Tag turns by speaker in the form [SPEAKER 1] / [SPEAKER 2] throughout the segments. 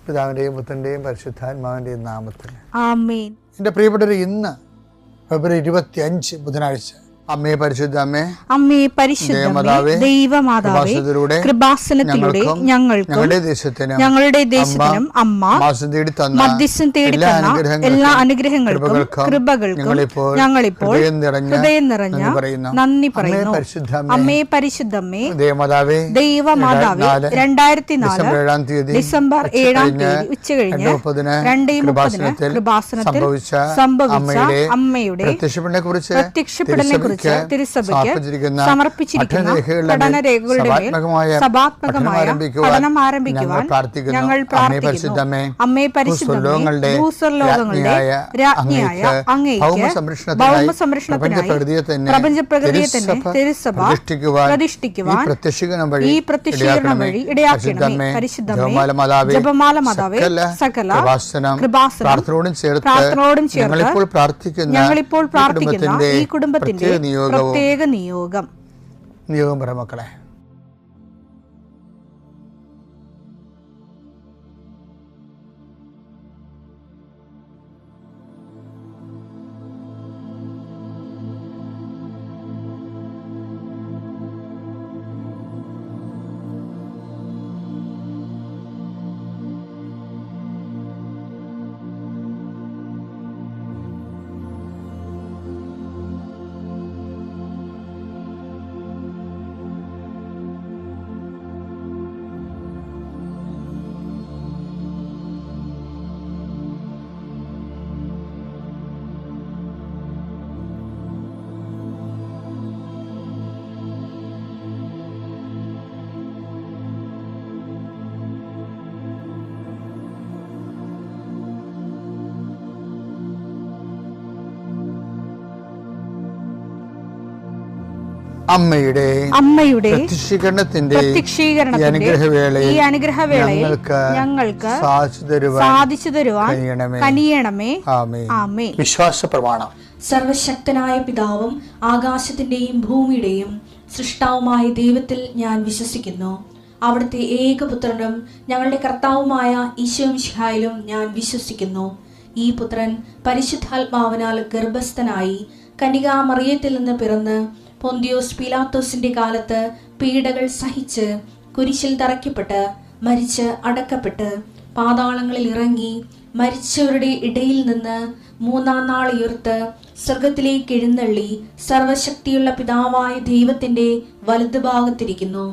[SPEAKER 1] പിതാവിൻ്റെയും പുത്രൻ്റെയും പരിശുദ്ധാത്മാവിൻ്റെയും നാമത്തിൽ
[SPEAKER 2] ആമേൻ.
[SPEAKER 1] എൻ്റെ പ്രിയപ്പെട്ടവർ, ഇന്ന് ഫെബ്രുവരി 25 ബുധനാഴ്ച. അമ്മേ പരിശുദ്ധ അമ്മേ,
[SPEAKER 2] അമ്മേ പരിശുദ്ധമേ, ദൈവമാതാവേ, കൃപാസനത്തിലൂടെ ഞങ്ങൾക്കും ഞങ്ങളുടെ ദേശത്തിനും അമ്മ മധ്യസ്ഥം തേടി തന്ന എല്ലാ അനുഗ്രഹങ്ങൾക്കും കൃപകൾക്കും ഞങ്ങളിപ്പോൾ ഹൃദയം നിറഞ്ഞ നന്ദി പറയുന്നു. അമ്മേ പരിശുദ്ധമേ, ദൈവമാതാവേ, 2004 ഡിസംബർ 7 ഉച്ചകഴിഞ്ഞ് 2:30 കൃപാസനത്തിൽ സംഭവിച്ച അമ്മയുടെ പ്രത്യക്ഷപ്പെടലിനെ കുറിച്ച് തിരുസഭയ്ക്ക് സമർപ്പിച്ചിരിക്കുന്ന പഠനരേഖകളുടെ മേൽ സഭാത്മകമായ പഠനം ആരംഭിക്കുവാൻ ഞങ്ങൾ പ്രാർത്ഥിക്കുന്നു. അമ്മേ പരിശുദ്ധമേ, ഭൂസ്വർലോകങ്ങളുടെ രാജ്ഞിയായ അങ്ങേയ്ക്ക് ഭൗമസംരക്ഷണത്തിനായി പ്രപഞ്ചപ്രകൃതിയെ തന്നെ തിരുസഭ പ്രതിഷ്ഠിക്കുവാൻ ഈ പ്രത്യക്ഷീകരണം വഴി ഇടയാക്കണമേ. പരിശുദ്ധമേ, ജപമാല മാതാവേ, സകല കൃപാസനം പ്രാർത്ഥനയോടും ചേർത്ത് ഞങ്ങളിപ്പോൾ പ്രാർത്ഥിക്കുന്ന ഈ കുടുംബത്തിന്റെ പ്രത്യേക നിയോഗം
[SPEAKER 1] പറ മക്കളെ. അമ്മയുടെ പ്രത്യക്ഷീകരണത്തിന്റെ ഈ അനുഗ്രഹവേളയിൽ ഞങ്ങൾക്ക് സാധിച്ചു തരുവാൻ കനിയണമേ. ആമേൻ. വിശ്വാസ പ്രമാണം.
[SPEAKER 3] സർവശക്തനായ പിതാവും ആകാശത്തിന്റെയും ഭൂമിയുടെയും സൃഷ്ടാവുമായ ദൈവത്തിൽ ഞാൻ വിശ്വസിക്കുന്നു. അവിടുത്തെ ഏകപുത്രനും ഞങ്ങളുടെ കർത്താവുമായ ഈശോ മിശിഹായിലും ഞാൻ വിശ്വസിക്കുന്നു. ഈ പുത്രൻ പരിശുദ്ധാത്മാവിനാൽ ഗർഭസ്ഥനായി കന്യകാമറിയത്തിൽ നിന്ന് പിറന്ന് പൊന്തിയോസ് പീലാത്തോസിന്റെ കാലത്ത് പീഡകൾ സഹിച്ച് കുരിശിൽ തറയ്ക്കപ്പെട്ട് മരിച്ച് അടക്കപ്പെട്ട് പാതാളങ്ങളിൽ ഇറങ്ങി മരിച്ചവരുടെ ഇടയിൽ നിന്ന് 3-ാം നാൾ ഉയർത്ത് സ്വർഗത്തിലേക്ക് എഴുന്നള്ളി സർവശക്തിയുള്ള പിതാവായ ദൈവത്തിന്റെ വലതുഭാഗത്തിരിക്കുന്നു.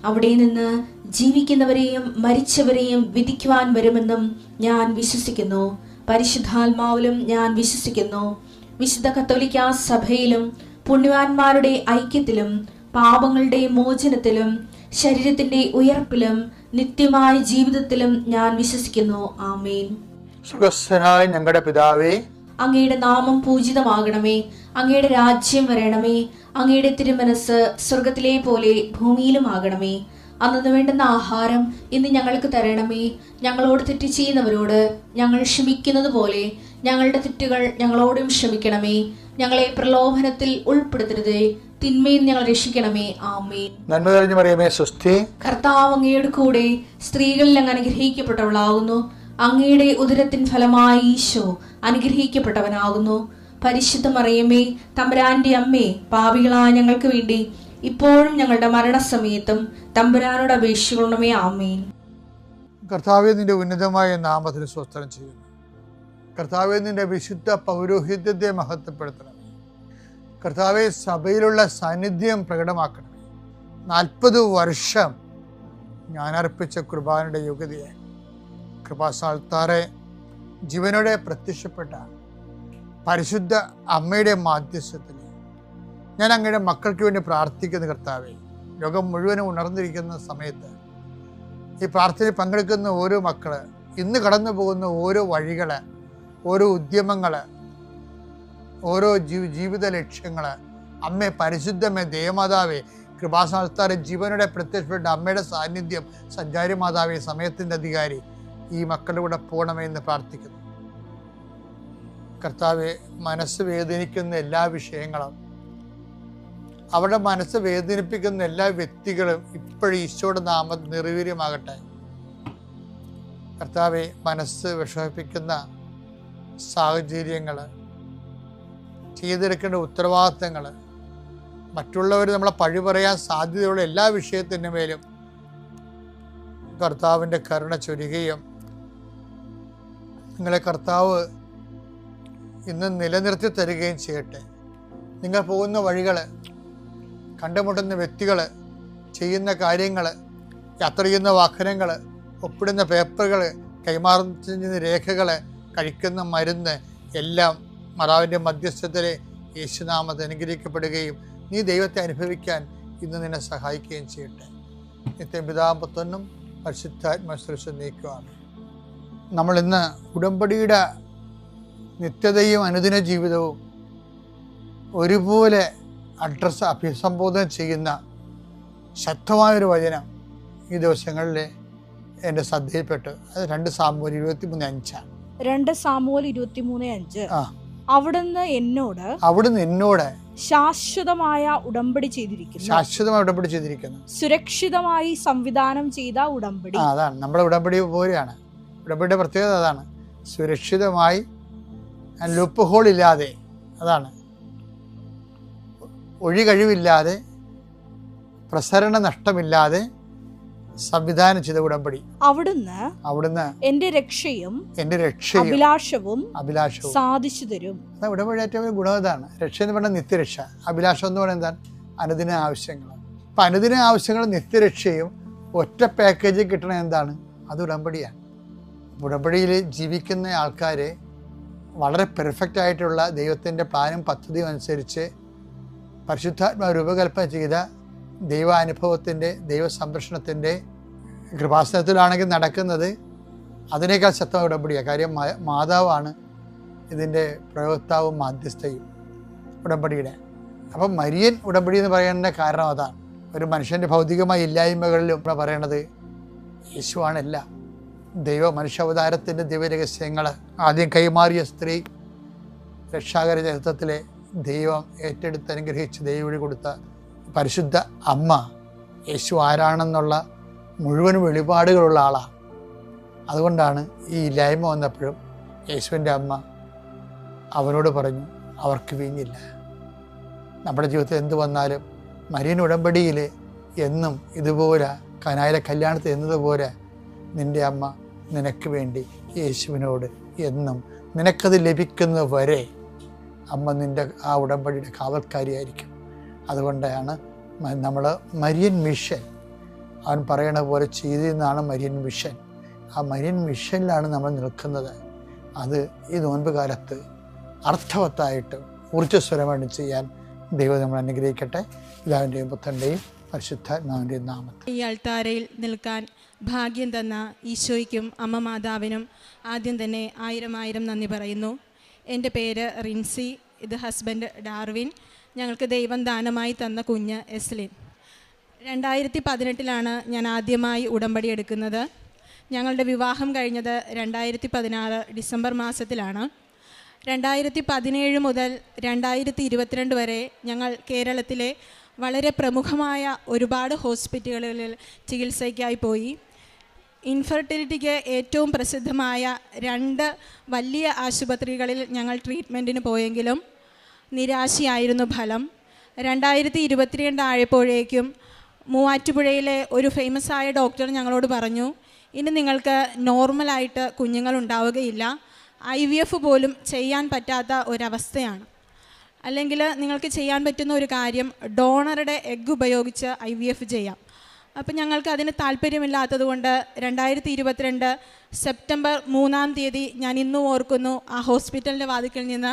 [SPEAKER 3] അവിടെ നിന്ന് ജീവിക്കുന്നവരെയും മരിച്ചവരെയും വിധിക്കുവാൻ വരുമെന്നും ഞാൻ വിശ്വസിക്കുന്നു. പരിശുദ്ധാത്മാവിലും ഞാൻ വിശ്വസിക്കുന്നു. വിശുദ്ധ കത്തോലിക്കാ സഭയിലും പുണ്യവാന്മാരുടെ ഐക്യത്തിലും പാപങ്ങളുടെ മോചനത്തിലും ശരീരത്തിന്റെ ഉയർപ്പിലും നിത്യമായ ജീവിതത്തിലും ഞാൻ വിശ്വസിക്കുന്നു. ആമേൻ.
[SPEAKER 1] സ്വർഗ്ഗസ്ഥനായ ഞങ്ങളുടെ പിതാവേ,
[SPEAKER 3] അങ്ങയുടെ നാമം പൂജിതമാകണമേ. അങ്ങയുടെ രാജ്യം വരണമേ. അങ്ങയുടെ തിരുമനസ് സ്വർഗത്തിലെ പോലെ ഭൂമിയിലും ആകണമേ. അന്നു വേണ്ടുന്ന ആഹാരം ഇന്ന് ഞങ്ങൾക്ക് തരണമേ. ഞങ്ങളോട് തെറ്റ് ചെയ്യുന്നവരോട് ഞങ്ങൾ ക്ഷമിക്കുന്നത് പോലെ ഞങ്ങളുടെ തെറ്റുകൾ ഞങ്ങളോടും ക്ഷമിക്കണമേ. ഞങ്ങളെ പ്രലോഭനത്തിൽ ഉൾപ്പെടുത്തരുതേ, തിന്മയിൽ ഞങ്ങൾ രക്ഷിക്കണമേ. ആമേൻ.
[SPEAKER 1] നന്മ നിറഞ്ഞ മറിയമേ, സ്വസ്തി.
[SPEAKER 3] കർത്താവ് അങ്ങയുടെ കൂടെ സ്ത്രീകളിൽ അങ്ങ് അനുഗ്രഹിക്കപ്പെട്ടവളാകുന്നു. അങ്ങയുടെ ഉദരത്തിൻ ഫലമായി ഈശോ അനുഗ്രഹിക്കപ്പെട്ടവനാകുന്നു. പരിശുദ്ധ മറിയമേ, തമ്പുരാന്റെ അമ്മേ, പാപികളായ ഞങ്ങൾക്ക് വേണ്ടി ഇപ്പോഴും ഞങ്ങളുടെ മരണസമയത്തും തമ്പുരാനോട് അപേക്ഷിക്കണമേ. ആമേൻ.
[SPEAKER 1] കർത്താവേ, നിന്റെ ഉന്നതമായ നാമത്തിന് സ്തോത്രം ചെയ്യുന്നു. കർത്താവേ, നിന്റെ വിശുദ്ധ പൗരോഹിത്യത്തെ മഹത്വപ്പെടുത്തണമേ. കർത്താവെ, സഭയിലുള്ള സാന്നിധ്യം പ്രകടമാക്കണമേ. 40 വർഷം ഞാൻ അർപ്പിച്ച കുർബാനയുടെ യോഗ്യതയെ കൃപാസാൽത്താറെ ജീവനോടെ പ്രത്യക്ഷപ്പെട്ട പരിശുദ്ധ അമ്മയുടെ മാധ്യസ്ഥത്തിൽ ഞാൻ അങ്ങയുടെ മക്കൾക്ക് വേണ്ടി പ്രാർത്ഥിക്കുന്ന കർത്താവെ, ലോകം മുഴുവനും ഉണർന്നിരിക്കുന്ന സമയത്ത് ഈ പ്രാർത്ഥനയിൽ പങ്കെടുക്കുന്ന ഓരോ മക്കള്, ഇന്ന് കടന്നു പോകുന്ന ഓരോ വഴികള്, ഓരോ ഉദ്യമങ്ങള്, ഓരോ ജീവിത ലക്ഷ്യങ്ങള്, അമ്മേ പരിശുദ്ധമേ, ദേവമാതാവേ, കൃപാസാൽത്താറെ ജീവനോടെ പ്രത്യക്ഷപ്പെട്ട അമ്മയുടെ സാന്നിധ്യം, സഞ്ചാരി മാതാവേ, സമയത്തിൻ്റെ അധികാരി, ഈ മക്കളുടെ കൂടെ പോകണമേ എന്ന് പ്രാർത്ഥിക്കുന്നു. കർത്താവെ, മനസ്സ് വേദനിക്കുന്ന എല്ലാ വിഷയങ്ങളും, അവരുടെ മനസ്സ് വേദനിപ്പിക്കുന്ന എല്ലാ വ്യക്തികളും ഇപ്പോഴും ഈശോയുടെ നാമം നിർവീര്യമാകട്ടെ. കർത്താവെ, മനസ്സ് വിഷമിപ്പിക്കുന്ന സാഹചര്യങ്ങൾ, ചെയ്തെടുക്കേണ്ട ഉത്തരവാദിത്തങ്ങൾ, മറ്റുള്ളവർ നമ്മളെ പഴി പറയാൻ സാധ്യതയുള്ള എല്ലാ വിഷയത്തിൻ്റെ മേലും കർത്താവിൻ്റെ കരുണ ചൊരിയുകയും നിങ്ങളെ കർത്താവ് ഇന്ന് നിലനിർത്തി തരികയും ചെയ്യട്ടെ. നിങ്ങൾ പോകുന്ന വഴികൾ, കണ്ടുമുട്ടുന്ന വ്യക്തികൾ, ചെയ്യുന്ന കാര്യങ്ങൾ, യാത്ര ചെയ്യുന്ന വാഹനങ്ങൾ, ഒപ്പിടുന്ന പേപ്പറുകൾ, കൈമാറുന്ന രേഖകൾ, കഴിക്കുന്ന മരുന്ന് എല്ലാം മാതാവിൻ്റെ മധ്യസ്ഥതയിലെ യേശുനാമത്തിൽ അനുഗ്രഹിക്കപ്പെടുകയും നീ ദൈവത്തെ അനുഭവിക്കാൻ ഇന്ന് നിന്നെ സഹായിക്കുകയും ചെയ്യട്ടെ. നിത്യം പിതാവും പുത്രനും പരിശുദ്ധാത്മാശ്രേഷ്ഠ നീക്കുവാണ്. നമ്മളിന്ന് ഉടമ്പടിയുടെ നിത്യതയും അനുദിന ജീവിതവും ഒരുപോലെ അഭിസംബോധന ചെയ്യുന്ന ശക്തമായൊരു വചനം ഈ ദിവസങ്ങളിൽ എൻ്റെ ശ്രദ്ധയിൽപ്പെട്ടു. അത് 2 സാമുവേൽ 23:5.
[SPEAKER 2] 2 സാമുവേൽ 23:5. അവിടുന്ന് എന്നോട് ശാശ്വതമായ ഉടമ്പടി ചെയ്തിരിക്കുന്നു. സുരക്ഷിതമായി സംവിധാനം ചെയ്ത ഉടമ്പടി.
[SPEAKER 1] അതാണ് നമ്മുടെ ഉടമ്പടി പോലെയാണ്. ഉടമ്പടിയുടെ പ്രത്യേകത അതാണ്. സുരക്ഷിതമായി, ലൂപ്പ് ഹോൾ ഇല്ലാതെ, അതാണ് ഒഴികഴിവില്ലാതെ, പ്രസരണ നഷ്ടമില്ലാതെ സംവിധാനം ചെയ്ത ഉടമ്പടി.
[SPEAKER 2] അവിടുന്ന് എന്റെ രക്ഷയും അഭിലാഷവും സാധിച്ചു തരും.
[SPEAKER 1] ഉടമ്പടി ഏറ്റവും ഗുണം ഇതാണ്. രക്ഷ എന്ന് പറഞ്ഞാൽ നിത്യരക്ഷ, അഭിലാഷം എന്ന് പറയുന്നത് എന്താണ്? അനുദിന ആവശ്യങ്ങൾ. അപ്പം അനുദിന ആവശ്യങ്ങളും നിത്യരക്ഷയും ഒറ്റ പാക്കേജിൽ കിട്ടണ എന്താണ്? അത് ഉടമ്പടിയാണ്. ഉടമ്പടിയിൽ ജീവിക്കുന്ന ആൾക്കാർ വളരെ പെർഫെക്റ്റ് ആയിട്ടുള്ള ദൈവത്തിൻ്റെ പ്ലാനും പദ്ധതിയും അനുസരിച്ച് പരിശുദ്ധാത്മാവ് രൂപകൽപ്പന ചെയ്ത ദൈവാനുഭവത്തിൻ്റെ, ദൈവ സംരക്ഷണത്തിൻ്റെ കൃപാസനത്തിലാണെങ്കിൽ നടക്കുന്നത് അതിനേക്കാൾ ശക്തമായ ഉടമ്പടിയാണ്. കാര്യം മാതാവാണ് ഇതിൻ്റെ പ്രയോക്താവും മാധ്യസ്ഥയും ഉടമ്പടിയുടെ. അപ്പം മരിയൻ ഉടമ്പടി എന്ന് പറയുന്നതിൻ്റെ കാരണം അതാണ്. ഒരു മനുഷ്യൻ്റെ ഭൗതികമായ ഇല്ലായ്മകളിലും പറയണത് യേശുവാണല്ല. ദൈവ മനുഷ്യാവതാരത്തിൻ്റെ ദിവ്യരഹസ്യങ്ങൾ ആദ്യം കൈമാറിയ സ്ത്രീ, രക്ഷാകര ചരിത്രത്തിലെ ദൈവം ഏറ്റെടുത്ത് അനുഗ്രഹിച്ച് ദൈവം വഴി കൊടുത്ത പരിശുദ്ധ അമ്മ യേശു ആരാണെന്നുള്ള മുഴുവൻ വെളിപാടുകളുള്ള ആളാണ്. അതുകൊണ്ടാണ് ഈ ഇല്ലായ്മ വന്നപ്പോഴും യേശുവിൻ്റെ അമ്മ അവനോട് പറഞ്ഞു, അവർക്ക് വീഞ്ഞില്ല. നമ്മുടെ ജീവിതത്തിൽ എന്ത് വന്നാലും മരിയൻ ഉടമ്പടിയിൽ എന്നും ഇതുപോലെ കനായിലെ കല്യാണത്തിൽ എന്നതുപോലെ നിൻ്റെ അമ്മ നിനക്ക് വേണ്ടി യേശുവിനോട് എന്നും നിനക്കത് ലഭിക്കുന്നത് വരെ അമ്മ നിൻ്റെ ആ ഉടമ്പടിയുടെ കാവൽക്കാരിയായിരിക്കും. അതുകൊണ്ടാണ് നമ്മൾ മരിയൻ മിഷൻ, അവൻ പറയണ പോലെ ചെയ്തെന്നാണ് മരിയൻ മിഷൻ. ആ മരിയൻ മിഷനിലാണ് നമ്മൾ നിൽക്കുന്നത്. അത് ഈ നോൻപ് കാലത്ത് അർത്ഥവത്തായിട്ട് ഊർജ്ജസ്വരമായിട്ട് ചെയ്യാൻ ദൈവം നമ്മൾ അനുഗ്രഹിക്കട്ടെ. പിതാവിൻ്റെയും പുത്രൻ്റെയും പരിശുദ്ധാത്മാവിൻ്റെയും നാമത്തിൽ.
[SPEAKER 4] ഈ അൾത്താരയിൽ നിൽക്കാൻ ഭാഗ്യം തന്ന ഈശോയ്ക്കും അമ്മ മാതാവിനും ആദ്യം തന്നെ 1000 നന്ദി പറയുന്നു. എൻ്റെ പേര് റിൻസി, ഇത് ഹസ്ബൻഡ് ഡാർവിൻ. ഞങ്ങൾക്ക് ദൈവം ദാനമായി തന്ന കുഞ്ഞ് എസ്ലിൻ. 2018 ഞാൻ ആദ്യമായി ഉടമ്പടി എടുക്കുന്നത്. ഞങ്ങളുടെ വിവാഹം കഴിഞ്ഞത് 2016 ഡിസംബർ മാസത്തിലാണ്. 2017 മുതൽ 2022 വരെ ഞങ്ങൾ കേരളത്തിലെ വളരെ പ്രമുഖമായ ഒരുപാട് ഹോസ്പിറ്റലുകളിൽ ചികിത്സയ്ക്കായി പോയി. ഇൻഫെർട്ടിലിറ്റിക്ക് ഏറ്റവും പ്രസിദ്ധമായ 2 വലിയ ആശുപത്രികളിൽ ഞങ്ങൾ ട്രീറ്റ്മെൻറ്റിന് പോയെങ്കിലും നിരാശയായിരുന്നു ഫലം. 2022 ആയപ്പോഴേക്കും മൂവാറ്റുപുഴയിലെ ഒരു ഫേമസ് ആയ ഡോക്ടർ ഞങ്ങളോട് പറഞ്ഞു, ഇനി നിങ്ങൾക്ക് നോർമലായിട്ട് കുഞ്ഞുങ്ങളുണ്ടാവുകയില്ല, IVF പോലും ചെയ്യാൻ പറ്റാത്ത ഒരവസ്ഥയാണ്. അല്ലെങ്കിൽ നിങ്ങൾക്ക് ചെയ്യാൻ പറ്റുന്ന ഒരു കാര്യം ഡോണറുടെ എഗ്ഗ് ഉപയോഗിച്ച് IVF ചെയ്യാം. അപ്പം ഞങ്ങൾക്ക് അതിന് താല്പര്യമില്ലാത്തത് കൊണ്ട് 2022 സെപ്റ്റംബർ 3 ഞാൻ ഇന്നും ഓർക്കുന്നു, ആ ഹോസ്പിറ്റലിൻ്റെ വാതിക്കൽ നിന്ന്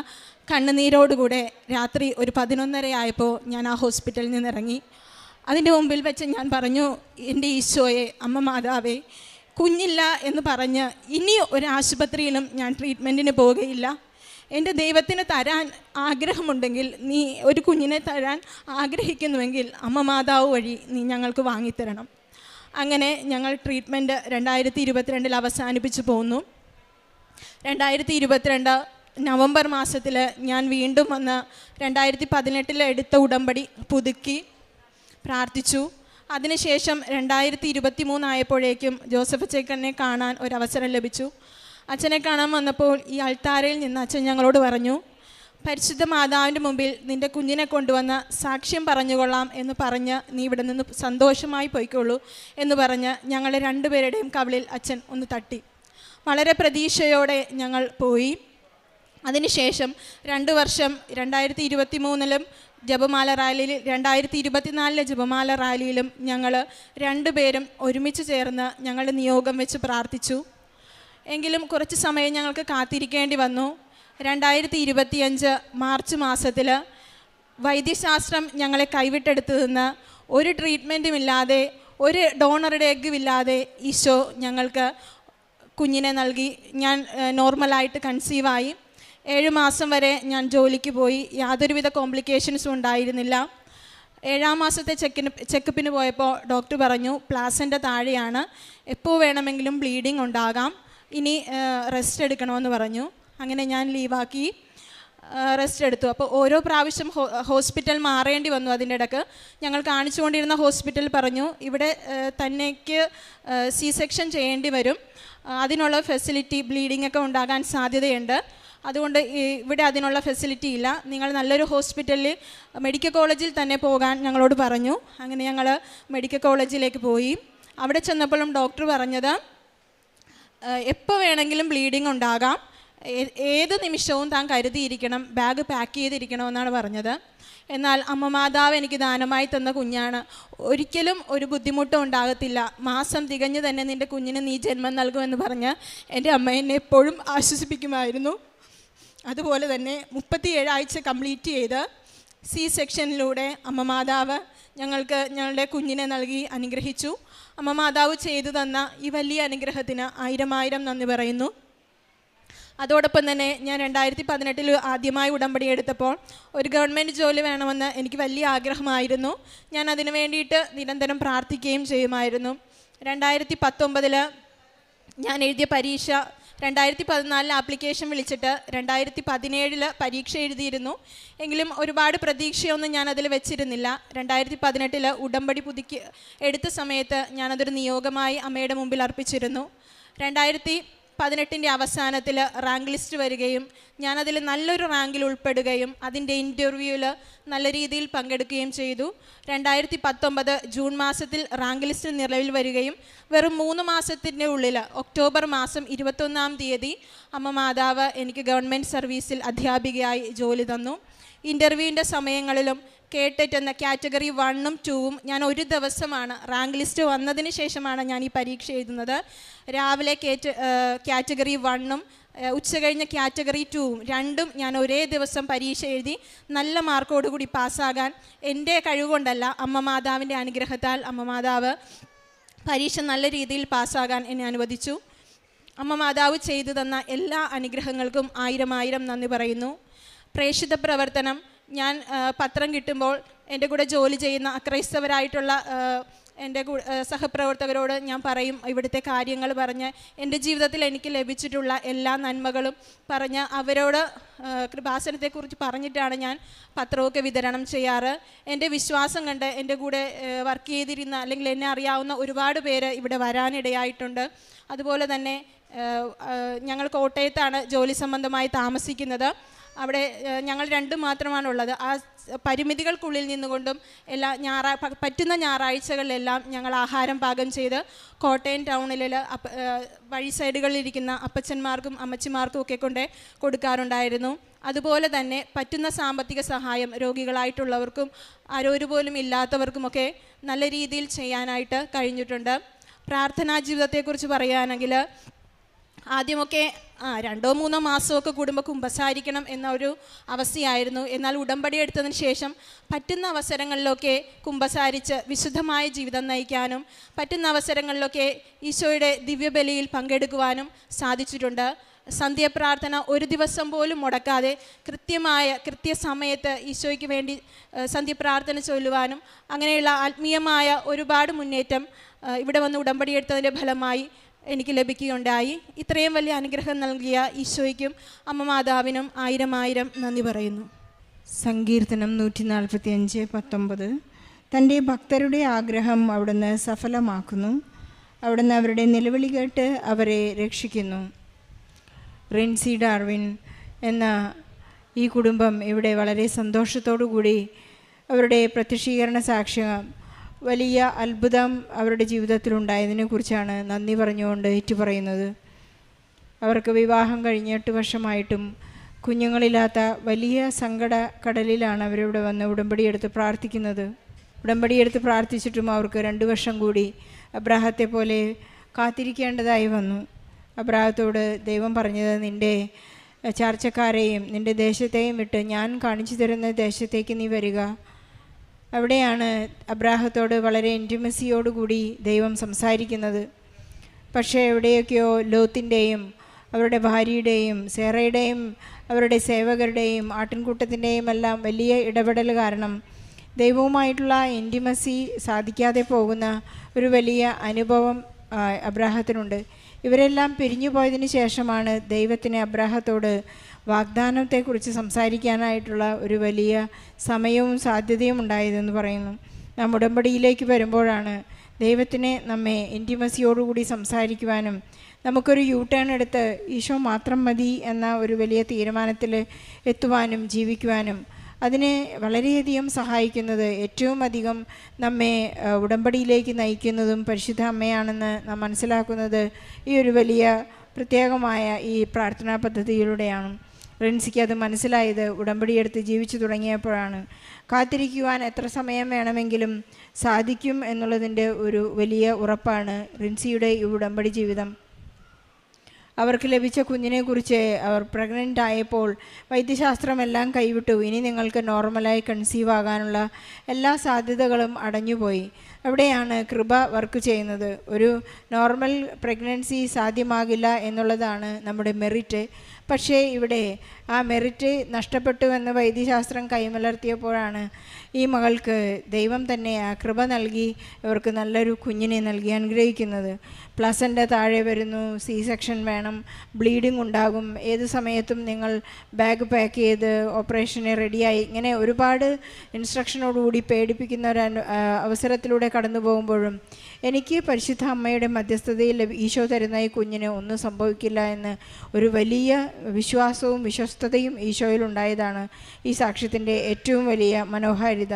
[SPEAKER 4] കണ്ണുനീരോടുകൂടെ രാത്രി ഒരു 11:30 ആയപ്പോൾ ഞാൻ ആ ഹോസ്പിറ്റലിൽ നിന്ന് ഇറങ്ങി. അതിൻ്റെ മുമ്പിൽ വെച്ച് ഞാൻ പറഞ്ഞു, എൻ്റെ ഈശോയെ, അമ്മ മാതാവേ, കുഞ്ഞില്ല എന്ന് പറഞ്ഞ് ഇനി ഒരു ആശുപത്രിയിലും ഞാൻ ട്രീറ്റ്മെൻറ്റിന് പോവുകയില്ല. എൻ്റെ ദൈവത്തിന് തരാൻ ആഗ്രഹമുണ്ടെങ്കിൽ, നീ ഒരു കുഞ്ഞിനെ തരാൻ ആഗ്രഹിക്കുന്നുവെങ്കിൽ അമ്മ മാതാവ് വഴി നീ ഞങ്ങൾക്ക് വാങ്ങിത്തരണം. അങ്ങനെ ഞങ്ങൾ ട്രീറ്റ്മെൻറ്റ് 2022 അവസാനിപ്പിച്ച് പോന്നു. 2022 നവംബർ മാസത്തിൽ ഞാൻ വീണ്ടും വന്ന് 2018 എടുത്ത ഉടമ്പടി പുതുക്കി പ്രാർത്ഥിച്ചു. അതിനുശേഷം 2023 ആയപ്പോഴേക്കും ജോസഫ് അച്ചനെ കാണാൻ ഒരവസരം ലഭിച്ചു. അച്ഛനെ കാണാൻ വന്നപ്പോൾ ഈ അൾത്താരയിൽ നിന്ന് അച്ഛൻ ഞങ്ങളോട് പറഞ്ഞു, പരിശുദ്ധ മാതാവിൻ്റെ മുമ്പിൽ നിൻ്റെ കുഞ്ഞിനെ കൊണ്ടുവന്ന് സാക്ഷ്യം പറഞ്ഞുകൊള്ളാം എന്ന് പറഞ്ഞ് നീ ഇവിടെ നിന്ന് സന്തോഷമായി പോയിക്കോളൂ എന്ന് പറഞ്ഞ് ഞങ്ങളെ രണ്ടുപേരുടെയും കവിളിൽ അച്ഛൻ ഒന്ന് തട്ടി. വളരെ പ്രതീക്ഷയോടെ ഞങ്ങൾ പോയി. അതിനുശേഷം 2 വർഷം 2023 ജപമാല റാലിയിൽ 2024 ജപമാല റാലിയിലും ഞങ്ങൾ രണ്ടുപേരും ഒരുമിച്ച് ചേർന്ന് ഞങ്ങളുടെ നിയോഗം വെച്ച് പ്രാർത്ഥിച്ചു. എങ്കിലും കുറച്ച് സമയം ഞങ്ങൾക്ക് കാത്തിരിക്കേണ്ടി വന്നു. 2025 മാർച്ച് മാസത്തിൽ വൈദ്യശാസ്ത്രം ഞങ്ങളെ കൈവിട്ടെടുത്തു നിന്ന് ഒരു ട്രീറ്റ്മെൻറ്റും ഇല്ലാതെ, ഒരു ഡോണറുടെ എഗ്ഗുമില്ലാതെ ഈശോ ഞങ്ങൾക്ക് കുഞ്ഞിനെ നൽകി. ഞാൻ നോർമലായിട്ട് കൺസീവായി. 7 മാസം വരെ ഞാൻ ജോലിക്ക് പോയി. യാതൊരുവിധ കോംപ്ലിക്കേഷൻസും ഉണ്ടായിരുന്നില്ല. 7-ാം മാസത്തെ ചെക്കപ്പിന് പോയപ്പോൾ ഡോക്ടർ പറഞ്ഞു പ്ലാസൻ്റ താഴെയാണ്, എപ്പോൾ വേണമെങ്കിലും ബ്ലീഡിങ് ഉണ്ടാകാം, ഇനി റെസ്റ്റ് എടുക്കണമെന്ന് പറഞ്ഞു. അങ്ങനെ ഞാൻ ലീവാക്കി റെസ്റ്റ് എടുത്തു. അപ്പോൾ ഓരോ പ്രാവശ്യം ഹോസ്പിറ്റൽ മാറേണ്ടി വന്നു. അതിൻ്റെ ഇടയ്ക്ക് ഞങ്ങൾ കാണിച്ചുകൊണ്ടിരുന്ന ഹോസ്പിറ്റൽ പറഞ്ഞു ഇവിടെ തന്നേക്ക് സി സെക്ഷൻ ചെയ്യേണ്ടി വരും, അതിനുള്ള ഫെസിലിറ്റി, ബ്ലീഡിംഗ് ഒക്കെ ഉണ്ടാകാൻ സാധ്യതയുണ്ട്, അതുകൊണ്ട് ഇവിടെ അതിനുള്ള ഫെസിലിറ്റി ഇല്ല, നിങ്ങൾ നല്ലൊരു ഹോസ്പിറ്റലിൽ മെഡിക്കൽ കോളേജിൽ തന്നെ പോകാൻ ഞങ്ങളോട് പറഞ്ഞു. അങ്ങനെ ഞങ്ങൾ മെഡിക്കൽ കോളേജിലേക്ക് പോയി. അവിടെ ചെന്നപ്പോഴും ഡോക്ടർ പറഞ്ഞത് എപ്പോൾ വേണമെങ്കിലും ബ്ലീഡിംഗ് ഉണ്ടാകാം, ഏത് നിമിഷവും താൻ കരുതിയിരിക്കണം, ബാഗ് പാക്ക് ചെയ്തിരിക്കണമെന്നാണ് പറഞ്ഞത്. എന്നാൽ അമ്മ മാതാവ് എനിക്ക് ദാനമായി തന്ന കുഞ്ഞാണ്, ഒരിക്കലും ഒരു ബുദ്ധിമുട്ടും ഉണ്ടാകത്തില്ല, മാസം തികഞ്ഞ് തന്നെ നിൻ്റെ കുഞ്ഞിന് നീ ജന്മം നൽകുമെന്ന് പറഞ്ഞ് എൻ്റെ അമ്മ എന്നെ എപ്പോഴും ആശ്വസിപ്പിക്കുമായിരുന്നു. അതുപോലെ തന്നെ 37 ആഴ്ച കംപ്ലീറ്റ് ചെയ്ത് സി സെക്ഷനിലൂടെ അമ്മ മാതാവ് ഞങ്ങൾക്ക് ഞങ്ങളുടെ കുഞ്ഞിനെ നൽകി അനുഗ്രഹിച്ചു. അമ്മ മാതാവ് ചെയ്തു തന്ന ഈ വലിയ അനുഗ്രഹത്തിന് 1000 നന്ദി പറയുന്നു. അതോടൊപ്പം തന്നെ ഞാൻ 2018 ആദ്യമായി ഉടമ്പടി എടുത്തപ്പോൾ ഒരു ഗവൺമെൻറ് ജോലി വേണമെന്ന് എനിക്ക് വലിയ ആഗ്രഹമായിരുന്നു. ഞാൻ അതിനു വേണ്ടിയിട്ട് നിരന്തരം പ്രാർത്ഥിക്കുകയും ചെയ്യുമായിരുന്നു. 2019 ഞാൻ എഴുതിയ പരീക്ഷ 2014 ആപ്ലിക്കേഷൻ വിളിച്ചിട്ട് 2017 പരീക്ഷ എഴുതിയിരുന്നു. എങ്കിലും ഒരുപാട് പ്രതീക്ഷയൊന്നും ഞാനതിൽ വെച്ചിരുന്നില്ല. 2018 ഉടമ്പടി പുതുക്കി എടുത്ത സമയത്ത് ഞാനതൊരു നിയോഗമായി അമ്മയുടെ മുമ്പിൽ അർപ്പിച്ചിരുന്നു. 2018 അവസാനത്തിൽ റാങ്ക് ലിസ്റ്റ് വരികയും ഞാനതിൽ നല്ലൊരു റാങ്കിൽ ഉൾപ്പെടുകയും അതിൻ്റെ ഇൻ്റർവ്യൂവിൽ നല്ല രീതിയിൽ പങ്കെടുക്കുകയും ചെയ്തു. 2019 ജൂൺ മാസത്തിൽ റാങ്ക് ലിസ്റ്റ് നിലവിൽ വരികയും വെറും 3 മാസത്തിൻ്റെ ഉള്ളിൽ ഒക്ടോബർ മാസം 21-ാം തീയതി അമ്മ മാതാവ് എനിക്ക് ഗവൺമെൻറ് സർവീസിൽ അധ്യാപികയായി ജോലി തന്നു. ഇൻ്റർവ്യൂവിൻ്റെ സമയങ്ങളിലും കേട്ടറ്റ് എന്ന കാറ്റഗറി 1ഉം 2ഉം ഞാൻ ഒരു ദിവസമാണ്, റാങ്ക് ലിസ്റ്റ് വന്നതിന് ശേഷമാണ് ഞാൻ ഈ പരീക്ഷ എഴുതുന്നത്. രാവിലെ കാറ്റഗറി 1ഉം ഉച്ചകഴിഞ്ഞ കാറ്റഗറി 2ഉം രണ്ടും ഞാൻ ഒരേ ദിവസം പരീക്ഷ എഴുതി നല്ല മാർക്കോടുകൂടി പാസ്സാകാൻ എൻ്റെ കഴിവുകൊണ്ടല്ല, അമ്മ മാതാവിൻ്റെ അനുഗ്രഹത്താൽ അമ്മ മാതാവ് പരീക്ഷ നല്ല രീതിയിൽ പാസ്സാകാൻ എന്നെ അനുവദിച്ചു. അമ്മ മാതാവ് ചെയ്തു തന്ന എല്ലാ അനുഗ്രഹങ്ങൾക്കും 1000 നന്ദി പറയുന്നു. പ്രേക്ഷിത പ്രവർത്തനം ഞാൻ പത്രം കിട്ടുമ്പോൾ എൻ്റെ കൂടെ ജോലി ചെയ്യുന്ന അക്രൈസ്തവരായിട്ടുള്ള എൻ്റെ സഹപ്രവർത്തകരോട് ഞാൻ പറയും, ഇവിടുത്തെ കാര്യങ്ങൾ പറഞ്ഞ് എൻ്റെ ജീവിതത്തിൽ എനിക്ക് ലഭിച്ചിട്ടുള്ള എല്ലാ നന്മകളും പറഞ്ഞ് അവരോട് കൃപാസനത്തെക്കുറിച്ച് പറഞ്ഞിട്ടാണ് ഞാൻ പത്രമൊക്കെ വിതരണം ചെയ്യാറ്. എൻ്റെ വിശ്വാസം കണ്ട് എൻ്റെ കൂടെ വർക്ക് ചെയ്തിരുന്ന അല്ലെങ്കിൽ എന്നെ അറിയാവുന്ന ഒരുപാട് പേര് ഇവിടെ വരാനിടയായിട്ടുണ്ട്. അതുപോലെ തന്നെ ഞങ്ങൾ കോട്ടയത്താണ് ജോലി സംബന്ധമായി താമസിക്കുന്നത്. അവിടെ ഞങ്ങൾ 2 മാത്രമാണുള്ളത്. ആ പരിമിതികൾക്കുള്ളിൽ നിന്നുകൊണ്ടും പറ്റുന്ന ഞായറാഴ്ചകളിലെല്ലാം ഞങ്ങൾ ആഹാരം പാകം ചെയ്ത് കോട്ടയം ടൗണിൽ വഴി സൈഡുകളിലിരിക്കുന്ന അപ്പച്ചന്മാർക്കും അമ്മച്ചിമാർക്കും ഒക്കെ കൊണ്ട് കൊടുക്കാറുണ്ടായിരുന്നു. അതുപോലെ തന്നെ പറ്റുന്ന സാമ്പത്തിക സഹായം രോഗികളായിട്ടുള്ളവർക്കും ആരോരുപോലും ഇല്ലാത്തവർക്കുമൊക്കെ നല്ല രീതിയിൽ ചെയ്യാനായിട്ട് കഴിഞ്ഞിട്ടുണ്ട്. പ്രാർത്ഥനാ ജീവിതത്തെക്കുറിച്ച് പറയുകയാണെങ്കിൽ ആദ്യമൊക്കെ 2-3 മാസമൊക്കെ കൂടുമ്പോൾ കുമ്പസാരിക്കണം എന്ന ഒരു അവസ്ഥയായിരുന്നു. എന്നാൽ ഉടമ്പടി എടുത്തതിന് ശേഷം പറ്റുന്ന അവസരങ്ങളിലൊക്കെ കുമ്പസാരിച്ച് വിശുദ്ധമായ ജീവിതം നയിക്കാനും പറ്റുന്ന അവസരങ്ങളിലൊക്കെ ഈശോയുടെ ദിവ്യബലിയിൽ പങ്കെടുക്കുവാനും സാധിച്ചിട്ടുണ്ട്. സന്ധ്യാപ്രാർത്ഥന ഒരു ദിവസം പോലും മുടക്കാതെ കൃത്യസമയത്ത് ഈശോയ്ക്ക് വേണ്ടി സന്ധ്യാപ്രാർത്ഥന ചൊല്ലുവാനും അങ്ങനെയുള്ള ആത്മീയമായ ഒരുപാട് മുന്നേറ്റം ഇവിടെ വന്ന് ഉടമ്പടി എടുത്തതിൻ്റെ ഫലമായി എനിക്ക് ലഭിക്കുകയുണ്ടായി. ഇത്രയും വലിയ അനുഗ്രഹം നൽകിയ ഈശോയ്ക്കും അമ്മ മാതാവിനും 1000 നന്ദി പറയുന്നു.
[SPEAKER 5] സങ്കീർത്തനം 145:19 തൻ്റെ ഭക്തരുടെ ആഗ്രഹം അവിടുന്ന് സഫലമാക്കുന്നു. അവിടുന്ന് അവരുടെ നിലവിളി കേട്ട് അവരെ രക്ഷിക്കുന്നു. റിൻസി ഡാർവിൻ എന്ന ഈ കുടുംബം ഇവിടെ വളരെ സന്തോഷത്തോടു കൂടി അവരുടെ പ്രത്യക്ഷീകരണ സാക്ഷ്യം, വലിയ അത്ഭുതം അവരുടെ ജീവിതത്തിലുണ്ടായതിനെക്കുറിച്ചാണ് നന്ദി പറഞ്ഞുകൊണ്ട് ഏറ്റുപറയുന്നത്. അവർക്ക് വിവാഹം കഴിഞ്ഞ് 8 വർഷമായിട്ടും കുഞ്ഞുങ്ങളില്ലാത്ത വലിയ സങ്കട കടലിലാണ് അവരിവിടെ വന്ന് ഉടമ്പടിയെടുത്ത് പ്രാർത്ഥിക്കുന്നത്. ഉടമ്പടിയെടുത്ത് പ്രാർത്ഥിച്ചിട്ടും അവർക്ക് 2 വർഷം കൂടി അബ്രാഹത്തെ പോലെ കാത്തിരിക്കേണ്ടതായി വന്നു. അബ്രാഹത്തോട് ദൈവം പറഞ്ഞത്, നിൻ്റെ ചാർച്ചക്കാരെയും നിൻ്റെ ദേശത്തെയും വിട്ട് ഞാൻ കാണിച്ചു തരുന്ന ദേശത്തേക്ക് നീ വരിക. അവിടെയാണ് അബ്രാഹത്തോട് വളരെ ഇൻറ്റിമസിയോടുകൂടി ദൈവം സംസാരിക്കുന്നത്. പക്ഷേ എവിടെയൊക്കെയോ ലോത്തിൻ്റെയും അവരുടെ ഭാര്യയുടെയും സേറയുടെയും അവരുടെ സേവകരുടെയും ആട്ടിൻകൂട്ടത്തിൻ്റെയും എല്ലാം വലിയ ഇടപെടൽ കാരണം ദൈവവുമായിട്ടുള്ള ഇൻറ്റിമസി സാധിക്കാതെ പോകുന്ന ഒരു വലിയ അനുഭവം അബ്രാഹത്തിനുണ്ട്. ഇവരെല്ലാം പിരിഞ്ഞു പോയതിന് ശേഷമാണ് ദൈവത്തിന് അബ്രാഹത്തോട് വാഗ്ദാനത്തെക്കുറിച്ച് സംസാരിക്കാനായിട്ടുള്ള ഒരു വലിയ സമയവും സാധ്യതയും ഉണ്ടായതെന്ന് പറയുന്നു. നാം ഉടമ്പടിയിലേക്ക് വരുമ്പോഴാണ് ദൈവത്തിനെ നമ്മെ ഇൻറ്റിമസിയോടുകൂടി സംസാരിക്കുവാനും നമുക്കൊരു യു ടേൺ എടുത്ത് ഈശോ മാത്രം മതി എന്ന ഒരു വലിയ തീരുമാനത്തിൽ എത്തുവാനും ജീവിക്കുവാനും അതിനെ വളരെയധികം സഹായിക്കുന്നത്, ഏറ്റവും അധികം നമ്മെ ഉടമ്പടിയിലേക്ക് നയിക്കുന്നതും പരിശുദ്ധ അമ്മയാണെന്ന് നാം മനസ്സിലാക്കുന്നത് ഈ ഒരു വലിയ പ്രത്യേകമായ ഈ പ്രാർത്ഥനാ പദ്ധതിയിലൂടെയാണ്. റിൻസിക്ക് അത് മനസ്സിലായത് ഉടമ്പടിയെടുത്ത് ജീവിച്ചു തുടങ്ങിയപ്പോഴാണ്. കാത്തിരിക്കുവാൻ എത്ര സമയം വേണമെങ്കിലും സാധിക്കും എന്നുള്ളതിൻ്റെ ഒരു വലിയ ഉറപ്പാണ് റിൻസിയുടെ ഈ ഉടമ്പടി ജീവിതം. അവർക്ക് ലഭിച്ച കുഞ്ഞിനെക്കുറിച്ച് അവർ പ്രഗ്നൻ്റ് ആയപ്പോൾ വൈദ്യശാസ്ത്രമെല്ലാം കൈവിട്ടു. ഇനി നിങ്ങൾക്ക് നോർമലായി കൺസീവ് ആകാനുള്ള എല്ലാ സാധ്യതകളും അടഞ്ഞുപോയി. അവിടെയാണ് കൃപ വർക്ക് ചെയ്യുന്നത്. ഒരു നോർമൽ പ്രഗ്നൻസി സാധ്യമാകില്ല എന്നുള്ളതാണ് നമ്മുടെ മെറിറ്റ്. പക്ഷേ ഇവിടെ ആ മെറിറ്റ് നഷ്ടപ്പെട്ടുവെന്ന് വൈദ്യശാസ്ത്രം കൈമലർത്തിയപ്പോഴാണ് ഈ മകൾക്ക് ദൈവം തന്നെ ആ കൃപ നൽകി ഇവർക്ക് നല്ലൊരു കുഞ്ഞിനെ നൽകി അനുഗ്രഹിക്കുന്നത്. പ്ലസൻ്റ് താഴെ വരുന്നു, സി സെക്ഷൻ വേണം, ബ്ലീഡിങ് ഉണ്ടാകും, ഏത് സമയത്തും നിങ്ങൾ ബാഗ് പാക്ക് ചെയ്ത് ഓപ്പറേഷന് റെഡിയായി, ഇങ്ങനെ ഒരുപാട് ഇൻസ്ട്രക്ഷനോടുകൂടി പേടിപ്പിക്കുന്ന ഒരു അവസരത്തിലൂടെ കടന്നു പോകുമ്പോഴും എനിക്ക് പരിശുദ്ധ അമ്മയുടെ മധ്യസ്ഥതയിൽ ഈശോ തരുന്ന ഈ കുഞ്ഞിന് ഒന്നും സംഭവിക്കില്ല എന്ന് ഒരു വലിയ വിശ്വാസവും വിശ്വസ്തതയും ഈശോയിൽ ഉണ്ടായതാണ് ഈ സാക്ഷ്യത്തിൻ്റെ ഏറ്റവും വലിയ മനോഹാരിത.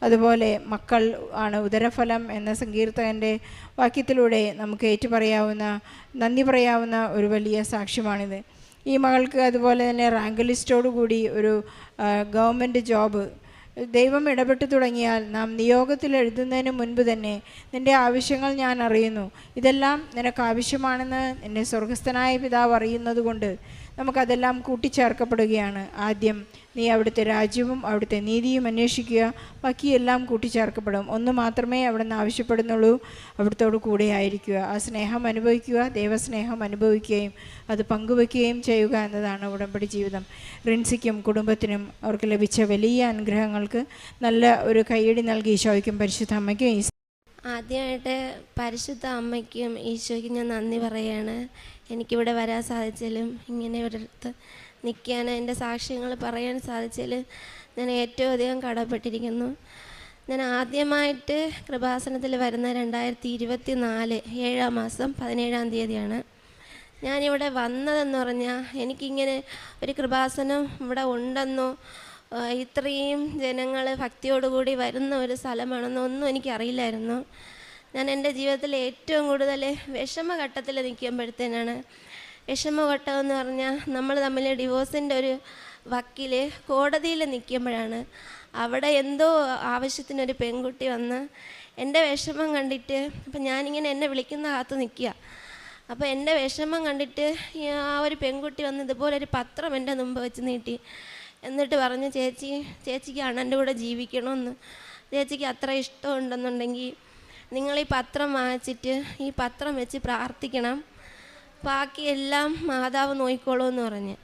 [SPEAKER 5] അതുപോലെ മക്കൾ ആണ് ഉദരഫലം എന്ന സങ്കീർത്തകൻ്റെ വാക്യത്തിലൂടെ നമുക്ക് ഏറ്റുപറയാവുന്ന, നന്ദി പറയാവുന്ന ഒരു വലിയ സാക്ഷ്യമാണിത്. ഈ മകൾക്ക് അതുപോലെ തന്നെ റാങ്ക് ലിസ്റ്റോടുകൂടി ഒരു ഗവൺമെൻറ് ജോബ്. ദൈവം ഇടപെട്ട് തുടങ്ങിയാൽ നാം നിയോഗത്തിൽ എഴുതുന്നതിന് മുൻപ് തന്നെ നിൻ്റെ ആവശ്യങ്ങൾ ഞാൻ അറിയുന്നു, ഇതെല്ലാം നിനക്ക് ആവശ്യമാണെന്ന് നിൻ്റെ സ്വർഗസ്ഥനായ പിതാവ് അറിയുന്നത് കൊണ്ട് നമുക്കതെല്ലാം കൂട്ടിച്ചേർക്കപ്പെടുകയാണ്. ആദ്യം നീ അവിടുത്തെ രാജ്യവും അവിടുത്തെ നീതിയും അന്വേഷിക്കുക, ബാക്കിയെല്ലാം കൂട്ടിച്ചേർക്കപ്പെടും. ഒന്ന് മാത്രമേ അവിടെ നിന്ന് ആവശ്യപ്പെടുന്നുള്ളൂ, അവിടുത്തോട് കൂടെ ആയിരിക്കുക, ആ സ്നേഹം അനുഭവിക്കുക, ദൈവസ്നേഹം അനുഭവിക്കുകയും അത് പങ്കുവയ്ക്കുകയും ചെയ്യുക എന്നതാണ് ഉടമ്പടി ജീവിതം. റിൻസിക്കും കുടുംബത്തിനും അവർക്ക് ലഭിച്ച വലിയ അനുഗ്രഹങ്ങൾക്ക് നല്ല ഒരു കൈയടി നൽകി ഈശോയ്ക്കും പരിശുദ്ധ അമ്മയ്ക്കും
[SPEAKER 6] ആദ്യമായിട്ട് പരിശുദ്ധ അമ്മയ്ക്കും ഈശോയ്ക്കും ഞാൻ നന്ദി പറയുകയാണ്. എനിക്കിവിടെ വരാൻ സാധിച്ചാലും ഇങ്ങനെ ഒരിടത്ത് നിൽക്കാൻ, എൻ്റെ സാക്ഷ്യങ്ങൾ പറയാൻ സാധിച്ചാൽ ഞാൻ ഏറ്റവും അധികം കടപ്പെട്ടിരിക്കുന്നു. ഞാൻ ആദ്യമായിട്ട് കൃപാസനത്തിൽ വരുന്ന 2024 7-ാം മാസം 17-ാം തീയതിയാണ്. ഞാനിവിടെ വന്നതെന്ന് പറഞ്ഞാൽ എനിക്കിങ്ങനെ ഒരു കൃപാസനം ഇവിടെ ഉണ്ടെന്നോ ഇത്രയും ജനങ്ങൾ ഭക്തിയോടുകൂടി വരുന്ന ഒരു സ്ഥലമാണെന്നോ ഒന്നും എനിക്കറിയില്ലായിരുന്നു. ഞാൻ എൻ്റെ ജീവിതത്തിൽ ഏറ്റവും കൂടുതൽ വിഷമഘട്ടത്തിൽ നിൽക്കുമ്പോഴത്തേനാണ്, വിഷമഘട്ടം എന്ന് പറഞ്ഞാൽ നമ്മൾ തമ്മിൽ ഡിവോഴ്സിൻ്റെ ഒരു വക്കീൽ കോടതിയിൽ നിൽക്കുമ്പോഴാണ് അവിടെ എന്തോ ആവശ്യത്തിനൊരു പെൺകുട്ടി വന്ന് എൻ്റെ വിഷമം കണ്ടിട്ട്, അപ്പം ഞാനിങ്ങനെ എന്നെ വിളിക്കുന്ന കാത്ത് നിൽക്കുക. അപ്പോൾ എൻ്റെ വിഷമം കണ്ടിട്ട് ആ ഒരു പെൺകുട്ടി വന്ന് ഇതുപോലൊരു പത്രം എൻ്റെ മുമ്പ് വെച്ച് നീട്ടി. എന്നിട്ട് പറഞ്ഞു, ചേച്ചിക്ക് അണ്ണൻ്റെ കൂടെ ജീവിക്കണമെന്ന്, ചേച്ചിക്ക് അത്ര ഇഷ്ടമുണ്ടെന്നുണ്ടെങ്കിൽ നിങ്ങൾ ഈ പത്രം വാങ്ങിച്ചിട്ട് ഈ പത്രം വെച്ച് പ്രാർത്ഥിക്കണം, ബാക്കിയെല്ലാം മാതാവ് നോക്കിക്കോളൂ എന്ന് പറഞ്ഞ്.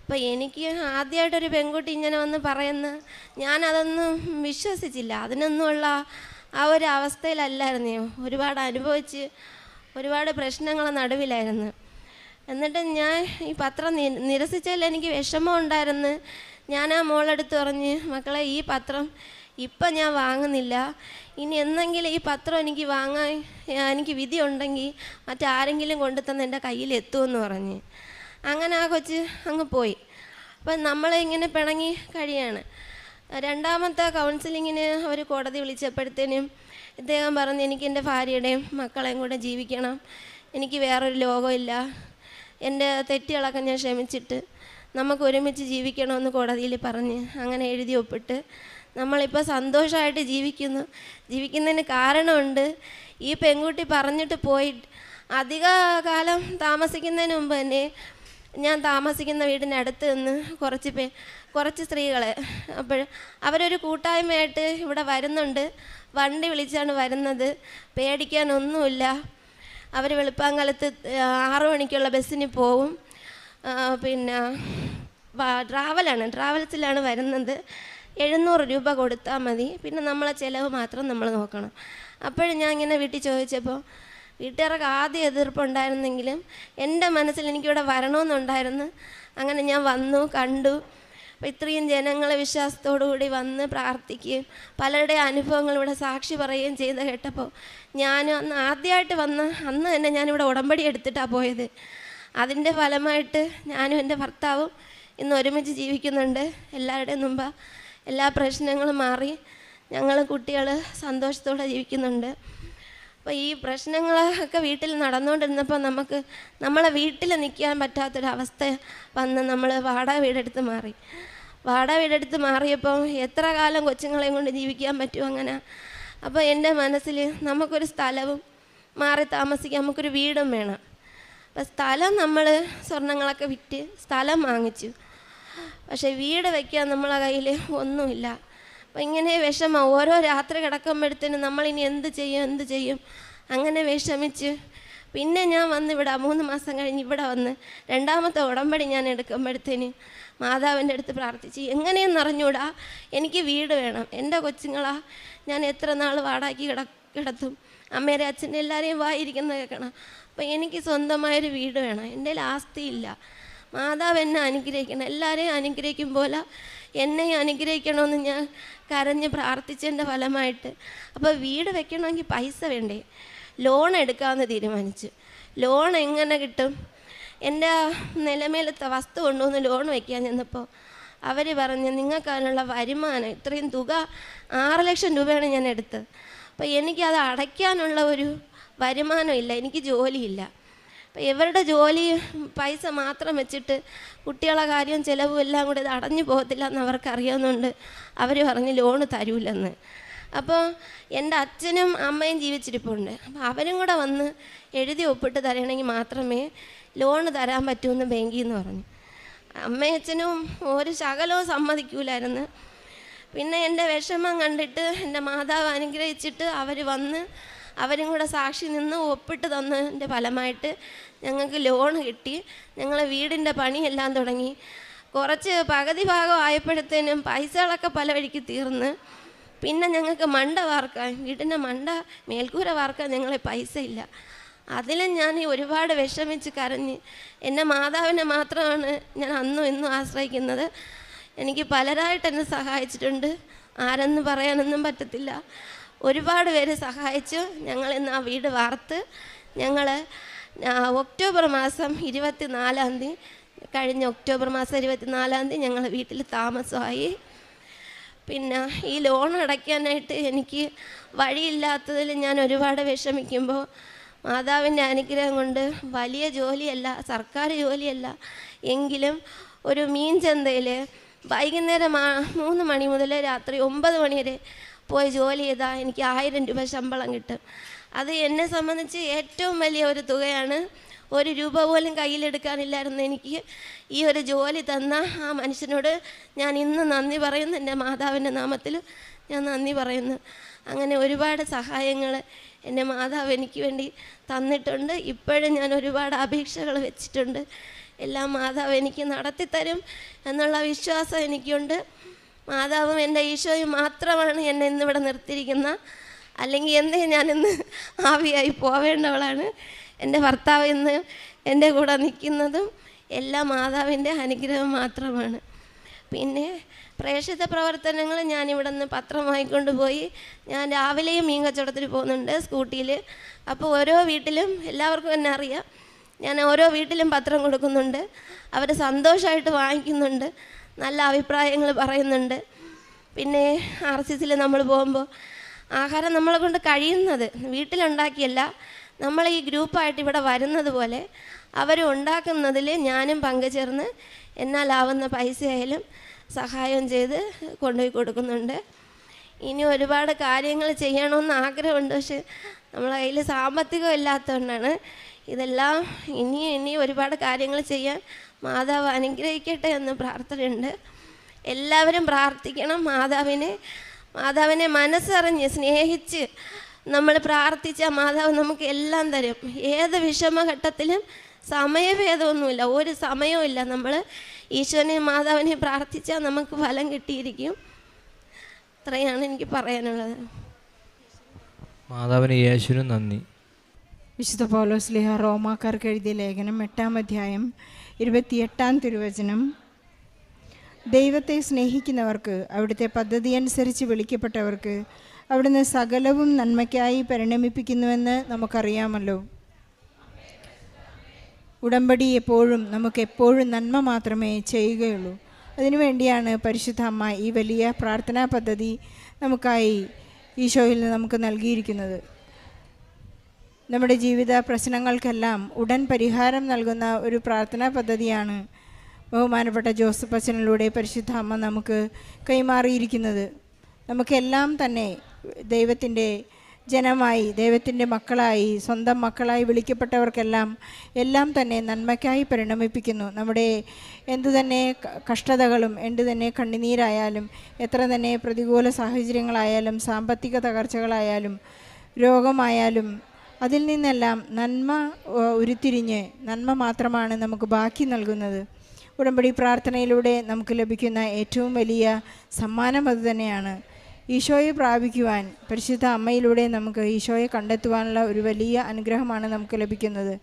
[SPEAKER 6] അപ്പോൾ എനിക്ക് ആദ്യമായിട്ടൊരു പെൺകുട്ടി ഇങ്ങനെ വന്ന് പറയുന്ന, ഞാനതൊന്നും വിശ്വസിച്ചില്ല. അതിനൊന്നുമുള്ള ആ ഒരു അവസ്ഥയിലല്ലായിരുന്നു, ഒരുപാട് അനുഭവിച്ച് ഒരുപാട് പ്രശ്നങ്ങളെ നടുവിലായിരുന്നു. എന്നിട്ട് ഞാൻ ഈ പത്രം നിരസിച്ചതിൽ എനിക്ക് വിഷമം ഉണ്ടായിരുന്നു. ഞാൻ ആ മോളെടുത്ത് പറഞ്ഞ്, മക്കളെ ഈ പത്രം ഇപ്പം ഞാൻ വാങ്ങുന്നില്ല, ഇനി എന്നെങ്കിലും ഈ പത്രം എനിക്ക് വാങ്ങാൻ എനിക്ക് വിധി ഉണ്ടെങ്കിൽ മറ്റാരെങ്കിലും കൊണ്ടുതന്ന് എൻ്റെ കയ്യിൽ എത്തുമെന്ന് പറഞ്ഞ്. അങ്ങനെ ആ കൊച്ച് അങ്ങ് പോയി. അപ്പം നമ്മളിങ്ങനെ പിണങ്ങി കഴിയാണ്. രണ്ടാമത്തെ കൗൺസിലിങ്ങിന് അവർ കോടതി വിളിച്ചപ്പോഴത്തേനും ഇദ്ദേഹം പറഞ്ഞു, എനിക്ക് എൻ്റെ ഭാര്യയുടെയും മക്കളെയും കൂടെ ജീവിക്കണം, എനിക്ക് വേറൊരു ലോകമില്ല, എൻ്റെ തെറ്റുകളൊക്കെ ഞാൻ ക്ഷമിച്ചിട്ട് നമുക്ക് ഒരുമിച്ച് ജീവിക്കണമെന്ന് കോടതിയിൽ പറഞ്ഞ് അങ്ങനെ എഴുതി ഒപ്പിട്ട് നമ്മളിപ്പോൾ സന്തോഷമായിട്ട് ജീവിക്കുന്നതിന് കാരണമുണ്ട്. ഈ പെൺകുട്ടി പറഞ്ഞിട്ട് പോയി അധിക കാലം താമസിക്കുന്നതിന് മുമ്പ് തന്നെ ഞാൻ താമസിക്കുന്ന വീടിനടുത്ത് നിന്ന് കുറച്ച് സ്ത്രീകളെ അവരൊരു കൂട്ടായ്മയായിട്ട് ഇവിടെ വരുന്നുണ്ട്. വണ്ടി വിളിച്ചാണ് വരുന്നത്, പേടിക്കാനൊന്നുമില്ല. അവർ വെളുപ്പാങ്കാലത്ത് 6 മണിക്കുള്ള ബസ്സിന് പോവും. പിന്നെ ട്രാവൽസിലാണ് വരുന്നത്. 700 രൂപ കൊടുത്താൽ മതി, പിന്നെ നമ്മളെ ചിലവ് മാത്രം നമ്മൾ നോക്കണം. അപ്പോഴും ഞാൻ ഇങ്ങനെ വീട്ടിൽ ചോദിച്ചപ്പോൾ വീട്ടുകാർക്ക് ആദ്യം എതിർപ്പുണ്ടായിരുന്നെങ്കിലും എൻ്റെ മനസ്സിൽ എനിക്കിവിടെ വരണമെന്നുണ്ടായിരുന്നു. അങ്ങനെ ഞാൻ വന്നു, കണ്ടു. അപ്പോൾ ഇത്രയും ജനങ്ങളെ വിശ്വാസത്തോടു കൂടി വന്ന് പ്രാർത്ഥിക്കുകയും പലരുടെ അനുഭവങ്ങൾ ഇവിടെ സാക്ഷി പറയുകയും ചെയ്ത് കേട്ടപ്പോൾ ഞാനും അന്ന് ആദ്യമായിട്ട് അന്ന് തന്നെ ഞാനിവിടെ ഉടമ്പടി എടുത്തിട്ടാണ് പോയത്. അതിൻ്റെ ഫലമായിട്ട് ഞാനും എൻ്റെ ഭർത്താവും ഇന്ന് ഒരുമിച്ച് ജീവിക്കുന്നുണ്ട്. എല്ലാവരുടെയും മുമ്പ് എല്ലാ പ്രശ്നങ്ങളും മാറി ഞങ്ങൾ കുട്ടികൾ സന്തോഷത്തോടെ ജീവിക്കുന്നുണ്ട്. അപ്പോൾ ഈ പ്രശ്നങ്ങളൊക്കെ വീട്ടിൽ നടന്നുകൊണ്ടിരുന്നപ്പോൾ നമ്മളെ വീട്ടിൽ നിൽക്കാൻ പറ്റാത്തൊരവസ്ഥ വന്ന് നമ്മൾ വാടക വീടെടുത്ത് മാറിയപ്പോൾ എത്ര കാലം കൊച്ചുങ്ങളെയും കൊണ്ട് ജീവിക്കാൻ പറ്റും അങ്ങനെ. അപ്പോൾ എൻ്റെ മനസ്സിൽ നമുക്കൊരു സ്ഥലവും മാറി താമസിക്കാൻ നമുക്കൊരു വീടും വേണം. അപ്പം സ്ഥലം നമ്മൾ സ്വർണ്ണങ്ങളൊക്കെ വിറ്റ് സ്ഥലം വാങ്ങിച്ചു, പക്ഷേ വീട് വയ്ക്കാൻ നമ്മളെ കയ്യിൽ ഒന്നുമില്ല. അപ്പം ഇങ്ങനെ വിഷമം ഓരോ രാത്രി കിടക്കുമ്പോഴത്തേനും നമ്മളിനി എന്ത് ചെയ്യും അങ്ങനെ വിഷമിച്ച് പിന്നെ ഞാൻ ഇവിടെ 3 മാസം കഴിഞ്ഞ് ഇവിടെ വന്ന് രണ്ടാമത്തെ ഉടമ്പടി ഞാൻ എടുക്കുമ്പോഴത്തേന് മാതാവിൻ്റെ അടുത്ത് പ്രാർത്ഥിച്ച് എങ്ങനെയെന്ന് അറിഞ്ഞൂടാ, എനിക്ക് വീട് വേണം, എൻ്റെ കൊച്ചുങ്ങളാ ഞാൻ എത്ര നാൾ വാടാക്കി കിടത്തും, അമ്മേരെ അച്ഛൻ്റെ എല്ലാവരെയും വായിരിക്കുന്നത് കേൾക്കണം. അപ്പം എനിക്ക് സ്വന്തമായൊരു വീട് വേണം, എൻ്റെ ആസ്തിയില്ല. മാതാവ് എന്നെ അനുഗ്രഹിക്കണം, എല്ലാവരെയും അനുഗ്രഹിക്കും പോലെ എന്നെയും അനുഗ്രഹിക്കണമെന്ന് ഞാൻ കരഞ്ഞ് പ്രാർത്ഥിച്ചതിൻ്റെ ഫലമായിട്ട് അപ്പോൾ വീട് വെക്കണമെങ്കിൽ പൈസ വേണ്ടേ, ലോൺ എടുക്കാമെന്ന് തീരുമാനിച്ചു. ലോൺ എങ്ങനെ കിട്ടും? എൻ്റെ നിലമേലത്തെ വസ്തു കൊണ്ടുവന്ന് ലോൺ വയ്ക്കാൻ ചെന്നപ്പോൾ അവർ പറഞ്ഞ് നിങ്ങൾക്ക് അതിനുള്ള വരുമാനം ഇത്രയും തുക 6 ലക്ഷം രൂപയാണ് ഞാൻ എടുത്തത്. അപ്പോൾ എനിക്കത് അടയ്ക്കാനുള്ള ഒരു വരുമാനമില്ല, എനിക്ക് ജോലിയില്ല. അപ്പോൾ ഇവരുടെ ജോലി പൈസ മാത്രം വെച്ചിട്ട് കുട്ടികളെ കാര്യം ചിലവും എല്ലാം കൂടി ഇത് അടഞ്ഞു പോകത്തില്ല എന്ന് അവർക്കറിയാവുന്നതുകൊണ്ട് അവർ പറഞ്ഞ് ലോണ് തരൂലെന്ന്. അപ്പോൾ എൻ്റെ അച്ഛനും അമ്മയും ജീവിച്ചിരിപ്പുണ്ട്. അപ്പോൾ അവരും കൂടെ വന്ന് എഴുതി ഒപ്പിട്ട് തരണമെങ്കിൽ മാത്രമേ ലോണ് തരാൻ പറ്റുമെന്ന് ബാങ്കിൽ നിന്ന് പറഞ്ഞു. അമ്മയും അച്ഛനും ഒരു ശകലവും സമ്മതിക്കൂലായിരുന്നു. പിന്നെ എൻ്റെ വിഷമം കണ്ടിട്ട് എൻ്റെ മാതാവ് അനുഗ്രഹിച്ചിട്ട് അവർ വന്ന് അവരും കൂടെ സാക്ഷി നിന്ന് ഒപ്പിട്ട് തന്നതിൻ്റെ ഫലമായിട്ട് ഞങ്ങൾക്ക് ലോൺ കിട്ടി. ഞങ്ങൾ വീടിൻ്റെ പണിയെല്ലാം തുടങ്ങി. കുറച്ച് പകുതി ഭാഗം ആയപ്പോഴത്തേനും പൈസകളൊക്കെ പല വഴിക്ക് തീർന്ന് പിന്നെ ഞങ്ങൾക്ക് മണ്ട വാർക്കാൻ, വീടിൻ്റെ മേൽക്കൂര വാർക്കാൻ ഞങ്ങളെ പൈസ ഇല്ല. അതിലും ഞാൻ ഒരുപാട് വിഷമിച്ച് കരഞ്ഞ് എൻ്റെ മാതാവിനെ മാത്രമാണ് ഞാൻ അന്നും ഇന്നും ആശ്രയിക്കുന്നത്. എനിക്ക് പലരായിട്ട് എന്നെ സഹായിച്ചിട്ടുണ്ട്, ആരെന്ന് പറയാനൊന്നും പറ്റത്തില്ല. ഒരുപാട് പേര് സഹായിച്ചു. ഞങ്ങളിന്ന് ആ വീട് വാർത്ത് ഞങ്ങൾ ഒക്ടോബർ മാസം 24-ാം തീയതി കഴിഞ്ഞ ഒക്ടോബർ മാസം 24-ാം തീയതി ഞങ്ങൾ വീട്ടിൽ താമസമായി. പിന്നെ ഈ ലോൺ അടയ്ക്കാനായിട്ട് എനിക്ക് വഴിയില്ലാത്തതിൽ ഞാൻ ഒരുപാട് വിഷമിക്കുമ്പോൾ മാതാവിൻ്റെ അനുഗ്രഹം കൊണ്ട് വലിയ ജോലിയല്ല, സർക്കാർ ജോലിയല്ല എങ്കിലും ഒരു മീൻ ചന്തയിൽ വൈകുന്നേരം 3 മണി മുതൽ രാത്രി 9 മണി വരെ പോയി ജോലി ചെയ്താൽ എനിക്ക് 1000 രൂപ ശമ്പളം കിട്ടും. അത് എന്നെ സംബന്ധിച്ച് ഏറ്റവും വലിയ ഒരു തുകയാണ്. 1 രൂപ പോലും കയ്യിലെടുക്കാനില്ലായിരുന്നു എനിക്ക്. ഈ ഒരു ജോലി തന്ന ആ മനുഷ്യനോട് ഞാൻ ഇന്ന് നന്ദി പറയുന്നു, എൻ്റെ മാതാവിൻ്റെ നാമത്തിൽ ഞാൻ നന്ദി പറയുന്നു. അങ്ങനെ ഒരുപാട് സഹായങ്ങൾ എൻ്റെ മാതാവ് എനിക്ക് വേണ്ടി തന്നിട്ടുണ്ട്. ഇപ്പോഴും ഞാൻ ഒരുപാട് അപേക്ഷകൾ വെച്ചിട്ടുണ്ട്. എല്ലാം മാതാവ് എനിക്ക് നടത്തിത്തരും എന്നുള്ള വിശ്വാസം എനിക്കുണ്ട്. മാതാവും എൻ്റെ ഈശോയും മാത്രമാണ് എന്നെ ഇന്നിവിടെ നിർത്തിയിരിക്കുന്നത്. അല്ലെങ്കിൽ എന്നേ ഞാനിന്ന് ആവിയായി പോവേണ്ടവളാണ്. എൻ്റെ ഭർത്താവ് ഇന്ന് എൻ്റെ കൂടെ നിൽക്കുന്നതും എല്ലാം മാതാവിൻ്റെ അനുഗ്രഹം മാത്രമാണ്. പിന്നെ പ്രേക്ഷിത പ്രവർത്തനങ്ങൾ ഞാനിവിടെ നിന്ന് പത്രം വാങ്ങിക്കൊണ്ട് പോയി. ഞാൻ രാവിലെയും മീൻ കച്ചവടത്തിൽ പോകുന്നുണ്ട് സ്കൂട്ടിയിൽ. അപ്പോൾ ഓരോ വീട്ടിലും എല്ലാവർക്കും എന്നെ അറിയാം. ഞാൻ ഓരോ വീട്ടിലും പത്രം കൊടുക്കുന്നുണ്ട്. അവർ സന്തോഷമായിട്ട് വാങ്ങിക്കുന്നുണ്ട്, നല്ല അഭിപ്രായങ്ങൾ പറയുന്നുണ്ട്. പിന്നെ RCCയിൽ നമ്മൾ പോകുമ്പോൾ ആഹാരം നമ്മളെ കൊണ്ട് കഴിയുന്നത് വീട്ടിലുണ്ടാക്കിയല്ല, നമ്മൾ ഈ ഗ്രൂപ്പായിട്ട് ഇവിടെ വരുന്നത് പോലെ അവർ ഉണ്ടാക്കുന്നതിൽ ഞാനും പങ്കുചേർന്ന് എന്നാലാവുന്ന പൈസയായാലും സഹായം ചെയ്ത് കൊണ്ടുപോയി കൊടുക്കുന്നുണ്ട്. ഇനി ഒരുപാട് കാര്യങ്ങൾ ചെയ്യണമെന്ന് ആഗ്രഹമുണ്ട്. പക്ഷെ നമ്മളെ കയ്യിൽ സാമ്പത്തികം ഇല്ലാത്തതുകൊണ്ടാണ് ഇതെല്ലാം. ഇനി ഒരുപാട് കാര്യങ്ങൾ ചെയ്യാൻ മാതാവ് അനുഗ്രഹിക്കട്ടെ എന്ന് പ്രാർത്ഥനയുണ്ട്. എല്ലാവരും പ്രാർത്ഥിക്കണം. മാതാവിനെ മനസ്സറിഞ്ഞ് സ്നേഹിച്ച് നമ്മൾ പ്രാർത്ഥിച്ച മാതാവ് നമുക്ക് എല്ലാം തരും. ഏത് വിഷമഘട്ടത്തിലും സമയഭേദമൊന്നുമില്ല, ഒരു സമയവും ഇല്ല. നമ്മൾ ഈശോനെയും മാതാവിനെയും പ്രാർത്ഥിച്ചാൽ നമുക്ക് ഫലം കിട്ടിയിരിക്കും. ഇത്രയാണ് എനിക്ക് പറയാനുള്ളത്.
[SPEAKER 7] മാതാവിന് യേശുവിന് നന്ദി.
[SPEAKER 5] വിശുദ്ധ പൗലോസ്ലീഹ റോമാക്കാർക്ക് എഴുതിയ ലേഖനം 8-ാം അധ്യായം 28-ാം തിരുവചനം: ദൈവത്തെ സ്നേഹിക്കുന്നവർക്ക്, അവിടുത്തെ പദ്ധതി അനുസരിച്ച് വിളിക്കപ്പെട്ടവർക്ക് അവിടുന്ന് സകലവും നന്മയ്ക്കായി പരിണമിപ്പിക്കുന്നുവെന്ന് നമുക്കറിയാമല്ലോ. ഉടമ്പടി നമുക്കെപ്പോഴും നന്മ മാത്രമേ ചെയ്യുകയുള്ളൂ. അതിനുവേണ്ടിയാണ് പരിശുദ്ധ അമ്മ ഈ വലിയ പ്രാർത്ഥനാ പദ്ധതി നമുക്കായി ഈശോയിൽ നിന്ന് നമുക്ക് നൽകിയിരിക്കുന്നത്. നമ്മുടെ ജീവിത പ്രശ്നങ്ങൾക്കെല്ലാം ഉടൻ പരിഹാരം നൽകുന്ന ഒരു പ്രാർത്ഥനാ പദ്ധതിയാണ് ബഹുമാനപ്പെട്ട ജോസഫ് അച്ഛനിലൂടെ പരിശുദ്ധ അമ്മ നമുക്ക് കൈമാറിയിരിക്കുന്നത്. നമുക്കെല്ലാം തന്നെ ദൈവത്തിൻ്റെ ജനമായി, ദൈവത്തിൻ്റെ മക്കളായി, സ്വന്തം മക്കളായി വിളിക്കപ്പെട്ടവർക്കെല്ലാം തന്നെ നന്മയ്ക്കായി പരിണമിപ്പിക്കുന്നു. നമ്മുടെ എന്തു തന്നെ കഷ്ടതകളും, എന്തു തന്നെ കണ്ണുനീരായാലും, എത്ര തന്നെ പ്രതികൂല സാഹചര്യങ്ങളായാലും, സാമ്പത്തിക തകർച്ചകളായാലും, രോഗമായാലും, അതിൽ നിന്നെല്ലാം നന്മ ഉരുത്തിരിഞ്ഞ് നന്മ മാത്രമാണ് നമുക്ക് ബാക്കി നൽകുന്നത്. ഉടമ്പടി പ്രാർത്ഥനയിലൂടെ നമുക്ക് ലഭിക്കുന്ന ഏറ്റവും വലിയ സമ്മാനം അതുതന്നെയാണ്. ഈശോയെ പ്രാപിക്കുവാൻ പരിശുദ്ധ അമ്മയിലൂടെ നമുക്ക് ഈശോയെ കണ്ടെത്തുവാനുള്ള ഒരു വലിയ അനുഗ്രഹമാണ് നമുക്ക് ലഭിക്കുന്നത്.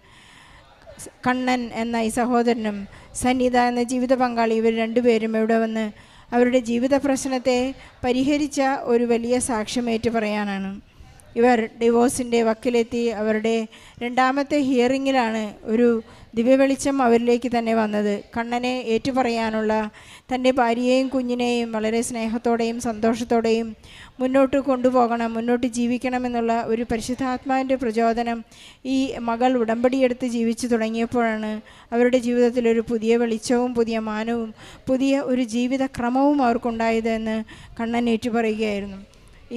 [SPEAKER 5] കണ്ണൻ എന്ന ഈ സഹോദരനും സന്നിധ എന്ന ജീവിത പങ്കാളി, ഇവർ രണ്ടുപേരും ഇവിടെ വന്ന് അവരുടെ ജീവിത പ്രശ്നത്തെ പരിഹരിച്ച ഒരു വലിയ സാക്ഷ്യമേറ്റ് പറയാനാണ്. ഇവർ ഡിവോഴ്സിൻ്റെ വക്കിലെത്തി അവരുടെ 2ാമത്തെ ഹിയറിങ്ങിലാണ് ഒരു ദിവ്യവെളിച്ചം അവരിലേക്ക് തന്നെ വന്നത്. കണ്ണനെ ഏറ്റുപറയാനുള്ള, തൻ്റെ ഭാര്യയെയും കുഞ്ഞിനെയും വളരെ സ്നേഹത്തോടെയും സന്തോഷത്തോടെയും മുന്നോട്ട് കൊണ്ടുപോകണം, മുന്നോട്ട് ജീവിക്കണമെന്നുള്ള ഒരു പരിശുദ്ധാത്മാവിൻ്റെ പ്രചോദനം ഈ മകൾ ഉടമ്പടിയെടുത്ത് ജീവിച്ചു തുടങ്ങിയപ്പോഴാണ് അവരുടെ ജീവിതത്തിലൊരു പുതിയ വെളിച്ചവും പുതിയ മാനവും പുതിയ ഒരു ജീവിത ക്രമവും അവർക്കുണ്ടായത് എന്ന് കണ്ണൻ ഏറ്റുപറയുകയായിരുന്നു.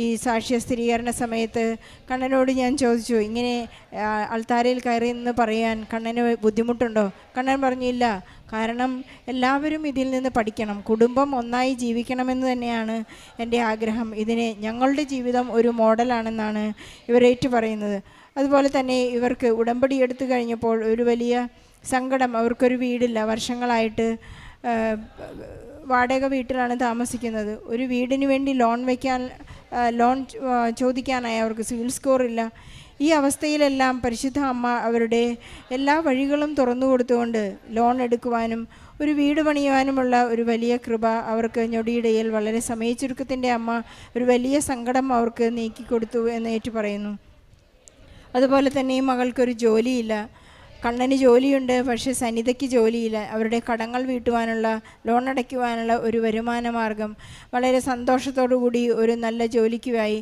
[SPEAKER 5] ഈ സാക്ഷ്യ സ്ഥിരീകരണ സമയത്ത് കണ്ണനോട് ഞാൻ ചോദിച്ചു, ഇങ്ങനെ അൾത്താരയിൽ കയറി എന്ന് പറയാൻ കണ്ണന് ബുദ്ധിമുട്ടുണ്ടോ? കണ്ണൻ പറഞ്ഞില്ല, കാരണം എല്ലാവരും ഇതിൽ നിന്ന് പഠിക്കണം, കുടുംബം ഒന്നായി ജീവിക്കണമെന്ന് തന്നെയാണ് എൻ്റെ ആഗ്രഹം. ഞങ്ങളുടെ ജീവിതം ഒരു മോഡലാണെന്നാണ് ഇവരേറ്റു പറയുന്നത്. അതുപോലെ തന്നെ ഇവർക്ക് ഉടമ്പടി എടുത്തു കഴിഞ്ഞപ്പോൾ ഒരു വലിയ സങ്കടം. അവർക്കൊരു വീടില്ല, വർഷങ്ങളായിട്ട് വാടക വീട്ടിലാണ് താമസിക്കുന്നത്. ഒരു വീടിന് വേണ്ടി ലോൺ ചോദിക്കാനായി അവർക്ക് സിവിൽ സ്കോർ ഇല്ല. ഈ അവസ്ഥയിലെല്ലാം പരിശുദ്ധ അമ്മ അവരുടെ എല്ലാ വഴികളും തുറന്നു കൊടുത്തുകൊണ്ട് ലോൺ എടുക്കുവാനും ഒരു വീട് പണിയുവാനുമുള്ള ഒരു വലിയ കൃപ അവർക്ക് ഞൊടിയിടയിൽ, വളരെ സമയച്ചുരുക്കത്തിൻ്റെ അമ്മ ഒരു വലിയ സങ്കടം അവർക്ക് നീക്കിക്കൊടുത്തു എന്ന് ഏറ്റു പറയുന്നു. അതുപോലെ തന്നെ ഈ മകൾക്കൊരു ജോലിയില്ല. കണ്ണന് ജോലിയുണ്ട്, പക്ഷേ സനിതയ്ക്ക് ജോലിയില്ല. അവരുടെ കടങ്ങൾ വീട്ടുവാനുള്ള, ലോൺ അടയ്ക്കുവാനുള്ള ഒരു വരുമാന മാർഗം വളരെ സന്തോഷത്തോടു കൂടി ഒരു നല്ല ജോലിക്കുമായി,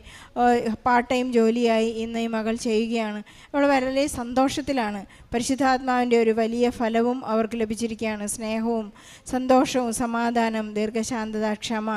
[SPEAKER 5] പാർട്ട് ടൈം ജോലിയായി ഇന്ന് ഈ മകൾ ചെയ്യുകയാണ്. അവൾ വളരെ സന്തോഷത്തിലാണ്. പരിശുദ്ധാത്മാവിൻ്റെ ഒരു വലിയ ഫലവും അവർക്ക് ലഭിച്ചിരിക്കുകയാണ്. സ്നേഹവും സന്തോഷവും സമാധാനം, ദീർഘശാന്തത, ക്ഷമ,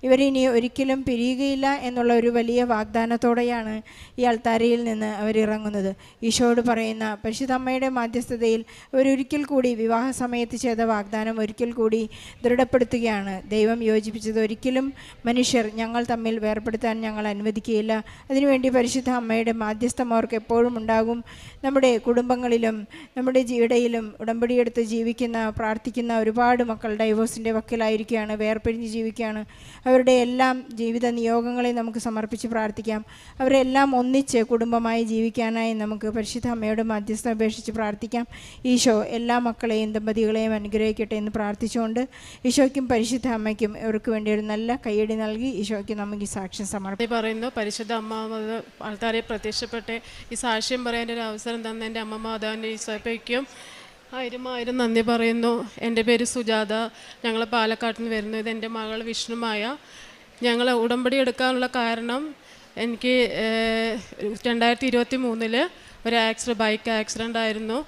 [SPEAKER 5] ഇവരിനി ഒരിക്കലും പിരിയുകയില്ല എന്നുള്ള ഒരു വലിയ വാഗ്ദാനത്തോടെയാണ് ഈ അൾത്താരയിൽ നിന്ന് അവരിറങ്ങുന്നത്. ഈശോയോട് പറയുന്ന പരിശുദ്ധ അമ്മയുടെ മാധ്യസ്ഥതയിൽ അവരൊരിക്കൽ കൂടി വിവാഹ സമയത്ത് ചെയ്ത വാഗ്ദാനം ഒരിക്കൽ കൂടി ദൃഢപ്പെടുത്തുകയാണ്. ദൈവം യോജിപ്പിച്ചത് ഒരിക്കലും മനുഷ്യർ ഞങ്ങൾ തമ്മിൽ വേർപെടുത്താൻ ഞങ്ങൾ അനുവദിക്കുകയില്ല. അതിനുവേണ്ടി പരിശുദ്ധ അമ്മയുടെ മാധ്യസ്ഥം അവർക്ക് എപ്പോഴും ഉണ്ടാകും. നമ്മുടെ കുടുംബങ്ങളിലും നമ്മുടെ ഇടയിലും ഉടമ്പടിയെടുത്ത് ജീവിക്കുന്ന, പ്രാർത്ഥിക്കുന്ന ഒരുപാട് മക്കൾ ഡൈവോഴ്സിൻ്റെ വക്കിലായിരിക്കുകയാണ്, വേർപിരിഞ്ഞ് ജീവിക്കുകയാണ്. അവരുടെ എല്ലാം ജീവിത നിയോഗങ്ങളെ നമുക്ക് സമർപ്പിച്ച് പ്രാർത്ഥിക്കാം. അവരെല്ലാം ഒന്നിച്ച് കുടുംബമായി ജീവിക്കാനായി നമുക്ക് പരിശുദ്ധ അമ്മയോട് മാധ്യസ്ഥം അപേക്ഷിച്ച് പ്രാർത്ഥിക്കാം. പ്രാർത്ഥിക്കാം. ഈശോ എല്ലാ മക്കളെയും ദമ്പതികളെയും അനുഗ്രഹിക്കട്ടെ എന്ന് പ്രാർത്ഥിച്ചുകൊണ്ട് ഈശോയ്ക്കും പരിശുദ്ധ അമ്മയ്ക്കും ഇവർക്ക് വേണ്ടി ഒരു നല്ല കയ്യടി നൽകി ഈശോയ്ക്ക് നമുക്ക് ഈ സാക്ഷ്യം സമർപ്പിക്കാം.
[SPEAKER 7] പറയുന്നു, പരിശുദ്ധ അമ്മ ആൾക്കാരെ പ്രത്യക്ഷപ്പെട്ട് ഈ സാക്ഷ്യം പറയാൻ ഒരു അവസരം തന്ന എൻ്റെ അമ്മ മാതാവിൻ്റെ ഈശോയ്ക്കും ആയിരം നന്ദി പറയുന്നു. എൻ്റെ പേര് സുജാത, ഞങ്ങൾ പാലക്കാട്ടിൽ നിന്ന് വരുന്നു. ഇത് എൻ്റെ മകൾ വിഷ്ണുമായ. ഞങ്ങൾ ഉടമ്പടി എടുക്കാനുള്ള കാരണം, എനിക്ക് 2023 ഒരു ബൈക്ക് ആക്സിഡൻ്റ് ആയിരുന്നു.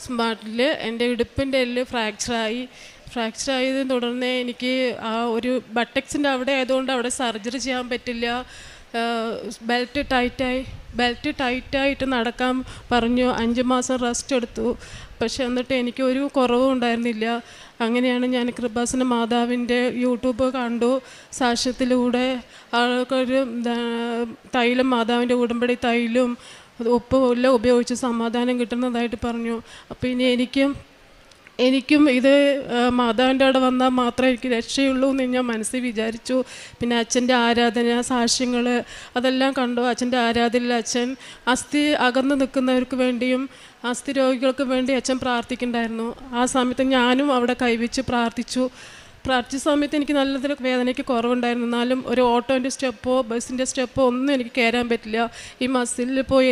[SPEAKER 7] സ്മാർട്ടിൽ എൻ്റെ ഇടുപ്പിൻ്റെ എല്ല് ഫ്രാക്ചറായതിനെ തുടർന്ന് എനിക്ക് ആ ഒരു ബട്ടക്സിൻ്റെ അവിടെ ആയതുകൊണ്ട് അവിടെ സർജറി ചെയ്യാൻ പറ്റില്ല. ബെൽറ്റ് ടൈറ്റായിട്ട് നടക്കാൻ പറഞ്ഞു. 5 മാസം റെസ്റ്റ് എടുത്തു. പക്ഷെ എന്നിട്ട് എനിക്കൊരു കുറവും ഉണ്ടായിരുന്നില്ല. അങ്ങനെയാണ് ഞാൻ കൃപാസന മാതാവിൻ്റെ യൂട്യൂബ് കണ്ടു. സാക്ഷ്യത്തിലൂടെ ആൾക്കൊരു തൈലം, മാതാവിൻ്റെ ഉടമ്പടി തൈലും ഉപ്പും എല്ലാം ഉപയോഗിച്ച് സമാധാനം കിട്ടുന്നതായിട്ട് പറഞ്ഞു. അപ്പോൾ ഇനി എനിക്കും ഇത് മാതാവിൻ്റെ അവിടെ വന്നാൽ മാത്രമേ എനിക്ക് രക്ഷയുള്ളൂ എന്ന് ഞാൻ മനസ്സിൽ വിചാരിച്ചു. പിന്നെ അച്ഛൻ്റെ ആരാധന, സാക്ഷ്യങ്ങൾ അതെല്ലാം കണ്ടു. അച്ഛൻ്റെ ആരാധനയിൽ അച്ഛൻ അസ്ഥി അകന്നു നിൽക്കുന്നവർക്ക് വേണ്ടിയും അസ്ഥി രോഗികൾക്ക് വേണ്ടി അച്ഛൻ പ്രാർത്ഥിക്കുന്നുണ്ടായിരുന്നു. ആ സമയത്ത് ഞാനും അവിടെ കൈവച്ച് പ്രാർത്ഥിച്ച സമയത്ത് എനിക്ക് നല്ല വേദനയ്ക്ക് കുറവുണ്ടായിരുന്നു. എന്നാലും ഒരു ഓട്ടോൻ്റെ സ്റ്റെപ്പോ ബസ്സിൻ്റെ സ്റ്റെപ്പോ ഒന്നും എനിക്ക് കയറാൻ പറ്റില്ല. ഈ മസിലിൽ പോയി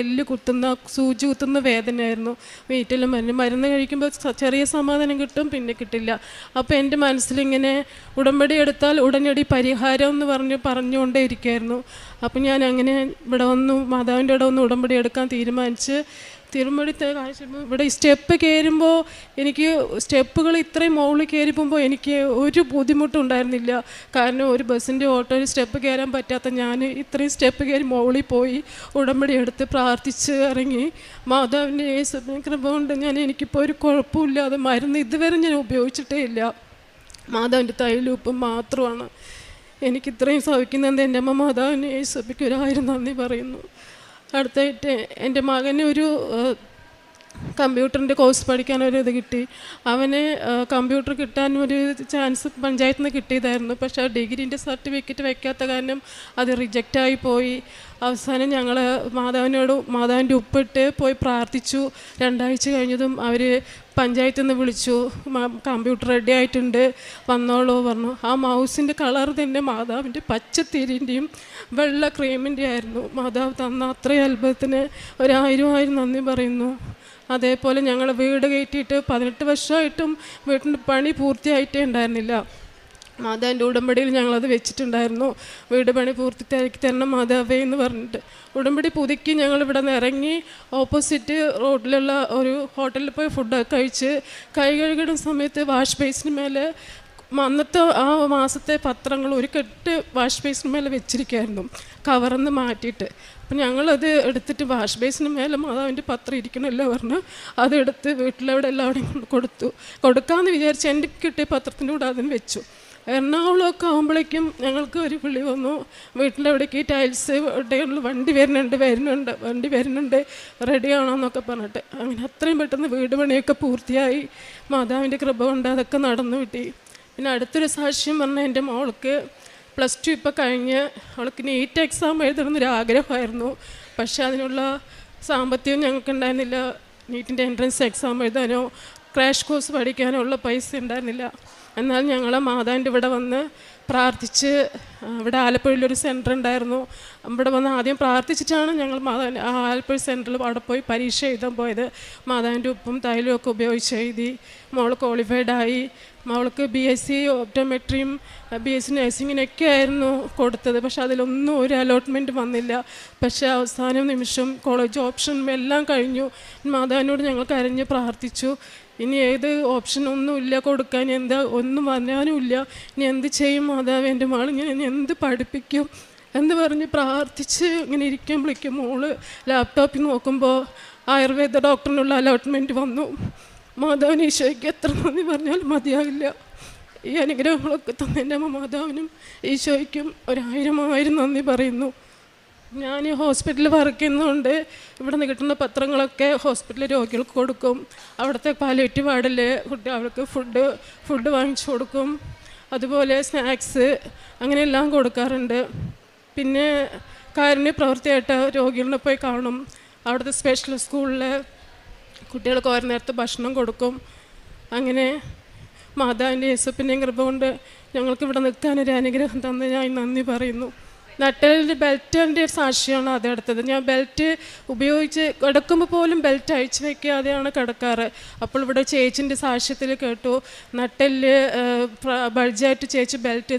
[SPEAKER 7] സൂചി കുത്തുന്ന വേദനയായിരുന്നു. വീട്ടിൽ മരുന്ന് കഴിക്കുമ്പോൾ ചെറിയ സമാധാനം കിട്ടും, പിന്നെ കിട്ടില്ല. അപ്പോൾ എൻ്റെ മനസ്സിലിങ്ങനെ ഉടമ്പടി എടുത്താൽ ഉടനടി പരിഹാരം എന്ന് പറഞ്ഞുകൊണ്ടേ ഇരിക്കുമായിരുന്നു. അപ്പം ഞാൻ അങ്ങനെ മാതാവിൻ്റെ ഇവിടെ ഉടമ്പടി എടുക്കാൻ തീരുമാനിച്ച് ഇവിടെ സ്റ്റെപ്പ് കയറുമ്പോൾ എനിക്ക് സ്റ്റെപ്പുകൾ ഇത്രയും മുകളിൽ കയറി പോകുമ്പോൾ എനിക്ക് ഒരു ബുദ്ധിമുട്ടുണ്ടായിരുന്നില്ല. കാരണം ഒരു ബസ്സിൻ്റെ ഓട്ടോയിൽ സ്റ്റെപ്പ് കയറാൻ പറ്റാത്ത ഞാൻ ഇത്രയും സ്റ്റെപ്പ് കയറി മുകളിൽ പോയി ഉടമ്പടി എടുത്ത് പ്രാർത്ഥിച്ച് ഇറങ്ങി. മാതാവിൻ്റെ കൃപ കൊണ്ട് എനിക്കിപ്പോൾ ഒരു കുഴപ്പമില്ലാതെ മരുന്ന് ഇതുവരെ ഞാൻ ഉപയോഗിച്ചിട്ടേ ഇല്ല. മാതാവിൻ്റെ തൈലൂപ്പും മാത്രമാണ് എനിക്ക് ഇത്രയും സഹിക്കുന്നത്. എൻ്റെ അമ്മ മാതാവിൻ്റെ യേശുവിക്ക് 1000 നന്ദി പറയുന്നു. അടുത്തായിട്ട് എൻ്റെ മകന് ഒരു കമ്പ്യൂട്ടറിൻ്റെ കോഴ്സ് പഠിക്കാനൊരു കിട്ടി. അവന് കമ്പ്യൂട്ടർ കിട്ടാൻ ഒരു ചാൻസ് പഞ്ചായത്തിൽ നിന്ന് കിട്ടിയതായിരുന്നു. പക്ഷേ ആ ഡിഗ്രീൻ്റെ സർട്ടിഫിക്കറ്റ് വയ്ക്കാത്ത കാരണം അത് റിജക്റ്റായി പോയി. അവസാനം ഞങ്ങൾ മാതാവിൻ്റെ ഉപ്പിട്ട് പോയി പ്രാർത്ഥിച്ചു. 2 ആഴ്ച കഴിഞ്ഞതും അവർ പഞ്ചായത്തിൽ നിന്ന് വിളിച്ചു, കമ്പ്യൂട്ടർ റെഡി ആയിട്ടുണ്ട്, വന്നോളൂ പറഞ്ഞു. ആ മൗസിൻ്റെ കളർ തന്നെ മാതാവിൻ്റെ പച്ചത്തിരിൻ്റെയും വെള്ള ക്രീമിൻ്റെ ആയിരുന്നു. മാതാവ് തന്ന അത്രയും അത്ഭുതത്തിന് 1000 നന്ദി പറയുന്നു. അതേപോലെ ഞങ്ങൾ വീട് കയറ്റിയിട്ട് 18 വർഷമായിട്ടും വീട്ടിൻ്റെ പണി പൂർത്തിയായിട്ടേ ഉണ്ടായിരുന്നില്ല. മാതാവിൻ്റെ ഉടമ്പടിയിൽ ഞങ്ങളത് വെച്ചിട്ടുണ്ടായിരുന്നു. വീട് പണി പൂർത്തിയാക്കി തരണം മാതാവേ എന്ന് പറഞ്ഞിട്ട് ഉടമ്പടി പുതുക്കി ഞങ്ങളിവിടെ നിന്ന് ഇറങ്ങി ഓപ്പോസിറ്റ് റോഡിലുള്ള ഒരു ഹോട്ടലിൽ പോയി ഫുഡൊക്കെ കഴിച്ച് കൈ കഴുകുന്ന സമയത്ത് വാഷ് ബേസിന് മേലെ അന്നത്തെ ആ മാസത്തെ പത്രങ്ങൾ ഒരു കെട്ട് വാഷ് ബേസിന് മേലെ വെച്ചിരിക്കുമായിരുന്നു, കവറിന്ന് മാറ്റിയിട്ട്. അപ്പം ഞങ്ങളത് എടുത്തിട്ട് വാഷ് ബേസിന് മേലെ മാതാവിൻ്റെ പത്രം ഇരിക്കണമല്ലോ പറഞ്ഞ് അതെടുത്ത് വീട്ടിലവിടെ എല്ലാവരുടെയും കൊടുക്കാമെന്ന് വിചാരിച്ച് എൻ്റെ കിട്ടിയ പത്രത്തിൻ്റെ കൂടെ അതിന് വെച്ചു. എറണാകുളമൊക്കെ ആകുമ്പോഴേക്കും ഞങ്ങൾക്ക് ഒരു വിളി വന്നു, വീട്ടിലെവിടേക്ക് ടൈൽസ് വണ്ടി വരുന്നുണ്ട് റെഡിയാണോന്നൊക്കെ പറഞ്ഞിട്ട്. അങ്ങനെ അത്രയും പെട്ടെന്ന് വീട് പണിയൊക്കെ പൂർത്തിയായി. മാതാവിൻ്റെ കൃപ കൊണ്ട് അതൊക്കെ നടന്നു കിട്ടി. പിന്നെ അടുത്തൊരു സാക്ഷ്യം പറഞ്ഞാൽ എൻ്റെ മോൾക്ക് +2 ഇപ്പോൾ കഴിഞ്ഞ് അവൾക്ക് നീറ്റ് എക്സാം എഴുതണമെന്നൊരു ആഗ്രഹമായിരുന്നു. പക്ഷേ അതിനുള്ള സാമ്പത്തികം ഞങ്ങൾക്കുണ്ടായിരുന്നില്ല. നീറ്റിൻ്റെ എൻട്രൻസ് എക്സാം എഴുതാനോ ക്രാഷ് കോഴ്സ് പഠിക്കാനോ ഉള്ള പൈസ ഉണ്ടായിരുന്നില്ല. എന്നാൽ ഞങ്ങൾ മാതാവിൻ്റെ ഇവിടെ വന്ന് പ്രാർത്ഥിച്ച്, ഇവിടെ ആലപ്പുഴയിലൊരു സെൻറ്റർ ഉണ്ടായിരുന്നു, ഇവിടെ വന്ന് ആദ്യം പ്രാർത്ഥിച്ചിട്ടാണ് ഞങ്ങൾ ആലപ്പുഴ സെൻറ്ററിൽ അവിടെ പോയി പരീക്ഷ എഴുതാൻ പോയത്. മാതാവിൻ്റെ ഉപ്പും തൈലും ഒക്കെ ഉപയോഗിച്ച് എഴുതി. മോൾ ക്വാളിഫൈഡായി. മോൾക്ക് BSc ഓപ്റ്റോമെട്രിയും BSc നഴ്സിങ്ങിനൊക്കെ ആയിരുന്നു കൊടുത്തത്. പക്ഷെ അതിലൊന്നും ഒരു അലോട്ട്മെൻറ്റ് വന്നില്ല. പക്ഷേ അവസാന നിമിഷം കോളേജ് ഓപ്ഷനും എല്ലാം കഴിഞ്ഞു. മാതാവിനോട് ഞങ്ങൾ കരഞ്ഞ് പ്രാർത്ഥിച്ചു, ഇനി ഏത് ഓപ്ഷനൊന്നുമില്ല കൊടുക്കാൻ, ഒന്നും വരാനുമില്ല, ഇനി എന്ത് ചെയ്യും മാതാവ്, എൻ്റെ മകൾ ഞാൻ എന്ത് പഠിപ്പിക്കും എന്ന് പറഞ്ഞ് പ്രാർത്ഥിച്ച് ഇങ്ങനെ ഇരിക്കുമ്പോഴേക്കും മോള് ലാപ്ടോപ്പിൽ നോക്കുമ്പോൾ ആയുർവേദ ഡോക്ടറിനുള്ള അലോട്ട്മെൻറ്റ് വന്നു. മാതാവിന് ഈശോയ്ക്ക് എത്ര നന്ദി പറഞ്ഞാലും മതിയാവില്ല. ഈ അനുഗ്രഹങ്ങളൊക്കെ തന്നെൻ്റെ അമ്മ മാതാവിനും ഈശോയ്ക്കും 1000 നന്ദി പറയുന്നു. ഞാൻ ഹോസ്പിറ്റലിൽ വർക്ക് ചെയ്യുന്നതുകൊണ്ട് ഇവിടെ നിന്ന് കിട്ടുന്ന പത്രങ്ങളൊക്കെ ഹോസ്പിറ്റലിൽ രോഗികൾക്ക് കൊടുക്കും. അവിടുത്തെ പാലിയേറ്റീവ് വാർഡിൽ അവർക്ക് ഫുഡ് വാങ്ങിച്ചു കൊടുക്കും. അതുപോലെ സ്നാക്സ് അങ്ങനെയെല്ലാം കൊടുക്കാറുണ്ട്. പിന്നെ കാരുണ്യ പ്രവൃത്തിയായിട്ട് രോഗികളെ പോയി കാണും. അവിടുത്തെ സ്പെഷ്യൽ സ്കൂളിൽ കുട്ടികൾക്ക് ഓരോ നേരത്തെ ഭക്ഷണം കൊടുക്കും. അങ്ങനെ മാതാവിൻ്റെ യേശുവിൻ്റെയും കൃപ കൊണ്ട് ഞങ്ങൾക്ക് ഇവിടെ നിൽക്കാനൊരു അനുഗ്രഹം തന്ന് ഞാൻ നന്ദി പറയുന്നു. നട്ടലിൻ്റെ ബെൽറ്റിൻ്റെ സാക്ഷിയാണ് അതെടുത്തത്. ഞാൻ ബെൽറ്റ് ഉപയോഗിച്ച് കിടക്കുമ്പോൾ പോലും ബെൽറ്റ് അഴിച്ചു വയ്ക്കാതെയാണ് കിടക്കാറ്. അപ്പോൾ ഇവിടെ ചേച്ചിൻ്റെ സാക്ഷ്യത്തിൽ കേട്ടു, നട്ടലിൽ ബൾജായിട്ട് ചേച്ചി ബെൽറ്റ്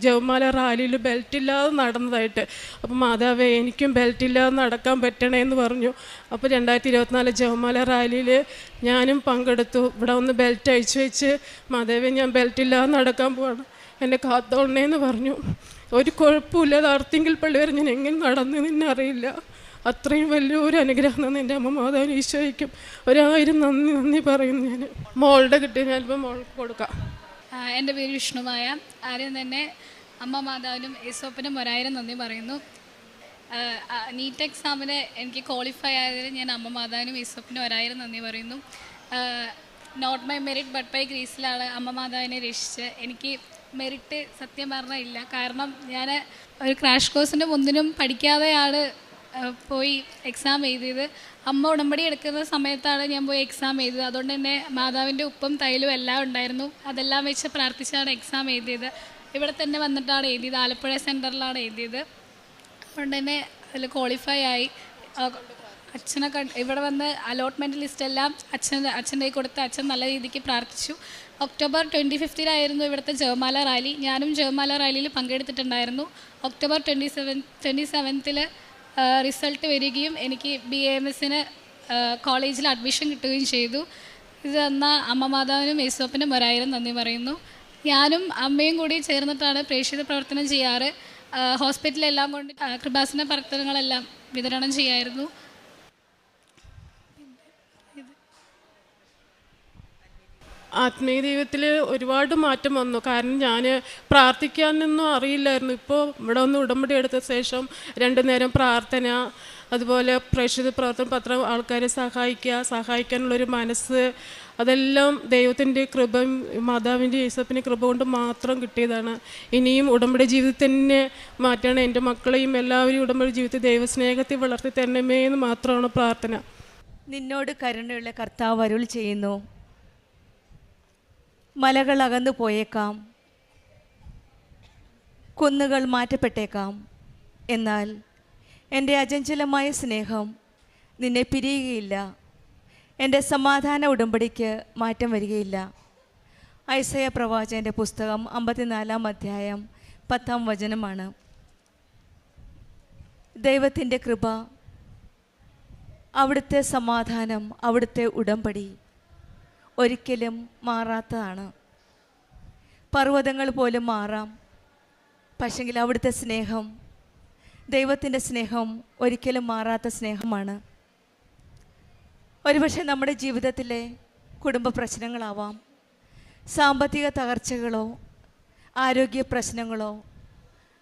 [SPEAKER 7] ജവമാല റാലിയിൽ ബെൽറ്റ് ഇല്ലാതെ നടന്നതായിട്ട്. അപ്പോൾ മാതാവേ എനിക്കും ബെൽറ്റ് ഇല്ലാതെ നടക്കാൻ പറ്റണേ എന്ന് പറഞ്ഞു. അപ്പോൾ 2024 ജവമാല റാലിയിൽ ഞാനും പങ്കെടുത്തു. ഇവിടെ ഒന്ന് ബെൽറ്റ് അഴിച്ചു വെച്ച്, മാതാവേ ഞാൻ ബെൽറ്റ് ഇല്ലാതെ നടക്കാൻ പോവാണ്, എന്നെ കാത്തോളണേന്ന് പറഞ്ഞു. ഒരു കുഴപ്പമില്ല, അർത്തിങ്കിൽ പള്ളി വരെ ഞാൻ എങ്ങനെ നടന്നു എന്നറിയില്ല. അത്രയും വലിയൊരു അനുഗ്രഹം തന്നെ എൻ്റെ അമ്മ മാതാവിന് ഈശോയ്ക്കും 1000 നന്ദി പറയുന്നു. ഞാൻ മോളുടെ കിട്ടി, ഞാനിപ്പോൾ മോൾക്ക് കൊടുക്കാം.
[SPEAKER 8] എൻ്റെ പേര് വിഷ്ണുമായ. ആദ്യം തന്നെ അമ്മ മാതാവിനും യേശോപ്പനും 1000 നന്ദി പറയുന്നു. നീറ്റ് എക്സാമിന് എനിക്ക് ക്വാളിഫൈ ആയതിൽ ഞാൻ അമ്മ മാതാവിനും യേശോപ്പനും 1000 നന്ദി പറയുന്നു. Not my merit but by ഗ്രേസിലാണ് അമ്മ മാതാവിനെ രക്ഷിച്ച്. എനിക്ക് മെറിറ്റ് സത്യം പറഞ്ഞാൽ ഇല്ല. കാരണം ഞാൻ ഒരു ക്രാഷ് കോഴ്സിൻ്റെ മുന്നിനും പഠിക്കാതെയാണ് പോയി എക്സാം എഴുതിയത്. അമ്മ ഉടമ്പടി എടുക്കുന്ന സമയത്താണ് ഞാൻ പോയി എക്സാം എഴുതിയത്. അതുകൊണ്ട് തന്നെ മാതാവിൻ്റെ ഉപ്പും തൈലും എല്ലാം ഉണ്ടായിരുന്നു. അതെല്ലാം വെച്ച് പ്രാർത്ഥിച്ചാണ് എക്സാം എഴുതിയത്. ഇവിടെ തന്നെ വന്നിട്ടാണ് എഴുതിയത്, ആലപ്പുഴ സെൻറ്ററിലാണ് എഴുതിയത്. അതുകൊണ്ട് തന്നെ അതിൽ ക്വാളിഫൈ ആയി. അച്ഛനെ ഇവിടെ വന്ന് അലോട്ട്മെൻറ്റ് ലിസ്റ്റെല്ലാം അച്ഛൻ്റെ കൈ കൊടുത്ത് അച്ഛൻ നല്ല രീതിക്ക് പ്രാർത്ഥിച്ചു. ഒക്ടോബർ 25 ഇവിടുത്തെ ജവമാല റാലി. ഞാനും ജവമാല റാലിയിൽ പങ്കെടുത്തിട്ടുണ്ടായിരുന്നു. ഒക്ടോബർ 27 റിസൾട്ട് വരികയും എനിക്ക് BAMSന് കോളേജിൽ അഡ്മിഷൻ കിട്ടുകയും ചെയ്തു. ഇത് തന്ന അമ്മ മാതാവിനും യേശോപ്പനും 1000 നന്ദി പറയുന്നു. ഞാനും അമ്മയും കൂടി ചേർന്നിട്ടാണ് പ്രേക്ഷിത പ്രവർത്തനം ചെയ്യാറ്. ഹോസ്പിറ്റലെല്ലാം കൊണ്ട് കൃപാസന പ്രവർത്തനങ്ങളെല്ലാം വിതരണം ചെയ്യായിരുന്നു.
[SPEAKER 7] ആത്മീയ ജീവിതത്തിൽ ഒരുപാട് മാറ്റം വന്നു. കാരണം ഞാൻ പ്രാർത്ഥിക്കാനൊന്നും അറിയില്ലായിരുന്നു. ഇപ്പോൾ ഇവിടെ ഒന്ന് ഉടമ്പടി എടുത്ത ശേഷം 2 നേരം പ്രാർത്ഥന, അതുപോലെ പ്രേക്ഷിത പ്രവർത്തനം, ആൾക്കാരെ സഹായിക്കാനുള്ളൊരു മനസ്സ്, അതെല്ലാം ദൈവത്തിൻ്റെ കൃപയും മാതാവിൻ്റെ യേശുവിൻ്റെ കൃപ കൊണ്ട് മാത്രം കിട്ടിയതാണ്. ഇനിയും ഉടമ്പടി ജീവിതത്തിൽ തന്നെ മാറ്റണം. എൻ്റെ മക്കളെയും എല്ലാവരും ഉടമ്പടി ജീവിതത്തിൽ ദൈവസ്നേഹത്തിൽ വളർത്തി തരണമേ എന്ന് മാത്രമാണ് പ്രാർത്ഥന.
[SPEAKER 9] നിന്നോട് കരുണയുള്ള കർത്താവ് അരുൾ ചെയ്യുന്നു, മലകൾ അകന്നു പോയേക്കാം, കുന്നുകൾ മാറ്റപ്പെട്ടേക്കാം, എന്നാൽ എൻ്റെ അചഞ്ചലമായ സ്നേഹം നിന്നെ പിരിയുകയില്ല. എൻ്റെ സമാധാന ഉടമ്പടിക്ക് മാറ്റം വരികയില്ല. ഐസയ പ്രവാചകൻ്റെ പുസ്തകം 54-ാം അധ്യായം 10-ാം വചനമാണ്. ദൈവത്തിൻ്റെ കൃപ, അവിടുത്തെ സമാധാനം, അവിടുത്തെ ഉടമ്പടി ഒരിക്കലും മാറാത്തതാണ്. പർവ്വതങ്ങൾ പോലും മാറാം, പക്ഷെങ്കിൽ അവിടുത്തെ സ്നേഹം, ദൈവത്തിൻ്റെ സ്നേഹം ഒരിക്കലും മാറാത്ത സ്നേഹമാണ്. ഒരുപക്ഷെ നമ്മുടെ ജീവിതത്തിലെ കുടുംബ പ്രശ്നങ്ങളാവാം, സാമ്പത്തിക തകർച്ചകളോ, ആരോഗ്യ പ്രശ്നങ്ങളോ,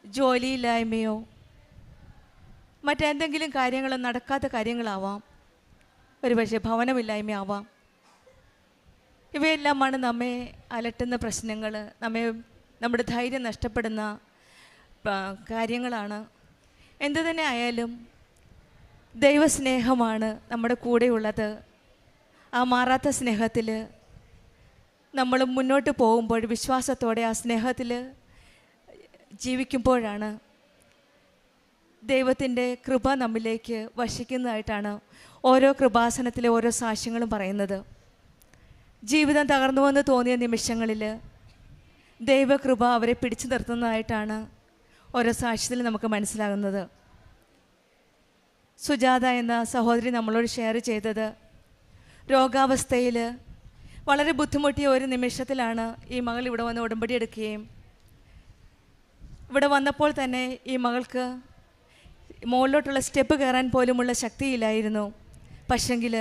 [SPEAKER 9] ജോലിയില്ലായ്മയോ, മറ്റെന്തെങ്കിലും കാര്യങ്ങളോ, നടക്കാത്ത കാര്യങ്ങളാവാം, ഒരുപക്ഷെ ഭവനമില്ലായ്മയാവാം. ഇവയെല്ലാമാണ് നമ്മെ അലട്ടുന്ന പ്രശ്നങ്ങൾ, നമ്മുടെ ധൈര്യം നഷ്ടപ്പെടുന്ന കാര്യങ്ങളാണ്. എന്തു തന്നെ ആയാലും ദൈവസ്നേഹമാണ് നമ്മുടെ കൂടെയുള്ളത്. ആ മാറാത്ത സ്നേഹത്തിൽ നമ്മൾ മുന്നോട്ട് പോകുമ്പോൾ, വിശ്വാസത്തോടെ ആ സ്നേഹത്തിൽ ജീവിക്കുമ്പോഴാണ് ദൈവത്തിൻ്റെ കൃപ നമ്മിലേക്ക് വശിക്കുന്നതായിട്ടാണ് ഓരോ കൃപാസനത്തിലെ ഓരോ സാക്ഷ്യങ്ങളും പറയുന്നത്. ജീവിതം തകർന്നുവെന്ന് തോന്നിയ നിമിഷങ്ങളിൽ ദൈവകൃപ അവരെ പിടിച്ചു നിർത്തുന്നതായിട്ടാണ് ഓരോ സാക്ഷ്യത്തിൽ നമുക്ക് മനസ്സിലാകുന്നത്. സുജാത എന്ന സഹോദരി നമ്മളോട് ഷെയർ ചെയ്തത്, രോഗാവസ്ഥയിൽ വളരെ ബുദ്ധിമുട്ടിയ ഒരു നിമിഷത്തിലാണ് ഈ മകൾ ഇവിടെ വന്ന് ഉടമ്പടി എടുക്കുകയും ഇവിടെ വന്നപ്പോൾ തന്നെ ഈ മകൾക്ക് മുകളിലോട്ടുള്ള സ്റ്റെപ്പ് കയറാൻ പോലുമുള്ള ശക്തിയില്ലായിരുന്നു. പക്ഷെങ്കിൽ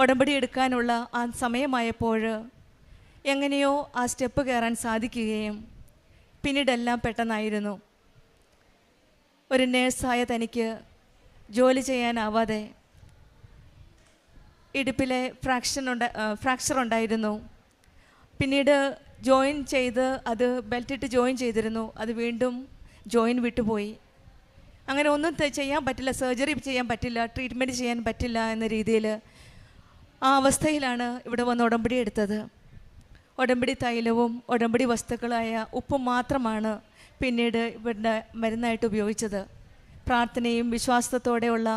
[SPEAKER 9] ഉടമ്പടി എടുക്കാനുള്ള ആ സമയമായപ്പോൾ എങ്ങനെയോ ആ സ്റ്റെപ്പ് കയറാൻ സാധിക്കുകയും പിന്നീടെല്ലാം പെട്ടെന്നായിരുന്നു. ഒരു നേഴ്സായ തനിക്ക് ജോലി ചെയ്യാനാവാതെ ഇടുപ്പിലെ ഫ്രാക്ചർ ഉണ്ടായിരുന്നു. പിന്നീട് ജോയിൻ ചെയ്ത്, അത് ബെൽറ്റിട്ട് ജോയിൻ ചെയ്തിരുന്നു, അത് വീണ്ടും ജോയിൻ വിട്ടുപോയി. അങ്ങനെ ഒന്നും ചെയ്യാൻ പറ്റില്ല, സർജറി ചെയ്യാൻ പറ്റില്ല, ട്രീറ്റ്മെൻറ്റ് ചെയ്യാൻ പറ്റില്ല എന്ന രീതിയിൽ ആ അവസ്ഥയിലാണ് ഇവിടെ വന്ന് ഉടമ്പടി എടുത്തത്. ഉടമ്പടി തൈലവും ഉടമ്പടി വസ്തുക്കളായ ഉപ്പും മാത്രമാണ് പിന്നീട് ഇവിടെ മരുന്നായിട്ട് ഉപയോഗിച്ചത്. പ്രാർത്ഥനയും വിശ്വാസത്തോടെയുള്ള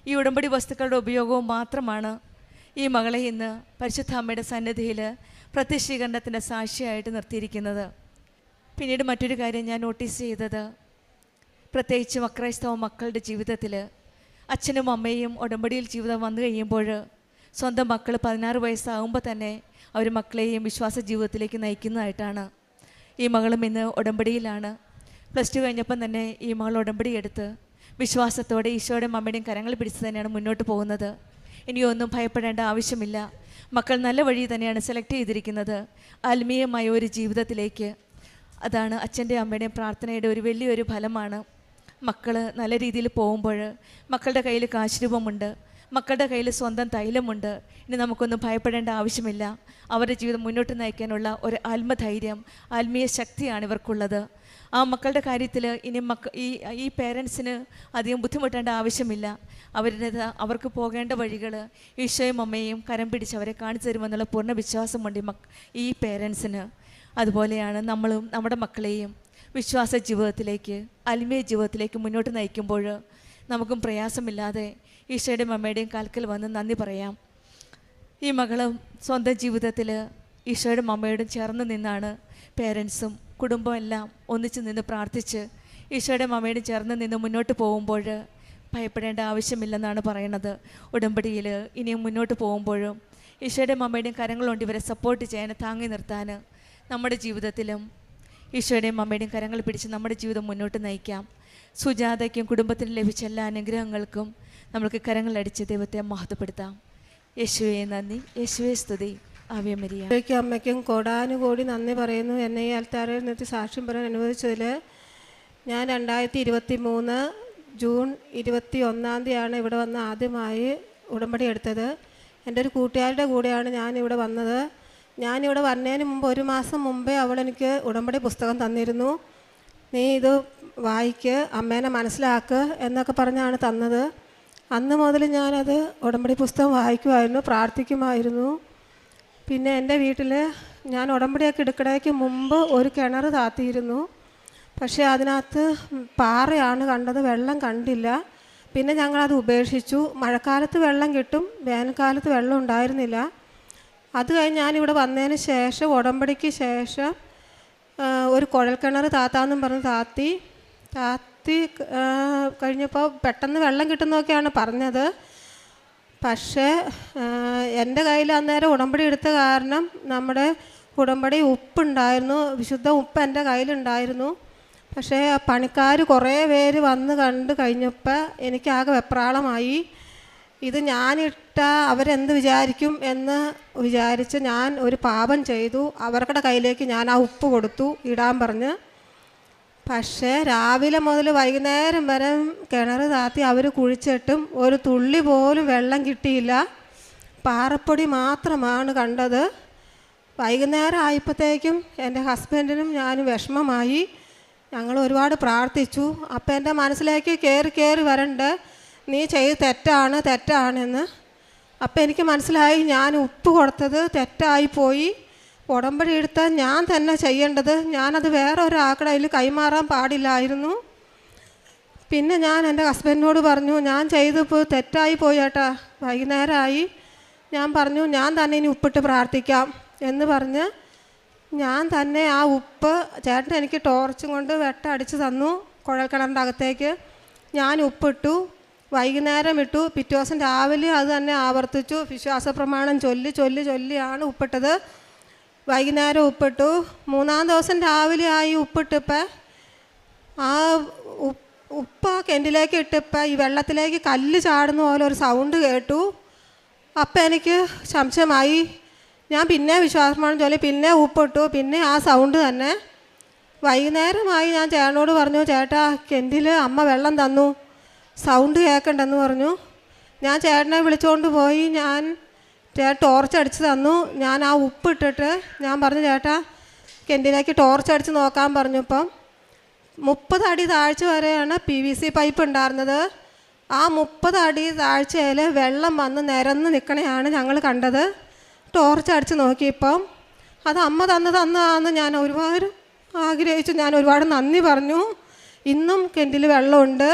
[SPEAKER 9] ഈ ഉടമ്പടി വസ്തുക്കളുടെ ഉപയോഗവും മാത്രമാണ് ഈ മകളെ ഇന്ന് പരിശുദ്ധ അമ്മയുടെ സന്നിധിയിൽ പ്രത്യക്ഷീകരണത്തിൻ്റെ സാക്ഷിയായിട്ട് നിർത്തിയിരിക്കുന്നത്. പിന്നീട് മറ്റൊരു കാര്യം ഞാൻ നോട്ടീസ് ചെയ്തത്, പ്രത്യേകിച്ച് അക്രൈസ്തവ മക്കളുടെ ജീവിതത്തിൽ അച്ഛനും അമ്മയും ഉടമ്പടിയിൽ ജീവിതം വന്നു കഴിയുമ്പോൾ സ്വന്തം മക്കൾ 16 വയസ്സാകുമ്പോൾ തന്നെ അവർ മക്കളെയും വിശ്വാസ ജീവിതത്തിലേക്ക് നയിക്കുന്നതായിട്ടാണ്. ഈ മകളും ഇന്ന് ഉടമ്പടിയിലാണ്. +2 കഴിഞ്ഞപ്പം തന്നെ ഈ മകൾ ഉടമ്പടി എടുത്ത് വിശ്വാസത്തോടെ ഈശോയുടെയും അമ്മയുടെയും കരങ്ങൾ പിടിച്ച് തന്നെയാണ് മുന്നോട്ട് പോകുന്നത്. ഇനിയൊന്നും ഭയപ്പെടേണ്ട ആവശ്യമില്ല. മക്കൾ നല്ല വഴി തന്നെയാണ് സെലക്ട് ചെയ്തിരിക്കുന്നത്, ആത്മീയമായ ഒരു ജീവിതത്തിലേക്ക്. അതാണ് അച്ഛൻ്റെയും അമ്മയുടെയും പ്രാർത്ഥനയുടെ ഒരു വലിയൊരു ഫലമാണ്. മക്കൾ നല്ല രീതിയിൽ പോകുമ്പോൾ മക്കളുടെ കയ്യിൽ കാശ് രൂപമുണ്ട്, മക്കളുടെ കയ്യിൽ സ്വന്തം തൈലമുണ്ട്. ഇനി നമുക്കൊന്നും ഭയപ്പെടേണ്ട ആവശ്യമില്ല. അവരുടെ ജീവിതം മുന്നോട്ട് നയിക്കാനുള്ള ഒരു ആത്മധൈര്യം, ആത്മീയ ശക്തിയാണ് ഇവർക്കുള്ളത്. ആ മക്കളുടെ കാര്യത്തിൽ ഇനി ഈ പേരൻസിന് അധികം ബുദ്ധിമുട്ടേണ്ട ആവശ്യമില്ല. അവർക്ക് പോകേണ്ട വഴികൾ ഈശോയും അമ്മയും കരം പിടിച്ച് അവരെ കാണിച്ചു തരുമെന്നുള്ള പൂർണ്ണ വിശ്വാസമുണ്ട് ഈ പേരൻസിന്. അതുപോലെയാണ് നമ്മളും നമ്മുടെ മക്കളെയും വിശ്വാസ ജീവിതത്തിലേക്ക്, ആത്മീയ ജീവിതത്തിലേക്ക് മുന്നോട്ട് നയിക്കുമ്പോൾ നമുക്കും പ്രയാസമില്ലാതെ ഈശോയുടെയും അമ്മയുടെയും കാൽക്കൽ വന്ന് നന്ദി പറയാം. ഈ മകളും സ്വന്തം ജീവിതത്തിൽ ഈശോയുടെയും അമ്മയോടും ചേർന്ന് നിന്നാണ് പേരൻസും കുടുംബം എല്ലാം ഒന്നിച്ച് നിന്ന് പ്രാർത്ഥിച്ച് ഈശോയുടെയും അമ്മയോടും ചേർന്ന് നിന്ന് മുന്നോട്ട് പോകുമ്പോൾ ഭയപ്പെടേണ്ട ആവശ്യമില്ലെന്നാണ് പറയണത്. ഉടമ്പടിയിൽ ഇനിയും മുന്നോട്ട് പോകുമ്പോഴും ഈശോയുടെയും അമ്മയുടെയും കരങ്ങളുണ്ട് ഇവരെ സപ്പോർട്ട് ചെയ്യാൻ, താങ്ങി നിർത്താൻ. നമ്മുടെ ജീവിതത്തിലും ഈശോയുടെയും അമ്മയുടെയും കരങ്ങൾ പിടിച്ച് നമ്മുടെ ജീവിതം മുന്നോട്ട് നയിക്കാം. സുജാതയ്ക്കും കുടുംബത്തിന് ലഭിച്ച എല്ലാ അനുഗ്രഹങ്ങൾക്കും നമ്മൾക്ക് കരങ്ങളടിച്ച് ദൈവത്തെ മഹത്വപ്പെടുത്താം. യേശുവേ നന്ദി, യേശുവേ സ്തുതി. Ave Maria.
[SPEAKER 10] അമ്മയ്ക്കും കോടാനുകോടി നന്ദി പറയുന്നു. എന്നെ ഈ ആൾത്താരയിൽ നിർത്തി സാക്ഷ്യം പറയാൻ അനുവദിച്ചതിൽ. ഞാൻ 2023 ജൂൺ 21 ഇവിടെ വന്ന് ആദ്യമായി ഉടമ്പടി എടുത്തത്. എൻ്റെ ഒരു കൂട്ടുകാരുടെ കൂടെയാണ് ഞാനിവിടെ വന്നത്. ഞാനിവിടെ വരുന്നതിന് മുമ്പ് 1 മാസം മുമ്പേ അവളെനിക്ക് ഉടമ്പടി പുസ്തകം തന്നിരുന്നു. നീ ഇത് വായിക്ക്, അമ്മേനെ മനസ്സിലാക്ക് എന്നൊക്കെ പറഞ്ഞാണ് തന്നത്. അന്ന് മുതൽ ഞാനത് ഉടമ്പടി പുസ്തകം വായിക്കുമായിരുന്നു, പ്രാർത്ഥിക്കുമായിരുന്നു. പിന്നെ എൻ്റെ വീട്ടിൽ ഞാൻ ഉടമ്പടിയൊക്കെ എടുക്കണേക്ക് മുമ്പ് ഒരു കിണർ താത്തിയിരുന്നു. പക്ഷേ അതിനകത്ത് പാറയാണ് കണ്ടത്, വെള്ളം കണ്ടില്ല. പിന്നെ ഞങ്ങളത് ഉപേക്ഷിച്ചു. മഴക്കാലത്ത് വെള്ളം കിട്ടും, വേനൽക്കാലത്ത് വെള്ളം ഉണ്ടായിരുന്നില്ല. അത് കഴിഞ്ഞ് ഞാനിവിടെ വന്നതിന് ശേഷം, ഉടമ്പടിക്ക് ശേഷം ഒരു കുഴൽക്കിണർ താത്താന്നും പറഞ്ഞ് താത്തി കഴിഞ്ഞപ്പോൾ പെട്ടെന്ന് വെള്ളം കിട്ടുന്നതൊക്കെയാണ് പറഞ്ഞത്. പക്ഷേ എൻ്റെ കയ്യിൽ അന്നേരം ഉടമ്പടി എടുത്ത കാരണം നമ്മുടെ ഉടമ്പടി ഉപ്പുണ്ടായിരുന്നു, വിശുദ്ധ ഉപ്പ് എൻ്റെ കയ്യിലുണ്ടായിരുന്നു. പക്ഷേ പണിക്കാർ കുറേ പേര് വന്ന് കണ്ട് കഴിഞ്ഞപ്പോൾ എനിക്കാകെ വെപ്രാളമായി. ഇത് ഞാനിട്ട അവരെന്ത് വിചാരിക്കും എന്ന് വിചാരിച്ച് ഞാൻ ഒരു പാപം ചെയ്തു. അവരുടെ കയ്യിലേക്ക് ഞാൻ ആ ഉപ്പ് കൊടുത്തു ഇടാൻ പറഞ്ഞ്. പക്ഷേ രാവിലെ മുതൽ വൈകുന്നേരം വരെ കിണർ താത്തി അവർ കുഴിച്ചിട്ടും ഒരു തുള്ളി പോലും വെള്ളം കിട്ടിയില്ല. പാറപ്പൊടി മാത്രമാണ് കണ്ടത്. വൈകുന്നേരം ആയപ്പോഴത്തേക്കും എൻ്റെ ഹസ്ബൻഡിനും ഞാനും വിഷമമായി. ഞങ്ങൾ ഒരുപാട് പ്രാർത്ഥിച്ചു. അപ്പം എൻ്റെ മനസ്സിലേക്ക് കയറി വരണ്ട്, നീ ചെയ്ത് തെറ്റാണെന്ന്. അപ്പം എനിക്ക് മനസ്സിലായി ഞാൻ ഉപ്പ് കൊടുത്തത് തെറ്റായിപ്പോയി. ഉടമ്പടി എടുത്താൽ ഞാൻ തന്നെ ചെയ്യേണ്ടത്, ഞാനത് വേറെ ഒരാളുടെ കയ്യിൽ കൈമാറാൻ പാടില്ലായിരുന്നു. പിന്നെ ഞാൻ എൻ്റെ ഹസ്ബൻഡിനോട് പറഞ്ഞു, ഞാൻ ചെയ്തപ്പോൾ തെറ്റായി പോയി ചേട്ടാ, വൈകുന്നേരമായി. ഞാൻ പറഞ്ഞു ഞാൻ തന്നെ ഇനി ഉപ്പിട്ട് പ്രാർത്ഥിക്കാം എന്ന് പറഞ്ഞ് ഞാൻ തന്നെ ആ ഉപ്പ് ചേട്ടൻ എനിക്ക് ടോർച്ചും കൊണ്ട് വെട്ടടിച്ച് തന്നു കുഴൽക്കിണറിൻ്റെ അകത്തേക്ക്. ഞാൻ ഉപ്പിട്ടു, വൈകുന്നേരം ഇട്ടു, പിറ്റേ ദിവസം രാവിലെ അത് തന്നെ ആവർത്തിച്ചു. വിശ്വാസ പ്രമാണം ചൊല്ലിയാണ് ഉപ്പിട്ടത്. വൈകുന്നേരം ഉപ്പിട്ടു. 3-ാം ദിവസം രാവിലെ ആയി ഉപ്പിട്ടിപ്പോൾ ആ ഉപ്പ് ആ കിണറ്റിലേക്ക് ഇട്ടിപ്പോൾ ഈ വെള്ളത്തിലേക്ക് കല്ല് ചാടുന്ന പോലെ ഒരു സൗണ്ട് കേട്ടു. അപ്പം എനിക്ക് സംശയമായി. ഞാൻ പിന്നെ വിശ്വാസപ്രമാണം ചൊല്ലി, പിന്നെ ഉപ്പിട്ടു, പിന്നെ ആ സൗണ്ട് തന്നെ. വൈകുന്നേരമായി ഞാൻ ചേട്ടനോട് പറഞ്ഞു, ചേട്ടാ കിണറ്റിൽ അമ്മ വെള്ളം തന്നു, സൗണ്ട് കേൾക്കണ്ടെന്ന് പറഞ്ഞു. ഞാൻ ചേട്ടനെ വിളിച്ചുകൊണ്ട് പോയി. ചേട്ടൻ ടോർച്ച് അടിച്ച് തന്നു. ഞാൻ ആ ഉപ്പിട്ടിട്ട് ഞാൻ പറഞ്ഞു, ചേട്ടാ കിണറ്റിലേക്ക് ടോർച്ച് അടിച്ച് നോക്കാൻ പറഞ്ഞപ്പം 30 അടി താഴ്ച വരെയാണ് PVC പൈപ്പ് ഉണ്ടായിരുന്നത്. ആ 30 അടി താഴ്ചയിൽ വെള്ളം വന്ന് നിരന്ന് നിൽക്കണയാണ് ഞങ്ങൾ കണ്ടത്. ടോർച്ച് അടിച്ച് നോക്കിയപ്പം അത് അമ്മ തന്നതാണെന്ന് ഞാൻ ഒരുപാട് ആഗ്രഹിച്ചു. ഞാൻ ഒരുപാട് നന്ദി പറഞ്ഞു. ഇന്നും കിണറ്റിൽ വെള്ളമുണ്ട്.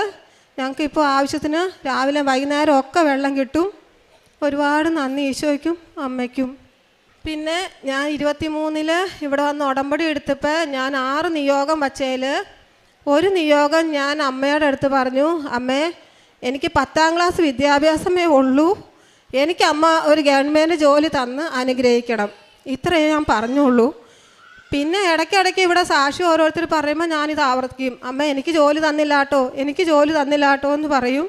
[SPEAKER 10] ഞങ്ങൾക്കിപ്പോൾ ആവശ്യത്തിന് രാവിലെ വൈകുന്നേരം ഒക്കെ വെള്ളം കിട്ടും. ഒരുപാട് നന്ദി ഈശോയ്ക്കും അമ്മയ്ക്കും. പിന്നെ ഞാൻ 23-ൽ ഇവിടെ വന്ന് ഉടമ്പടി എടുത്തപ്പോൾ ഞാൻ 6 നിയോഗം വച്ചതിൽ ഒരു നിയോഗം ഞാൻ അമ്മയുടെ അടുത്ത് പറഞ്ഞു, അമ്മേ എനിക്ക് 10ാം ക്ലാസ് വിദ്യാഭ്യാസമേ ഉള്ളൂ, എനിക്ക് അമ്മ ഒരു ഗവൺമെൻറ് ജോലി തന്ന് അനുഗ്രഹിക്കണം. ഇത്രയേ ഞാൻ പറഞ്ഞുള്ളൂ. പിന്നെ ഇടയ്ക്കിടയ്ക്ക് ഇവിടെ സാക്ഷി ഓരോരുത്തർ പറയുമ്പോൾ ഞാനിത് ആവർത്തിക്കും, അമ്മ എനിക്ക് ജോലി തന്നില്ലാട്ടോ, എനിക്ക് ജോലി തന്നില്ലാട്ടോ എന്ന് പറയും.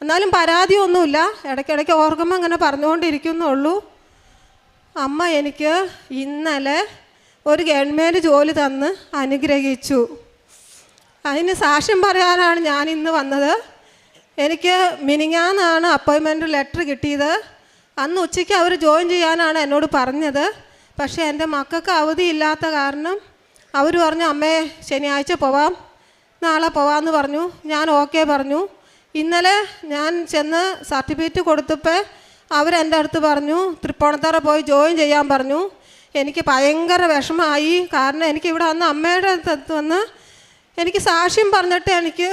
[SPEAKER 10] എന്നാലും പരാതിയൊന്നുമില്ല, ഇടയ്ക്കിടയ്ക്ക് ഓർക്കുമ്പോൾ അങ്ങനെ പറഞ്ഞുകൊണ്ടിരിക്കുന്നുള്ളൂ. അമ്മ എനിക്ക് ഇന്നലെ ഒരു ഗവൺമെൻറ് ജോലി തന്ന് അനുഗ്രഹിച്ചു. അതിന് സാക്ഷ്യം പറയാനാണ് ഞാൻ ഇന്ന് വന്നത്. എനിക്ക് മിനിങ്ങാന്നാണ് അപ്പോയിൻമെൻറ്റ് ലെറ്റർ കിട്ടിയത്. അന്ന് ഉച്ചയ്ക്ക് അവർ ജോയിൻ ചെയ്യാനാണ് എന്നോട് പറഞ്ഞത്. പക്ഷേ എൻ്റെ മക്കൾക്ക് അവധിയില്ലാത്ത കാരണം അവർ പറഞ്ഞു, അമ്മേ ശനിയാഴ്ച പോവാം, നാളെ പോവാമെന്ന് പറഞ്ഞു. ഞാൻ ഓക്കെ പറഞ്ഞു. ഇന്നലെ ഞാൻ ചെന്ന് സർട്ടിഫിക്കറ്റ് കൊടുത്തപ്പോൾ അവരെൻ്റെ അടുത്ത് പറഞ്ഞു തൃപ്പൂണിത്തറ പോയി ജോയിൻ ചെയ്യാൻ പറഞ്ഞു. എനിക്ക് ഭയങ്കര വിഷമമായി. കാരണം എനിക്കിവിടെ വന്ന് അമ്മയുടെ അടുത്ത് വന്ന് എനിക്ക് സാക്ഷ്യം പറഞ്ഞിട്ട് എനിക്ക്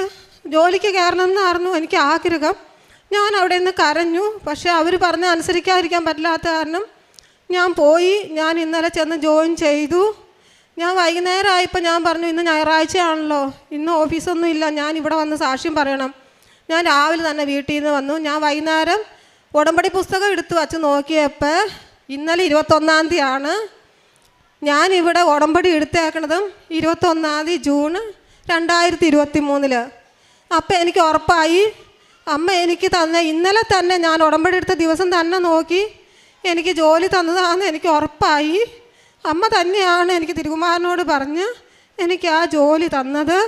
[SPEAKER 10] ജോലിക്ക് കയറണമെന്നായിരുന്നു എനിക്ക് ആഗ്രഹം. ഞാൻ അവിടെ നിന്ന് കരഞ്ഞു. പക്ഷേ അവർ പറഞ്ഞ് അനുസരിക്കാതിരിക്കാൻ പറ്റില്ലാത്ത കാരണം ഞാൻ പോയി. ഞാൻ ഇന്നലെ ചെന്ന് ജോയിൻ ചെയ്തു. ഞാൻ വൈകുന്നേരം ആയപ്പോൾ ഞാൻ പറഞ്ഞു, ഇന്ന് ഞായറാഴ്ചയാണല്ലോ, ഇന്ന് ഓഫീസൊന്നും ഇല്ല, ഞാൻ ഇവിടെ വന്ന് സാക്ഷ്യം പറയണം. ഞാൻ രാവിലെ തന്നെ വീട്ടിൽ നിന്ന് വന്നു. ഞാൻ വൈകുന്നേരം ഉടമ്പടി പുസ്തകം എടുത്ത് വച്ച് നോക്കിയപ്പോൾ ഇന്നലെ 21-ാം തീയതിയാണ്. ഞാനിവിടെ ഉടമ്പടി എടുത്തേക്കണതും 21-ാം തീയതി ജൂൺ 2023. അപ്പം എനിക്ക് ഉറപ്പായി അമ്മ എനിക്ക് തന്നെ ഇന്നലെ തന്നെ ഞാൻ ഉടമ്പടി എടുത്ത ദിവസം തന്നെ നോക്കി എനിക്ക് ജോലി തന്നതാണെന്ന് എനിക്ക് ഉറപ്പായി. അമ്മ തന്നെയാണ് എനിക്ക് തിരുകുമാരനോട് പറഞ്ഞ് എനിക്ക് ആ ജോലി തന്നത്.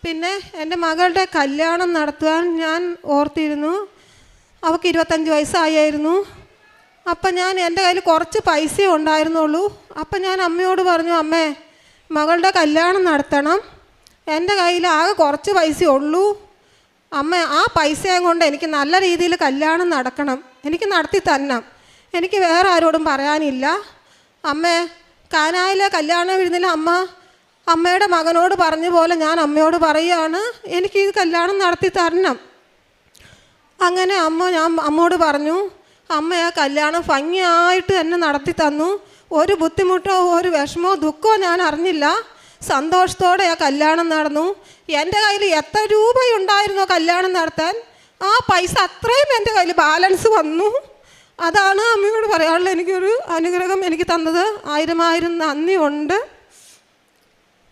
[SPEAKER 10] പിന്നെ എൻ്റെ മകളുടെ കല്യാണം നടത്തുവാൻ ഞാൻ ഓർത്തിരുന്നു. അവൾക്ക് 25 വയസ്സായിരുന്നു. അപ്പം ഞാൻ എൻ്റെ കയ്യിൽ കുറച്ച് പൈസ ഉണ്ടായിരുന്നുള്ളൂ. അപ്പം ഞാൻ അമ്മയോട് പറഞ്ഞു, അമ്മേ മകളുടെ കല്യാണം നടത്തണം, എൻ്റെ കയ്യിൽ ആകെ കുറച്ച് പൈസ ഉള്ളൂ, അമ്മ ആ പൈസയും കൊണ്ട് എനിക്ക് നല്ല രീതിയിൽ കല്യാണം നടക്കണം, എനിക്ക് നടത്തി തരണം, എനിക്ക് വേറെ ആരോടും പറയാനില്ല. അമ്മേ കാനായിലെ കല്യാണ വിരുന്നിൽ അമ്മയുടെ മകനോട് പറഞ്ഞ പോലെ ഞാൻ അമ്മയോട് പറയുകയാണ്, എനിക്ക് ഈ കല്യാണം നടത്തി തരണം. അങ്ങനെ ഞാൻ അമ്മയോട് പറഞ്ഞു. അമ്മ ആ കല്യാണം ഭംഗിയായിട്ട് എന്നെ നടത്തി തന്നു. ഒരു ബുദ്ധിമുട്ടോ ഒരു വിഷമോ ദുഃഖമോ ഞാൻ അറിഞ്ഞില്ല. സന്തോഷത്തോടെ ആ കല്യാണം നടന്നു. എൻ്റെ കയ്യിൽ എത്ര രൂപയുണ്ടായിരുന്നോ കല്യാണം നടത്താൻ, ആ പൈസ അത്രയും എൻ്റെ കയ്യിൽ ബാലൻസ് വന്നു. അതാണ് അമ്മയോട് പറയാനുള്ള എനിക്കൊരു അനുഗ്രഹം എനിക്ക് തന്നത്. 1000 നന്ദിയുണ്ട്.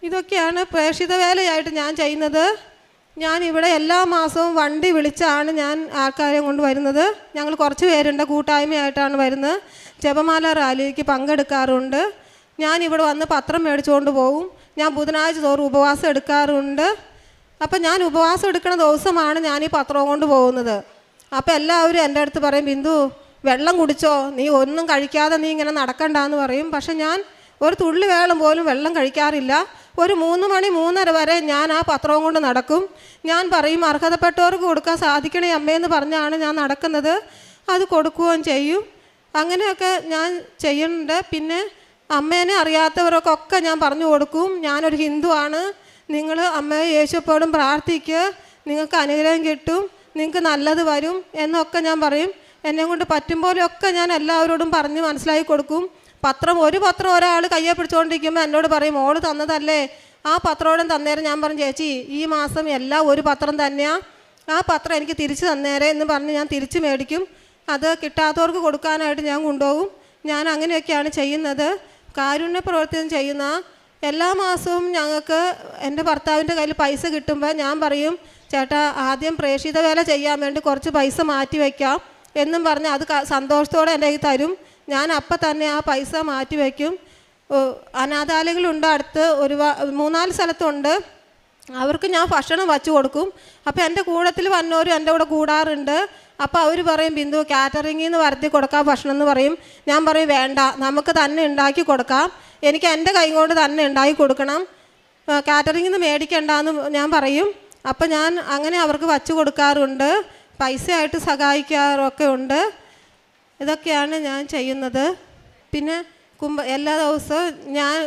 [SPEAKER 10] ഇതൊക്കെയാണ് പ്രേക്ഷിത വേലയായിട്ട് ഞാൻ ചെയ്യുന്നത്. ഞാനിവിടെ എല്ലാ മാസവും വണ്ടി വിളിച്ചാണ് ഞാൻ ആൾക്കാരെ കൊണ്ട് വരുന്നത്. ഞങ്ങൾ കുറച്ച് പേരുണ്ട്, കൂട്ടായ്മയായിട്ടാണ് വരുന്നത്. ജപമാല റാലിക്ക് പങ്കെടുക്കാറുണ്ട്. ഞാനിവിടെ വന്ന് പത്രം മേടിച്ചുകൊണ്ട് പോകും. ഞാൻ ബുധനാഴ്ച തോറും ഉപവാസം എടുക്കാറുണ്ട്. അപ്പം ഞാൻ ഉപവാസം എടുക്കുന്ന ദിവസമാണ് ഞാൻ ഈ പത്രവും കൊണ്ട് പോകുന്നത്. അപ്പോൾ എല്ലാവരും എൻ്റെ അടുത്ത് പറയും, ബിന്ദു വെള്ളം കുടിച്ചോ, നീ ഒന്നും കഴിക്കാതെ നീ ഇങ്ങനെ നടക്കണ്ടെന്ന് പറയും. പക്ഷെ ഞാൻ ഒരു തുള്ളി വേളം പോലും വെള്ളം കഴിക്കാറില്ല. ഒരു 3 മണി 3:30 വരെ ഞാൻ ആ പത്രവും കൊണ്ട് നടക്കും. ഞാൻ പറയും, അർഹതപ്പെട്ടവർക്ക് കൊടുക്കാൻ സാധിക്കണേ അമ്മയെന്ന് പറഞ്ഞാണ് ഞാൻ നടക്കുന്നത്. അത് കൊടുക്കുകയും ചെയ്യും. അങ്ങനെയൊക്കെ ഞാൻ ചെയ്യുന്നുണ്ട്. പിന്നെ അമ്മേനെ അറിയാത്തവർക്കൊക്കെ ഞാൻ പറഞ്ഞു കൊടുക്കും, ഞാനൊരു ഹിന്ദുവാണ്, നിങ്ങൾ അമ്മയെ യേശുപ്പോഴും പ്രാർത്ഥിക്കുക, നിങ്ങൾക്ക് അനുഗ്രഹം കിട്ടും, നിങ്ങൾക്ക് നല്ലത് വരും എന്നൊക്കെ ഞാൻ പറയും. എന്നെ കൊണ്ട് പറ്റും പോലെയൊക്കെ ഞാൻ എല്ലാവരോടും പറഞ്ഞ് മനസ്സിലാക്കി കൊടുക്കും. ഒരു പത്രം ഒരാൾ കയ്യെ പിടിച്ചുകൊണ്ടിരിക്കുമ്പോൾ എന്നോട് പറയും, മോള് തന്നതല്ലേ, ആ പത്രോടും തന്നേരം. ഞാൻ പറഞ്ഞു, ചേച്ചി ഈ മാസം എല്ലാം ഒരു പത്രം തന്നെയാണ്, ആ പത്രം എനിക്ക് തിരിച്ച് തന്നേരെ എന്ന് പറഞ്ഞ് ഞാൻ തിരിച്ച് മേടിക്കും. അത് കിട്ടാത്തവർക്ക് കൊടുക്കാനായിട്ട് ഞാൻ കൊണ്ടുപോകും. ഞാൻ അങ്ങനെയൊക്കെയാണ് ചെയ്യുന്നത്. കാരുണ്യ പ്രവർത്തനം ചെയ്യുന്ന എല്ലാ മാസവും ഞങ്ങൾക്ക് എൻ്റെ ഭർത്താവിൻ്റെ കയ്യിൽ പൈസ കിട്ടുമ്പോൾ ഞാൻ പറയും, ചേട്ടാ ആദ്യം പ്രേക്ഷിത വേല ചെയ്യാൻ വേണ്ടി കുറച്ച് പൈസ മാറ്റി വയ്ക്കാം എന്നും പറഞ്ഞ് അത് സന്തോഷത്തോടെ എൻ്റെ കയ്യിൽ തരും. ഞാൻ അപ്പം തന്നെ ആ പൈസ മാറ്റി വയ്ക്കും. അനാഥാലയങ്ങളുണ്ട് അടുത്ത്, 3-4 സ്ഥലത്തുണ്ട്. അവർക്ക് ഞാൻ ഭക്ഷണം വച്ചു കൊടുക്കും. അപ്പോൾ എൻ്റെ കൂടത്തിൽ വന്നവരും എൻ്റെ കൂടെ കൂടാറുണ്ട്. അപ്പോൾ അവർ പറയും, ബിന്ദു കാറ്ററിങ്ങിൽ നിന്ന് വരുത്തി കൊടുക്കാം ഭക്ഷണം എന്ന് പറയും. ഞാൻ പറയും, വേണ്ട, നമുക്ക് തന്നെ ഉണ്ടാക്കി കൊടുക്കാം, എനിക്ക് എൻ്റെ കൈ കൊണ്ട് തന്നെ ഉണ്ടാക്കി കൊടുക്കണം, കാറ്ററിങ്ങിൽ നിന്ന് മേടിക്കണ്ടെന്ന് ഞാൻ പറയും. അപ്പം ഞാൻ അങ്ങനെ അവർക്ക് വച്ചു കൊടുക്കാറുണ്ട്, പൈസയായിട്ട് സഹായിക്കാറൊക്കെ ഉണ്ട്. ഇതൊക്കെയാണ് ഞാൻ ചെയ്യുന്നത്. പിന്നെ എല്ലാ ദിവസവും ഞാൻ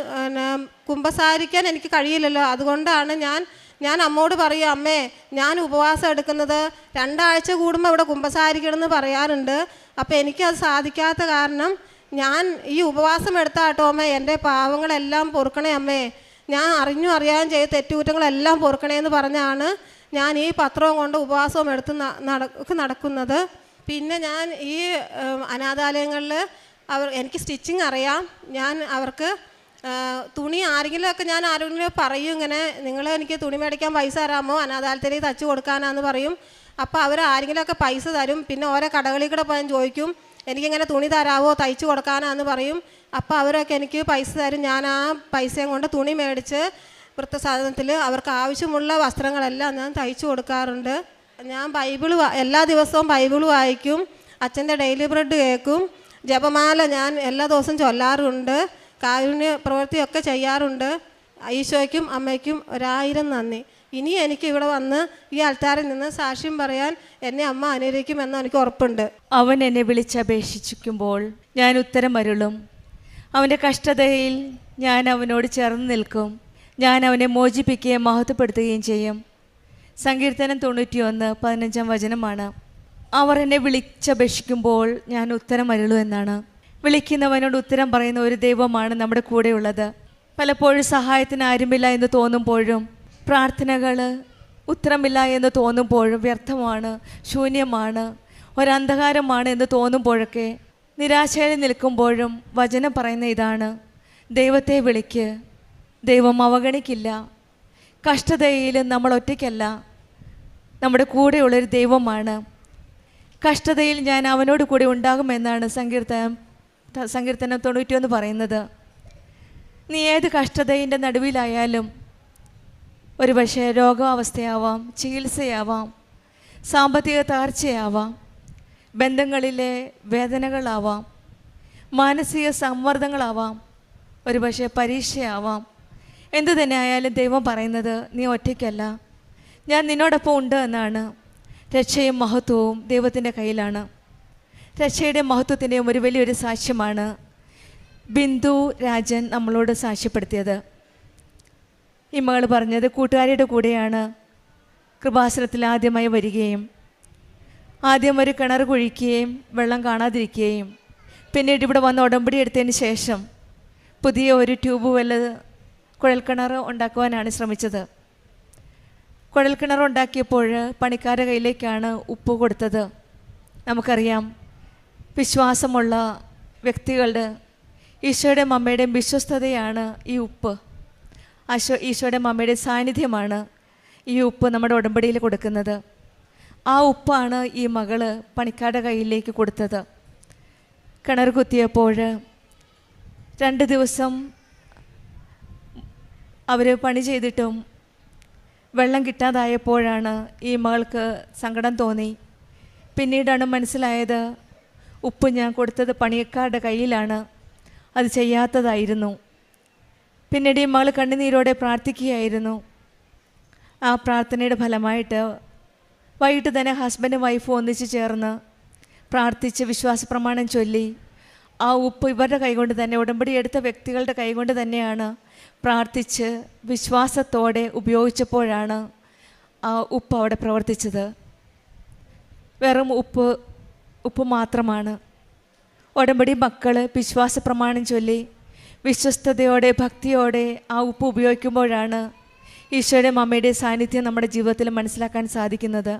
[SPEAKER 10] കുമ്പസാരിക്കാൻ എനിക്ക് കഴിയില്ലല്ലോ, അതുകൊണ്ടാണ് ഞാൻ അമ്മോട് പറയും, അമ്മേ ഞാൻ ഉപവാസം എടുക്കുന്നത് 2 ആഴ്ച കൂടുമ്പോൾ ഇവിടെ കുമ്പസാരിക്കണമെന്ന് പറയാറുണ്ട്. അപ്പോൾ എനിക്കത് സാധിക്കാത്ത കാരണം ഞാൻ ഈ ഉപവാസം എടുത്താട്ടോ അമ്മേ എൻ്റെ പാവങ്ങളെല്ലാം പൊറുക്കണേ അമ്മേ, ഞാൻ അറിയാൻ ചെയ്ത തെറ്റുകുറ്റങ്ങളെല്ലാം പൊറുക്കണേന്ന് പറഞ്ഞാണ് ഞാൻ ഈ പത്രവും കൊണ്ട് ഉപവാസവും എടുത്ത് നടക്കുന്നത്. പിന്നെ ഞാൻ ഈ അനാഥാലയങ്ങളിൽ എനിക്ക് സ്റ്റിച്ചിങ് അറിയാം. ഞാൻ അവർക്ക് തുണി ആരെങ്കിലും പറയും, ഇങ്ങനെ നിങ്ങൾ എനിക്ക് തുണി മേടിക്കാൻ പൈസ തരാമോ, അനാഥാലയത്തിലേക്ക് തച്ച് കൊടുക്കാനാന്ന് പറയും. അപ്പോൾ അവർ ആരെങ്കിലുമൊക്കെ പൈസ തരും. പിന്നെ ഓരോ കടകളിൽ കൂടെ പോയാൽ ചോദിക്കും, എനിക്കിങ്ങനെ തുണി തരാമോ, തയ്ച്ച് കൊടുക്കാനാന്ന് പറയും. അപ്പോൾ അവരൊക്കെ എനിക്ക് പൈസ തരും. ഞാൻ ആ പൈസയും കൊണ്ട് തുണി മേടിച്ച് വൃദ്ധസദനത്തിൽ അവർക്ക് ആവശ്യമുള്ള വസ്ത്രങ്ങളെല്ലാം ഞാൻ തയ്ച്ചു കൊടുക്കാറുണ്ട്. ഞാൻ എല്ലാ ദിവസവും ബൈബിൾ വായിക്കും, അച്ഛൻ്റെ ഡെയിലി ബ്രെഡ് കേൾക്കും, ജപമാല ഞാൻ എല്ലാ ദിവസവും ചൊല്ലാറുണ്ട്, കാരുണ്യ പ്രവൃത്തിയൊക്കെ ചെയ്യാറുണ്ട്. ഈശോയ്ക്കും അമ്മയ്ക്കും 1000 നന്ദി. ഇനി എനിക്ക് ഇവിടെ വന്ന് ഈ അൾത്താറിൽ നിന്ന് സാക്ഷ്യം പറയാൻ എന്നെ അമ്മ അനുഗ്രഹിക്കുമെന്ന് എനിക്ക് ഉറപ്പുണ്ട്.
[SPEAKER 9] അവൻ എന്നെ വിളിച്ചപേക്ഷിക്കുമ്പോൾ ഞാൻ ഉത്തരം അരുളും. അവൻ്റെ കഷ്ടതയിൽ ഞാൻ അവനോട് ചേർന്ന് നിൽക്കും. ഞാൻ അവനെ മോചിപ്പിക്കുകയും മഹത്വപ്പെടുത്തുകയും ചെയ്യും. സങ്കീർത്തനം 91:15 വചനമാണ്. അവർ എന്നെ വിളിച്ചപേക്ഷിക്കുമ്പോൾ ഞാൻ ഉത്തരം അരുളും എന്നാണ്. വിളിക്കുന്നവനോട് ഉത്തരം പറയുന്ന ഒരു ദൈവമാണ് നമ്മുടെ കൂടെയുള്ളത്. പലപ്പോഴും സഹായത്തിന് ആരുമില്ല എന്ന് തോന്നുമ്പോഴും, പ്രാർത്ഥനകൾ ഉത്തരമില്ല എന്ന് തോന്നുമ്പോഴും, വ്യർത്ഥമാണ്, ശൂന്യമാണ്, ഒരന്ധകാരമാണ് എന്ന് തോന്നുമ്പോഴൊക്കെ, നിരാശയിൽ നിൽക്കുമ്പോഴും വചനം പറയുന്ന ഇതാണ്: ദൈവത്തെ വിളിക്ക്, ദൈവം അവഗണിക്കില്ല. കഷ്ടതയിൽ നമ്മൾ ഒറ്റയ്ക്കല്ല, നമ്മുടെ കൂടെയുള്ളൊരു ദൈവമാണ്. കഷ്ടതയിൽ ഞാൻ അവനോട് കൂടെ ഉണ്ടാകുമെന്നാണ് സങ്കീർത്തനം 91 പറയുന്നത്. നീ ഏത് കഷ്ടതയുടെ നടുവിലായാലും, ഒരു പക്ഷേ രോഗാവസ്ഥയാവാം, ചികിത്സയാവാം, സാമ്പത്തിക തകർച്ചയാവാം, ബന്ധങ്ങളിലെ വേദനകളാവാം, മാനസിക സമ്മർദ്ദങ്ങളാവാം, ഒരു പക്ഷേ പരീക്ഷയാവാം, എന്തു തന്നെ ആയാലും ദൈവം പറയുന്നത് നീ ഒറ്റയ്ക്കല്ല, ഞാൻ നിന്നോടൊപ്പം ഉണ്ട് എന്നാണ്. രക്ഷയും മഹത്വവും ദൈവത്തിൻ്റെ കയ്യിലാണ്. രക്ഷയുടെ മഹത്വത്തിൻ്റെയും ഒരു വലിയൊരു സാക്ഷ്യമാണ് ബിന്ദു രാജൻ നമ്മളോട് സാക്ഷ്യപ്പെടുത്തിയത്. ഈ മകൾ പറഞ്ഞത് കൂട്ടുകാരിയുടെ കൂടെയാണ് കൃപാസനത്തിൽ ആദ്യമായി വരികയും ആദ്യം ഒരു കിണർ കുഴിക്കുകയും വെള്ളം കാണാതിരിക്കുകയും പിന്നീട് ഇവിടെ വന്ന് ഉടമ്പടി എടുത്തതിന് ശേഷം പുതിയ ഒരു ട്യൂബ് കുഴൽക്കിണർ ഉണ്ടാക്കുവാനാണ് ശ്രമിച്ചത്. കുഴൽക്കിണർ ഉണ്ടാക്കിയപ്പോൾ പണിക്കാരുടെ കയ്യിലേക്കാണ് ഉപ്പ് കൊടുത്തത്. നമുക്കറിയാം, വിശ്വാസമുള്ള വ്യക്തികളുടെ, ഈശോയുടെ അമ്മയുടെയും വിശ്വസ്തതയാണ് ഈ ഉപ്പ്. ഈശോയുടെ അമ്മയുടെ സാന്നിധ്യമാണ് ഈ ഉപ്പ് നമ്മുടെ ഉടമ്പടിയിൽ കൊടുക്കുന്നത്. ആ ഉപ്പാണ് ഈ മകള് പണിക്കാരുടെ കയ്യിലേക്ക് കൊടുത്തത്. കിണർ കുത്തിയപ്പോൾ 2 ദിവസം അവർ പണി ചെയ്തിട്ടും വെള്ളം കിട്ടാതായപ്പോഴാണ് ഈ മകൾക്ക് സങ്കടം തോന്നി. പിന്നീടാണ് മനസ്സിലായത്, ഉപ്പ് ഞാൻ കൊടുത്തത് പണിക്കാരുടെ കയ്യിലാണ്, അത് ചെയ്യാത്തതായിരുന്നു. പിന്നീട് ഈ മകൾ കണ്ണുനീരോടെ പ്രാർത്ഥിക്കുകയായിരുന്നു. ആ പ്രാർത്ഥനയുടെ ഫലമായിട്ട് വൈകിട്ട് തന്നെ ഹസ്ബൻഡും വൈഫും ഒന്നിച്ച് ചേർന്ന് പ്രാർത്ഥിച്ച് വിശ്വാസ പ്രമാണം ചൊല്ലി ആ ഉപ്പ് ഇവരുടെ കൈകൊണ്ട് തന്നെ, ഉടമ്പടി എടുത്ത വ്യക്തികളുടെ കൈകൊണ്ട് തന്നെയാണ് പ്രാർത്ഥിച്ച് വിശ്വാസത്തോടെ ഉപയോഗിച്ചപ്പോഴാണ് ആ ഉപ്പ് അവിടെ പ്രവർത്തിച്ചത്. വെറും ഉപ്പ് മാത്രമാണ്. ഉടമ്പടി മക്കൾ വിശ്വാസ പ്രമാണം ചൊല്ലി വിശ്വസ്തയോടെ ഭക്തിയോടെ ആ ഉപ്പ് ഉപയോഗിക്കുമ്പോഴാണ് ഈശോയുടെ അമ്മയുടെ സാന്നിധ്യം നമ്മുടെ ജീവിതത്തിൽ മനസ്സിലാക്കാൻ സാധിക്കുന്നത്.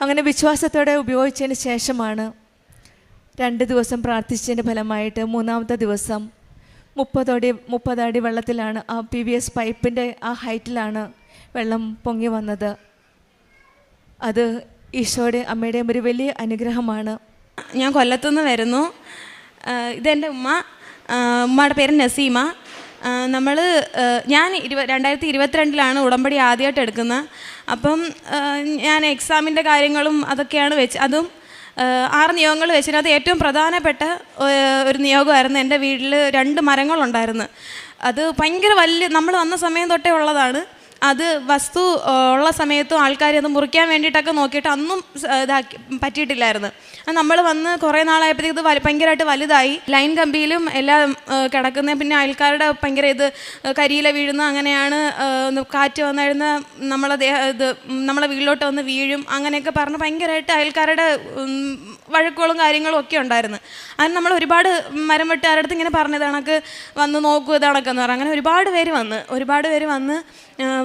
[SPEAKER 9] അങ്ങനെ വിശ്വാസത്തോടെ ഉപയോഗിച്ചതിന് ശേഷമാണ് 2 ദിവസം പ്രാർത്ഥിച്ചതിൻ്റെ ഫലമായിട്ട് 3-ാമത്തെ ദിവസം 30 അടി വെള്ളത്തിലാണ്, ആ PVS പൈപ്പിൻ്റെ ആ ഹൈറ്റിലാണ് വെള്ളം പൊങ്ങി വന്നത്. അത് ഈശോയുടെ അമ്മയുടെയും ഒരു വലിയ അനുഗ്രഹമാണ്.
[SPEAKER 11] ഞാൻ കൊല്ലത്തുനിന്ന് വരുന്നു. ഇതെൻ്റെ ഉമ്മയുടെ പേര് നസീമ. ഞാൻ 2022 ഉടമ്പടി ആദ്യമായിട്ട് എടുക്കുന്നത്. അപ്പം ഞാൻ എക്സാമിൻ്റെ കാര്യങ്ങളും അതൊക്കെയാണ് അതും 6 നിയോഗങ്ങൾ വെച്ചിട്ട് ഏറ്റവും പ്രധാനപ്പെട്ട ഒരു നിയോഗമായിരുന്നു. എൻ്റെ വീട്ടിൽ 2 മരങ്ങളുണ്ടായിരുന്നു. അത് ഭയങ്കര വലിയ, നമ്മൾ വന്ന സമയം തൊട്ടേ ഉള്ളതാണ്. അത് വസ്തു ഉള്ള സമയത്തും ആൾക്കാർ അത് മുറിക്കാൻ വേണ്ടിയിട്ടൊക്കെ നോക്കിയിട്ട് അന്നും ഇതാക്കി പറ്റിയിട്ടില്ലായിരുന്നു. നമ്മൾ വന്ന് കുറേ നാളായപ്പോഴത്തേക്ക് ഇത് ഭയങ്കരമായിട്ട് വലുതായി. ലൈൻ കമ്പിയിലും എല്ലാം കിടക്കുന്നത്. പിന്നെ അയൽക്കാരുടെ ഭയങ്കര ഇത് കരിയില വീഴുന്ന, അങ്ങനെയാണ് കാറ്റ് വന്നിരുന്ന നമ്മളെ വീട്ടിലോട്ട് വന്ന് വീഴും, അങ്ങനെയൊക്കെ പറഞ്ഞ് ഭയങ്കരമായിട്ട് അയൽക്കാരുടെ വഴക്കുകളും കാര്യങ്ങളും ഒക്കെ ഉണ്ടായിരുന്നു. അതിന് നമ്മൾ ഒരുപാട് മരം വെട്ടുകാരുടെ അടുത്ത് ഇങ്ങനെ പറഞ്ഞത് കണക്ക് വന്ന് നോക്കൂ ഇതണക്കെന്ന് പറഞ്ഞു. അങ്ങനെ ഒരുപാട് പേര് വന്ന്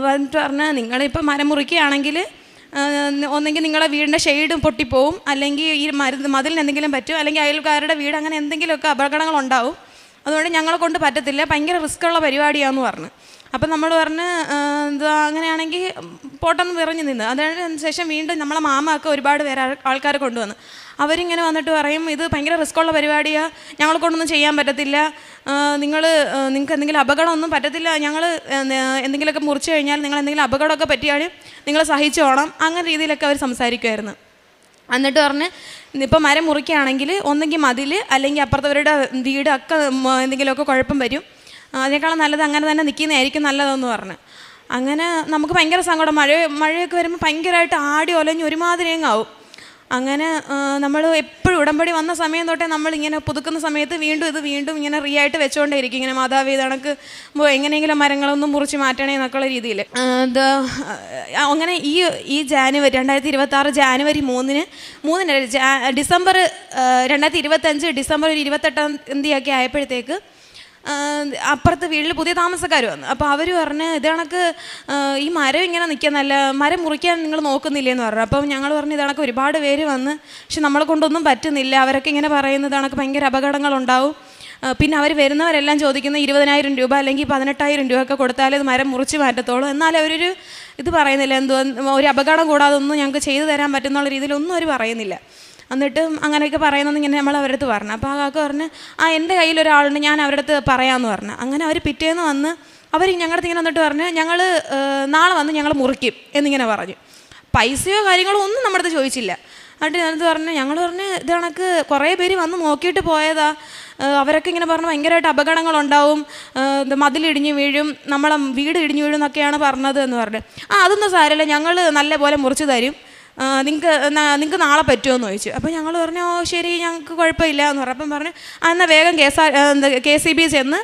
[SPEAKER 11] വന്നിട്ട് പറഞ്ഞാൽ നിങ്ങളിപ്പോൾ മരം മുറിക്കുകയാണെങ്കിൽ ഒന്നെങ്കിൽ നിങ്ങളുടെ വീടിൻ്റെ ഷെയ്ഡ് പൊട്ടിപ്പോവും, അല്ലെങ്കിൽ ഈ മതിലിന് എന്തെങ്കിലും പറ്റും, അല്ലെങ്കിൽ അയൽക്കാരുടെ വീട് അങ്ങനെ എന്തെങ്കിലുമൊക്കെ അപകടങ്ങളുണ്ടാവും. അതുകൊണ്ട് ഞങ്ങളെ കൊണ്ട് പറ്റത്തില്ല, ഭയങ്കര റിസ്ക്കുള്ള പരിപാടിയാണെന്ന് പറഞ്ഞു. അപ്പം നമ്മൾ പറഞ്ഞ് എന്താ അങ്ങനെയാണെങ്കിൽ പോട്ടെന്ന് വിറഞ്ഞു നിന്ന്. അതിന് ശേഷം വീണ്ടും നമ്മളെ മാമയൊക്കെ ഒരുപാട് പേര് ആൾക്കാരെ കൊണ്ടുവന്ന് അവരിങ്ങനെ വന്നിട്ട് പറയും ഇത് ഭയങ്കര റിസ്ക്കുള്ള പരിപാടിയാണ്, ഞങ്ങളെ കൊണ്ടൊന്നും ചെയ്യാൻ പറ്റത്തില്ല, നിങ്ങൾക്ക് എന്തെങ്കിലും അപകടമൊന്നും പറ്റത്തില്ല, ഞങ്ങൾ എന്തെങ്കിലുമൊക്കെ മുറിച്ച് കഴിഞ്ഞാൽ നിങ്ങൾ എന്തെങ്കിലും അപകടമൊക്കെ പറ്റിയാലും നിങ്ങൾ സഹിച്ചോണം, അങ്ങനെ രീതിയിലൊക്കെ അവർ സംസാരിക്കുമായിരുന്നു. എന്നിട്ട് പറഞ്ഞ് ഇപ്പോൾ മരം മുറിക്കുകയാണെങ്കിൽ ഒന്നെങ്കിൽ മതിൽ അല്ലെങ്കിൽ അപ്പുറത്തവരുടെ വീട് ഒക്കെ എന്തെങ്കിലുമൊക്കെ കുഴപ്പം വരും, അതിനേക്കാളും നല്ലത് അങ്ങനെ തന്നെ നിൽക്കുന്നതായിരിക്കും നല്ലതെന്ന് പറഞ്ഞു. അങ്ങനെ നമുക്ക് ഭയങ്കര സങ്കടം. മഴയൊക്കെ വരുമ്പോൾ ഭയങ്കരമായിട്ട് ആടി ഒലഞ്ഞ് ഒരുമാതിരി ആവും. അങ്ങനെ നമ്മൾ എപ്പോഴും ഉടമ്പടി വന്ന സമയം തൊട്ടേ നമ്മളിങ്ങനെ പുതുക്കുന്ന സമയത്ത് വീണ്ടും ഇങ്ങനെ റീ ആയിട്ട് വെച്ചുകൊണ്ടേയിരിക്കും. ഇങ്ങനെ മാതാവേ ഇതണക്ക് എങ്ങനെയെങ്കിലും മരങ്ങളൊന്നും മുറിച്ച് മാറ്റണേ എന്നൊക്കെയുള്ള രീതിയിൽ. അങ്ങനെ ഈ ജാനുവരി 2026 ജാനുവരി 3 ഡിസംബർ 2025 ഡിസംബർ 28 തീയതിയൊക്കെ ആയപ്പോഴത്തേക്ക് അപ്പുറത്ത് വീട്ടിൽ പുതിയ താമസക്കാർ വന്നു. അപ്പോൾ അവർ പറഞ്ഞ് ഇത് കണക്ക് ഈ മരം ഇങ്ങനെ നിൽക്കുന്നല്ല, മരം മുറിക്കാൻ നിങ്ങൾ നോക്കുന്നില്ലേന്ന് പറഞ്ഞു. അപ്പം ഞങ്ങൾ പറഞ്ഞു ഇത് കണക്ക് ഒരുപാട് പേര് വന്ന് പക്ഷെ നമ്മളെ കൊണ്ടൊന്നും പറ്റുന്നില്ല, അവരൊക്കെ ഇങ്ങനെ പറയുന്നത് കണക്ക് ഭയങ്കര അപകടങ്ങളുണ്ടാവും, പിന്നെ അവർ വരുന്നവരെല്ലാം ചോദിക്കുന്ന 20,000 രൂപ അല്ലെങ്കിൽ 18,000 രൂപ ഒക്കെ കൊടുത്താലേ ഇത് മരം മുറിച്ച് മാറ്റത്തോളൂ, എന്നാലും അവരൊരു ഇത് പറയുന്നില്ല, ഒരു അപകടം കൂടാതെ ഒന്നും ഞങ്ങൾക്ക് ചെയ്തു തരാൻ പറ്റുന്നുള്ള രീതിയിലൊന്നും അവർ പറയുന്നില്ല. എന്നിട്ട് അങ്ങനെയൊക്കെ പറയുന്നത് ഇങ്ങനെ നമ്മൾ അവരുടെ അടുത്ത് പറഞ്ഞു. അപ്പോൾ ആ കാക്ക പറഞ്ഞ് എൻ്റെ കയ്യിലൊരാളുണ്ട്, ഞാൻ അവരുടെ അടുത്ത് പറയാമെന്ന് പറഞ്ഞു. അങ്ങനെ അവർ പിറ്റേന്ന് വന്ന് അവർ ഞങ്ങളുടെ അടുത്ത് ഇങ്ങനെ വന്നിട്ട് പറഞ്ഞ് ഞങ്ങൾ നാളെ വന്ന് ഞങ്ങൾ മുറിക്കും എന്നിങ്ങനെ പറഞ്ഞു. പൈസയോ കാര്യങ്ങളോ ഒന്നും നമ്മുടെ അടുത്ത് ചോദിച്ചില്ല. എന്നിട്ട് ഞാനത് പറഞ്ഞു, ഞങ്ങൾ പറഞ്ഞ് ഇത് കണക്ക് കുറേ പേര് വന്ന് നോക്കിയിട്ട് പോയതാ, അവരൊക്കെ ഇങ്ങനെ പറഞ്ഞു ഭയങ്കരമായിട്ട് അപകടങ്ങളുണ്ടാവും, മതിലിടിഞ്ഞ് വീഴും, നമ്മളെ വീട് ഇടിഞ്ഞു വീഴും എന്നൊക്കെയാണ് പറഞ്ഞത് എന്ന് പറഞ്ഞു. അതൊന്നും സാരമില്ല, ഞങ്ങൾ നല്ല പോലെ മുറിച്ച് തരും, നിങ്ങൾക്ക് നാളെ പറ്റുമോ എന്ന് ചോദിച്ചു. അപ്പോൾ ഞങ്ങൾ പറഞ്ഞു ഓ ശരി ഞങ്ങൾക്ക് കുഴപ്പമില്ല എന്ന് പറഞ്ഞു. അപ്പം പറഞ്ഞു എന്നാൽ വേഗം KCB ചെന്ന്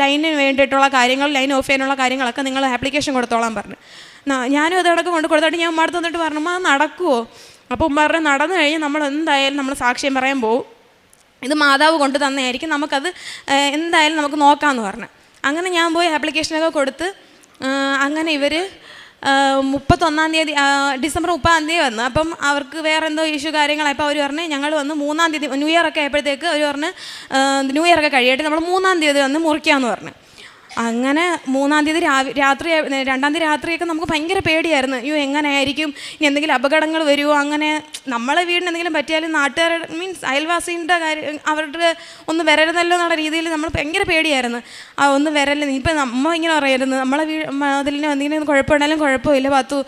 [SPEAKER 11] ലൈനിന് വേണ്ടിയിട്ടുള്ള കാര്യങ്ങൾ, ലൈൻ ഓഫ് ചെയ്യാനുള്ള കാര്യങ്ങളൊക്കെ നിങ്ങൾ ആപ്ലിക്കേഷൻ കൊടുത്തോളാൻ പറഞ്ഞു. ഞാനും അതടക്കം കൊടുത്തിട്ട് ഞാൻ ഉമ്മ അടുത്ത് വന്നിട്ട് പറഞ്ഞു അത് നടക്കുമോ? അപ്പോൾ ഉമ്മ പറഞ്ഞു നടന്നു കഴിഞ്ഞ് നമ്മൾ എന്തായാലും നമ്മൾ സാക്ഷ്യം പറയാൻ പോകും, ഇത് മാതാവ് കൊണ്ട് തന്നെയായിരിക്കും, നമുക്കത് എന്തായാലും നമുക്ക് നോക്കാമെന്ന് പറഞ്ഞു. അങ്ങനെ ഞാൻ പോയി ആപ്ലിക്കേഷനൊക്കെ കൊടുത്ത് അങ്ങനെ ഇവർ 31 തീയതി ഡിസംബർ 30 തീയതി വന്നു. അപ്പം അവർക്ക് വേറെ എന്തോ ഇഷ്യൂ കാര്യങ്ങളായപ്പോൾ അവർ പറഞ്ഞ് ഞങ്ങൾ വന്ന് 3 തീയതി ന്യൂ ഇയർ ഒക്കെ ആയപ്പോഴത്തേക്ക് അവർ പറഞ്ഞ് ന്യൂ ഇയർ ഒക്കെ കഴിയട്ടെ നമ്മൾ 3 തീയതി വന്ന് മുറിക്കാമെന്ന് പറഞ്ഞു. അങ്ങനെ 3 തീയതി രാത്രി 2 തീയതി രാത്രിയൊക്കെ നമുക്ക് ഭയങ്കര പേടിയായിരുന്നു. അയ്യോ എങ്ങനെയായിരിക്കും, ഇനി എന്തെങ്കിലും അപകടങ്ങൾ വരുമോ, അങ്ങനെ നമ്മളെ വീടിന് എന്തെങ്കിലും പറ്റിയാലും നാട്ടുകാർ മീൻസ് അയൽവാസിൻ്റെ കാര്യം അവരുടെ ഒന്ന് വരരുതല്ലോ എന്നുള്ള രീതിയിൽ നമ്മൾ ഭയങ്കര പേടിയായിരുന്നു. ഒന്ന് വരല്ലേ, ഇപ്പം നമ്മ ഇങ്ങനെ പറയായിരുന്നു നമ്മളെ അതിലിന് എന്തെങ്കിലും കുഴപ്പമുണ്ടായാലും കുഴപ്പമില്ല പാത്തു,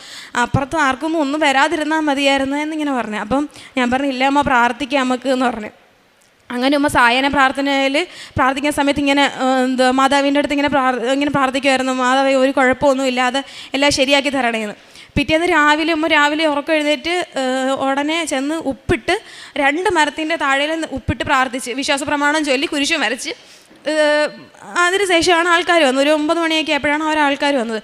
[SPEAKER 11] അപ്പുറത്തും ആർക്കൊന്നും ഒന്നും വരാതിരുന്നാൽ മതിയായിരുന്നു എന്നിങ്ങനെ പറഞ്ഞു. അപ്പം ഞാൻ പറഞ്ഞു ഇല്ല അമ്മ പ്രാർത്ഥിക്കാം നമുക്ക് എന്ന് പറഞ്ഞു. അങ്ങനെ ഉമ്മ സായന പ്രാർത്ഥനയിൽ പ്രാർത്ഥിക്കുന്ന സമയത്ത് ഇങ്ങനെ മാതാവിൻ്റെ അടുത്ത് ഇങ്ങനെ പ്രാർത്ഥിക്കുമായിരുന്നു, മാതാവ് ഒരു കുഴപ്പമൊന്നും ഇല്ലാതെ എല്ലാം ശരിയാക്കി തരണേന്ന്. പിറ്റേന്ന് രാവിലെ ഉറക്കം എഴുന്നേറ്റ് ഉടനെ ചെന്ന് ഉപ്പിട്ട് 2 മരത്തിൻ്റെ താഴെ ഉപ്പിട്ട് പ്രാർത്ഥിച്ച് വിശ്വാസ പ്രമാണം ചൊല്ലി കുരിശും വരച്ച് അതിന് ശേഷമാണ് ആൾക്കാർ വന്നത്. ഒരു 9 മണിയൊക്കെ ആയപ്പോഴാണ് ആൾക്കാർ വന്നത്.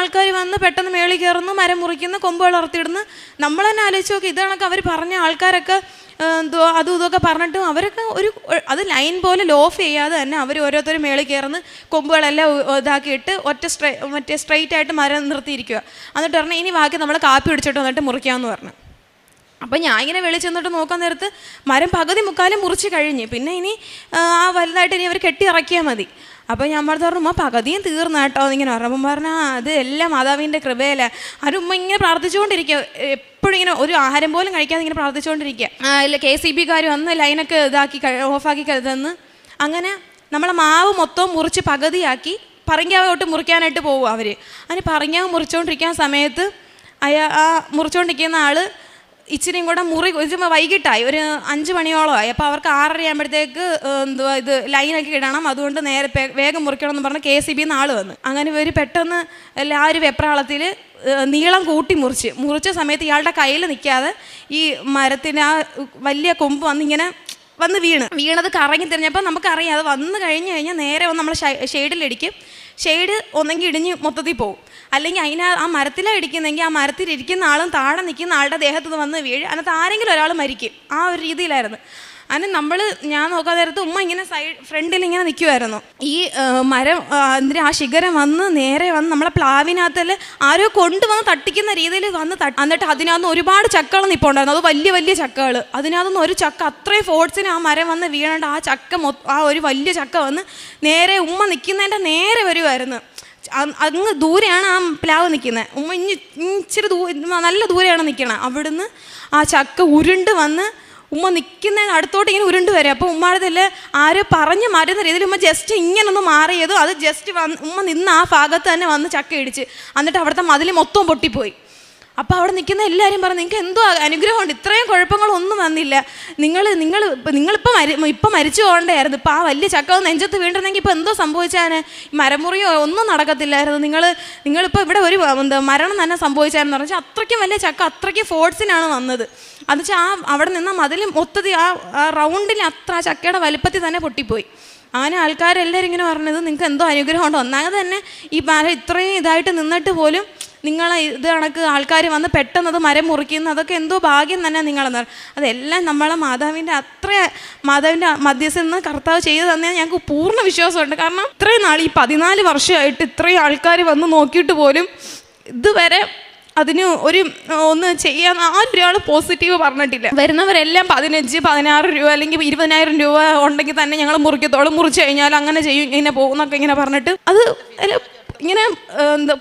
[SPEAKER 11] ആൾക്കാർ വന്ന് പെട്ടെന്ന് മേളിൽ കയറുന്നു, മരം മുറിക്കുന്നു, കൊമ്പുകൾ ഉറത്തിയിടുന്നു. നമ്മൾ തന്നെ ആലോചിച്ച് നോക്കി ഇതാണൊക്കെ അവർ പറഞ്ഞ ആൾക്കാരൊക്കെ അതും ഇതൊക്കെ പറഞ്ഞിട്ടും അവരൊക്കെ അത് ലൈൻ പോലെ ലോഫ് ചെയ്യാതെ തന്നെ അവർ ഓരോരുത്തരും മേളിൽ കയറുന്ന കൊമ്പുകളെല്ലാം ഇതാക്കിയിട്ട് മറ്റേ സ്ട്രെയിറ്റ് ആയിട്ട് മരം നിർത്തിയിരിക്കുക. എന്നിട്ട് പറഞ്ഞു ഇനി ബാക്കി നമ്മൾ കാപ്പി പിടിച്ചിട്ട് വന്നിട്ട് മുറിക്കാമെന്ന് പറഞ്ഞു. അപ്പം ഞാൻ ഇങ്ങനെ വെളിയിൽ ചെന്നിട്ട് നോക്കാൻ നേരത്ത് മരം പകുതി മുക്കാലും മുറിച്ച് കഴിഞ്ഞ്, പിന്നെ ഇനി വലുതായിട്ട് ഇനി അവർ കെട്ടി ഇറക്കിയാൽ മതി. അപ്പോൾ ഞാൻ പറഞ്ഞു പകുതിയും തീർന്നു കേട്ടോ എന്നിങ്ങനെ പറഞ്ഞു. അപ്പം പറഞ്ഞാൽ അത് എല്ലാം മാതാവിൻ്റെ കൃപയല്ല. ഉമ്മ ഇങ്ങനെ പ്രാർത്ഥിച്ചുകൊണ്ടിരിക്കുക, എപ്പോഴും ഇങ്ങനെ ഒരു ആഹാരം പോലും കഴിക്കാതെ ഇങ്ങനെ പ്രാർത്ഥിച്ചുകൊണ്ടിരിക്കുക. KCB-കാർ വന്ന് ലൈനൊക്കെ ഇതാക്കി ഓഫാക്കി തന്ന് അങ്ങനെ നമ്മളെ മാവ് മൊത്തം മുറിച്ച് പകുതിയാക്കി പറങ്കാവോട്ട് മുറിക്കാനായിട്ട് പോകും അവർ. അതിന് പറങ്കാവ് മുറിച്ചുകൊണ്ടിരിക്കുന്ന സമയത്ത് മുറിച്ചുകൊണ്ടിരിക്കുന്ന ആൾ ഇച്ചിരിയും കൂടെ മുറി വൈകിട്ടായി, ഒരു 5 മണിയോളമായി. അപ്പോൾ അവർക്ക് 6:30 ആകുമ്പോഴത്തേക്ക് എന്തുവാ ഇത് ലൈനൊക്കെ ഇടണം, അതുകൊണ്ട് നേരെ വേഗം മുറിക്കണം എന്ന് പറഞ്ഞ് KCB ആൾ വന്നു. അങ്ങനെ ഇവർ പെട്ടെന്ന് എല്ലാവരും വെപ്രാളത്തിൽ നീളം കൂട്ടി മുറിച്ച സമയത്ത് ഇയാളുടെ കയ്യിൽ നിൽക്കാതെ ഈ മരത്തിന് ആ വലിയ കൊമ്പ് വന്ന് വീണത് കറങ്ങി തിരിഞ്ഞപ്പോൾ നമുക്കറിയാം അത് വന്നു കഴിഞ്ഞാൽ നേരെ വന്ന് നമ്മൾ ഷെയ്ഡിലിടിക്കും. ഷെയ്ഡ് ഒന്നെങ്കിൽ ഇടിഞ്ഞ് മൊത്തത്തിൽ പോകും, അല്ലെങ്കിൽ ആ മരത്തിലാണ് ഇടിക്കുന്നെങ്കിൽ ആ മരത്തിലിരിക്കുന്ന ആളും താഴെ നിൽക്കുന്ന ആളുടെ ദേഹത്ത് വന്ന് വീഴും, അതിനകത്ത് ആരെങ്കിലും ഒരാൾ മരിക്കും. ആ ഒരു രീതിയിലായിരുന്നു. അതിന് ഞാൻ നോക്കാൻ നേരത്ത് ഉമ്മ ഇങ്ങനെ ഫ്രണ്ടിൽ ഇങ്ങനെ നിൽക്കുമായിരുന്നു. ഈ മരം എന്തിനാ ആ ശിഖരം വന്ന് നേരെ വന്ന് നമ്മളെ പ്ലാവിനകത്തിൽ ആരോ കൊണ്ടുവന്ന് തട്ടിക്കുന്ന രീതിയിൽ എന്നിട്ട് അതിനകത്ത് ഒരുപാട് ചക്കകൾ നിൽപ്പുണ്ടായിരുന്നു. അത് വലിയ വലിയ ചക്കകൾ. അതിനകത്തുനിന്ന് ഒരു ചക്ക അത്രയും ഫോഴ്സിന് ആ മരം വന്ന് വീണേണ്ട ആ ചക്ക ആ ഒരു വലിയ ചക്ക വന്ന് നേരെ ഉമ്മ നിൽക്കുന്നതിൻ്റെ നേരെ വരുമായിരുന്നു. അങ്ങ് ദൂരെയാണ് ആ പ്ലാവ് നിൽക്കുന്നത്. ഉമ്മ ഇച്ചിരി നല്ല ദൂരെയാണ് നിൽക്കണത്. അവിടുന്ന് ആ ചക്ക ഉരുണ്ട് വന്ന് ഉമ്മ നിൽക്കുന്നതിന് അടുത്തോട്ട് ഇങ്ങനെ ഉരുണ്ട് വരും. അപ്പോൾ ഉമ്മാടതല്ലേ ആരോ പറഞ്ഞ് മാറ്റുന്ന രീതിയിൽ ഉമ്മ ജസ്റ്റ് ഇങ്ങനൊന്ന് മാറിയതും അത് ജസ്റ്റ് ഉമ്മ നിന്ന് ആ ഭാഗത്ത് തന്നെ വന്ന് ചക്ക ഇടിച്ച്, എന്നിട്ട് അവിടുത്തെ മതിൽ മൊത്തം പൊട്ടിപ്പോയി. അപ്പോൾ അവിടെ നിൽക്കുന്ന എല്ലാവരും പറഞ്ഞു, നിങ്ങൾക്ക് എന്തോ അനുഗ്രഹമുണ്ട്, ഇത്രയും കുഴപ്പങ്ങളൊന്നും വന്നില്ല, നിങ്ങളിപ്പോൾ മരിച്ചു പോകേണ്ടായിരുന്നു, ഇപ്പോൾ ആ വലിയ ചക്ക നെഞ്ചത്ത് വീണ്ടിരുന്നെങ്കിൽ ഇപ്പോൾ എന്തോ സംഭവിച്ചാന്, മരമുറിയോ ഒന്നും നടക്കത്തില്ലായിരുന്നു, നിങ്ങളിപ്പോൾ ഇവിടെ ഒരു മരണം തന്നെ സംഭവിച്ചായിരുന്നു പറഞ്ഞാൽ അത്രയ്ക്കും വലിയ ചക്ക അത്രയ്ക്കും ഫോഴ്സിനാണ് വന്നത്. എന്നുവെച്ചാൽ അവിടെ നിന്ന് മതിൽ മൊത്തത്തിൽ ആ റൗണ്ടിൽ അത്ര ആ ചക്കയുടെ വലുപ്പത്തിൽ തന്നെ പൊട്ടിപ്പോയി. അങ്ങനെ ആൾക്കാരെല്ലാവരും ഇങ്ങനെ പറഞ്ഞത് നിങ്ങൾക്ക് എന്തോ അനുഗ്രഹമുണ്ടോ. ഒന്നാമത് തന്നെ ഈ മരം ഇത്രയും ഇതായിട്ട് നിന്നിട്ട് പോലും നിങ്ങളെ ഇത് കണക്ക് ആൾക്കാർ വന്ന് പെട്ടെന്നത് മരം മുറിക്കുന്ന അതൊക്കെ എന്തോ ഭാഗ്യം തന്നെ നിങ്ങളെന്ന് പറയും. അതെല്ലാം നമ്മളെ മാതാവിൻ്റെ മധ്യസ്ഥയിൽ നിന്ന് കർത്താവ് ചെയ്തു തന്നെ ഞങ്ങൾക്ക് പൂർണ്ണ വിശ്വാസമുണ്ട്. കാരണം ഇത്രയും നാൾ ഈ 14 വർഷമായിട്ട് ഇത്രയും ആൾക്കാർ വന്ന് നോക്കിയിട്ട് പോലും ഇതുവരെ അതിന് ഒന്ന് ചെയ്യാൻ ആരൊരാൾ പോസിറ്റീവ് പറഞ്ഞിട്ടില്ല. വരുന്നവരെല്ലാം 15-16 രൂപ അല്ലെങ്കിൽ 20,000 രൂപ ഉണ്ടെങ്കിൽ തന്നെ ഞങ്ങൾ മുറിക്കത്തോളം മുറിച്ച് കഴിഞ്ഞാൽ അങ്ങനെ ചെയ്യും, ഇങ്ങനെ പോകുന്നൊക്കെ ഇങ്ങനെ പറഞ്ഞിട്ട് അത് ഇങ്ങനെ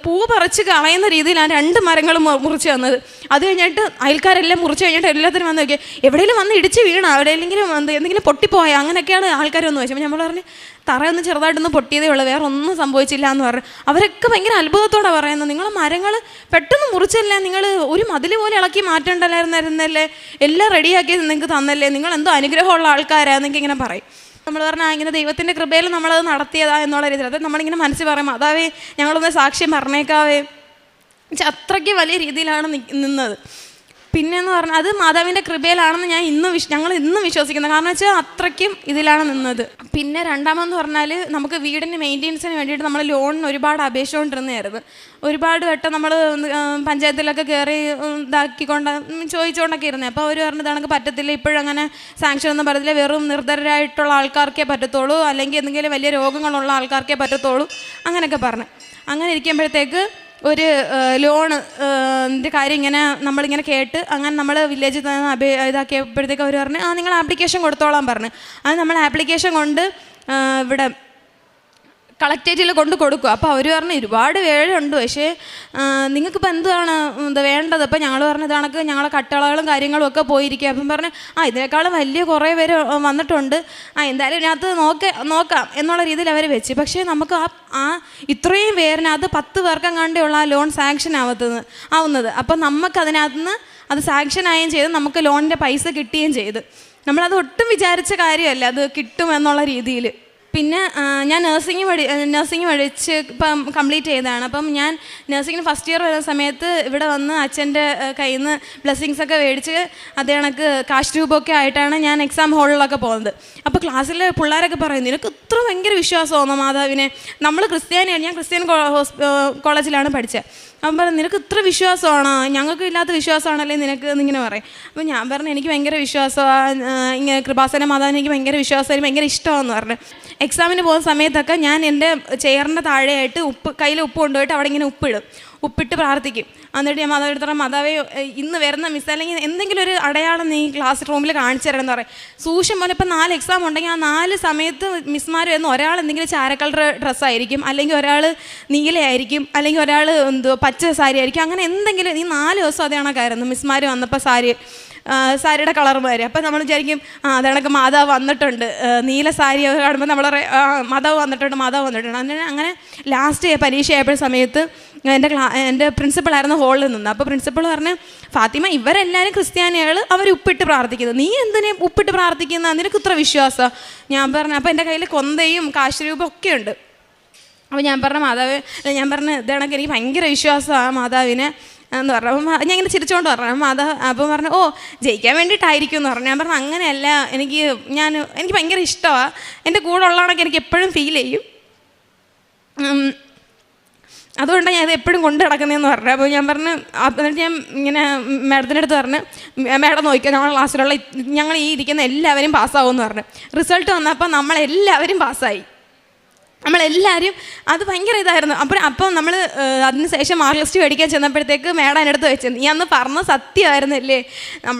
[SPEAKER 11] പൂ പറിച്ച് കളയുന്ന രീതിയിലാണ് 2 മരങ്ങളും മുറിച്ച് തന്നത്. അത് കഴിഞ്ഞിട്ട് അയൽക്കാരെല്ലാം മുറിച്ച് കഴിഞ്ഞിട്ട് എല്ലാത്തിനും വന്ന് നോക്കിയാൽ എവിടെയെങ്കിലും വന്ന് ഇടിച്ച് വീണോ, എവിടെയെങ്കിലും എന്തെങ്കിലും പൊട്ടിപ്പോയോ, അങ്ങനെയൊക്കെയാണ് ആൾക്കാർ വന്ന് ചോദിച്ചത്. നമ്മൾ പറഞ്ഞ് തറയൊന്ന് ചെറുതായിട്ടൊന്ന് പൊട്ടിയതേ ഉള്ളൂ, വേറെ ഒന്നും സംഭവിച്ചില്ല എന്ന് പറഞ്ഞു. അവരൊക്കെ ഭയങ്കര അത്ഭുതത്തോടെ പറയുന്നത്, നിങ്ങളെ മരങ്ങൾ പെട്ടെന്ന് മുറിച്ചല്ലേ, നിങ്ങൾ ഒരു മതിൽ പോലെ ഇളക്കി മാറ്റേണ്ടല്ലായിരുന്നല്ലേ, എല്ലാം റെഡിയാക്കി നിങ്ങൾക്ക് തന്നല്ലേ, നിങ്ങൾ എന്തോ അനുഗ്രഹമുള്ള ആൾക്കാരാണെന്നൊക്കെ ഇങ്ങനെ പറയും. നമ്മൾ പറഞ്ഞാൽ ഇങ്ങനെ ദൈവത്തിൻ്റെ കൃപയിൽ നമ്മളത് നടത്തിയതാ എന്നുള്ള രീതിയിൽ അത് നമ്മളിങ്ങനെ മനസ്സിൽ പറയും, അതാവേ ഞങ്ങളൊന്ന് സാക്ഷ്യം പറഞ്ഞേക്കാവേ. അത്രയ്ക്ക് വലിയ രീതിയിലാണ് നിന്നത്. പിന്നെയെന്ന് പറഞ്ഞാൽ അത് മാതാവിൻ്റെ കൃപയിലാണെന്ന് ഞങ്ങൾ ഇന്നും വിശ്വസിക്കുന്നത്. കാരണം വെച്ചാൽ അത്രയ്ക്കും ഇതിലാണ് നിന്നത്. പിന്നെ രണ്ടാമെന്ന് പറഞ്ഞാൽ നമുക്ക് വീടിൻ്റെ മെയിൻ്റെനൻസിന് വേണ്ടിയിട്ട് നമ്മൾ ലോണിന് ഒരുപാട് അപേക്ഷിച്ചുകൊണ്ടിരുന്നതായിരുന്നു. ഒരുപാട് വട്ടം നമ്മൾ പഞ്ചായത്തിലൊക്കെ കയറി ചോദിച്ചുകൊണ്ടൊക്കെ ഇരുന്നത്. അപ്പോൾ അവർ പറഞ്ഞത് കണക്ക് പറ്റത്തില്ല, ഇപ്പോഴും അങ്ങനെ സാങ്ഷൻ ഒന്നും പറയത്തില്ല, വെറും നിർദ്ധരായിട്ടുള്ള ആൾക്കാർക്കേ പറ്റത്തുള്ളൂ, അല്ലെങ്കിൽ എന്തെങ്കിലും വലിയ രോഗങ്ങളുള്ള ആൾക്കാർക്കേ പറ്റത്തുള്ളൂ, അങ്ങനെയൊക്കെ പറഞ്ഞു. അങ്ങനെ ഇരിക്കുമ്പോഴത്തേക്ക് ഒരു ലോണിൻ്റെ കാര്യം ഇങ്ങനെ നമ്മളിങ്ങനെ കേട്ട് അങ്ങനെ നമ്മൾ വില്ലേജിൽ തന്നെ ഇതാക്കിയപ്പോഴത്തേക്ക് അവർ പറഞ്ഞു നിങ്ങൾ ആപ്ലിക്കേഷൻ കൊടുത്തോളാൻ പറഞ്ഞു. അത് നമ്മൾ ആപ്ലിക്കേഷൻ കൊണ്ട് ഇവിടെ കളക്ടറേറ്റിൽ കൊടുക്കും. അപ്പോൾ അവർ പറഞ്ഞു ഒരുപാട് വേഴുണ്ട്, പക്ഷേ നിങ്ങൾക്കിപ്പോൾ എന്താണ് വേണ്ടത്? അപ്പോൾ ഞങ്ങൾ പറഞ്ഞു ഇതാണക്ക് ഞങ്ങളെ കട്ടളകളും കാര്യങ്ങളും ഒക്കെ പോയിരിക്കുക. അപ്പം പറഞ്ഞു ഇതിനേക്കാളും വലിയ കുറേ പേര് വന്നിട്ടുണ്ട്, എന്തായാലും ഇതിനകത്ത് നോക്കാം എന്നുള്ള രീതിയിൽ അവർ വെച്ച്. പക്ഷേ നമുക്ക് ഇത്രയും പേരിനകത്ത് 10 പേർക്കും കണ്ടുള്ള ആ ലോൺ സാങ്ഷൻ ആവുന്നത്. അപ്പം നമുക്കതിനകത്ത് നിന്ന് അത് സാങ്ഷനായും ചെയ്ത് നമുക്ക് ലോണിൻ്റെ പൈസ കിട്ടുകയും ചെയ്ത്. നമ്മളത് ഒട്ടും വിചാരിച്ച കാര്യമല്ല അത് കിട്ടുമെന്നുള്ള രീതിയിൽ. പിന്നെ ഞാൻ നഴ്സിംഗ് പഠിച്ച് ഇപ്പം കംപ്ലീറ്റ് ചെയ്തതാണ്. അപ്പം ഞാൻ നഴ്സിങ്ങിന് ഫസ്റ്റ് ഇയർ വരുന്ന സമയത്ത് ഇവിടെ വന്ന് അച്ഛൻ്റെ കയ്യിൽ നിന്ന് ബ്ലെസ്സിങ്സൊക്കെ മേടിച്ച് അതേ കണക്ക് കാശ് രൂപമൊക്കെ ആയിട്ടാണ് ഞാൻ എക്സാം ഹാളിലൊക്കെ പോകുന്നത്. അപ്പോൾ ക്ലാസ്സിലെ പിള്ളേരൊക്കെ പറയുന്നു നിനക്ക് ഇത്ര ഭയങ്കര വിശ്വാസമാണോ മാതാവിനെ, നമ്മൾ ക്രിസ്ത്യാനിയാണ്, ഞാൻ ക്രിസ്ത്യൻ കോളേജിലാണ് പഠിച്ചത്. അപ്പം പറഞ്ഞു നിനക്ക് ഇത്ര വിശ്വാസമാണോ, ഞങ്ങൾക്ക് ഇല്ലാത്ത വിശ്വാസമാണല്ലേ നിനക്ക് എന്നിങ്ങനെ പറയും. അപ്പം ഞാൻ പറഞ്ഞു എനിക്ക് ഭയങ്കര വിശ്വാസമാണ്, ഇങ്ങനെ കൃപാസന മാതാവിന് എനിക്ക് ഭയങ്കര വിശ്വാസമായിരുന്നു, ഭയങ്കര ഇഷ്ടമാണെന്ന് പറഞ്ഞു. എക്സാമിന് പോകുന്ന സമയത്തൊക്കെ ഞാൻ എൻ്റെ ചെയറിൻ്റെ താഴെയായിട്ട് കയ്യിൽ ഉപ്പ് കൊണ്ടുപോയിട്ട് അവിടെ ഇങ്ങനെ ഉപ്പിട്ട് പ്രാർത്ഥിക്കും. എന്നിട്ട് ഞാൻ മാതാവ് മാതാവേ ഇന്ന് വരുന്ന മിസ് അല്ലെങ്കിൽ എന്തെങ്കിലും ഒരു അടയാളം നീ ക്ലാസ് റൂമിൽ കാണിച്ചു തരണമെന്ന് പറയും. സൂക്ഷ്യം പോലെ ഇപ്പം 4 എക്സാം ഉണ്ടെങ്കിൽ ആ 4 സമയത്ത് മിസ്മാർ വരുന്ന ഒരാൾ എന്തെങ്കിലും ചാര കളർ ഡ്രസ്സായിരിക്കും, അല്ലെങ്കിൽ ഒരാൾ നീലയായിരിക്കും, അല്ലെങ്കിൽ ഒരാൾ പച്ച സാരി ആയിരിക്കും, അങ്ങനെ എന്തെങ്കിലും ഈ 4 ദിവസം അതേ കണക്കായിരുന്നു മിസ്മാർ വന്നപ്പോൾ സാരി സാരിയുടെ കളർ മാറി. അപ്പം നമ്മൾ വിചാരിക്കും അതണക്ക് മാതാവ് വന്നിട്ടുണ്ട്, നീല സാരി കാണുമ്പോൾ നമ്മൾ മാതാവ് വന്നിട്ടുണ്ട് അങ്ങനെ ലാസ്റ്റ് പരീക്ഷ ആയപ്പോഴ സമയത്ത് എൻ്റെ പ്രിൻസിപ്പളായിരുന്നു ഹോളിൽ നിന്ന്. അപ്പോൾ പ്രിൻസിപ്പൾ പറഞ്ഞു, ഫാത്തിമ ഇവരെല്ലാവരും ക്രിസ്ത്യാനികൾ, അവർ ഉപ്പിട്ട് പ്രാർത്ഥിക്കുന്നു, നീ എന്തിനെ ഉപ്പിട്ട് പ്രാർത്ഥിക്കുന്ന, നിനക്ക് ഇത്ര വിശ്വാസം? ഞാൻ പറഞ്ഞു. അപ്പോൾ എൻ്റെ കയ്യിൽ കൊന്തയും കാശുരൂപം ഒക്കെ ഉണ്ട്. അപ്പോൾ ഞാൻ പറഞ്ഞു മാതാവ്, ഞാൻ പറഞ്ഞു ഇതാണെങ്കിൽ എനിക്ക് ഭയങ്കര വിശ്വാസമാണ് മാതാവിനെ എന്ന് പറഞ്ഞു. അപ്പം ഞാൻ ഇങ്ങനെ ചിരിച്ചുകൊണ്ട് പറഞ്ഞു മാതാവ്. അപ്പം പറഞ്ഞു ഓ ജയിക്കാൻ വേണ്ടിയിട്ടായിരിക്കും എന്ന് പറഞ്ഞു. ഞാൻ പറഞ്ഞു അങ്ങനെയല്ല, എനിക്ക് ഭയങ്കര ഇഷ്ടമാണ്, എൻ്റെ കൂടെ ഉള്ളതാണെങ്കിൽ എനിക്ക് എപ്പോഴും ഫീൽ ചെയ്യും, അതുകൊണ്ടാണ് ഞാൻ ഇത് എപ്പോഴും കൊണ്ട് നടക്കുന്നതെന്ന് പറഞ്ഞു. അപ്പോൾ ഞാൻ പറഞ്ഞു, എന്നിട്ട് ഞാൻ ഇങ്ങനെ മാഡത്തിൻ്റെ അടുത്ത് പറഞ്ഞു, മാഡം നോക്കിയാൽ നമ്മുടെ ക്ലാസ്സിലുള്ള ഞങ്ങൾ ഈ ഇരിക്കുന്ന എല്ലാവരും പാസ്സാവുമെന്ന് പറഞ്ഞു. റിസൾട്ട് വന്നപ്പോൾ നമ്മളെല്ലാവരും പാസ്സായി, നമ്മളെല്ലാവരും. അത് ഭയങ്കര ഇതായിരുന്നു. അപ്പം നമ്മൾ അതിന് ശേഷം മാർക്ക് ലിസ്റ്റ് മേടിക്കാൻ ചെന്നപ്പോഴത്തേക്ക് മാഡം എൻ്റെ അടുത്ത് വെച്ചത്, നീ അന്ന് പറഞ്ഞ സത്യമായിരുന്നല്ലേ,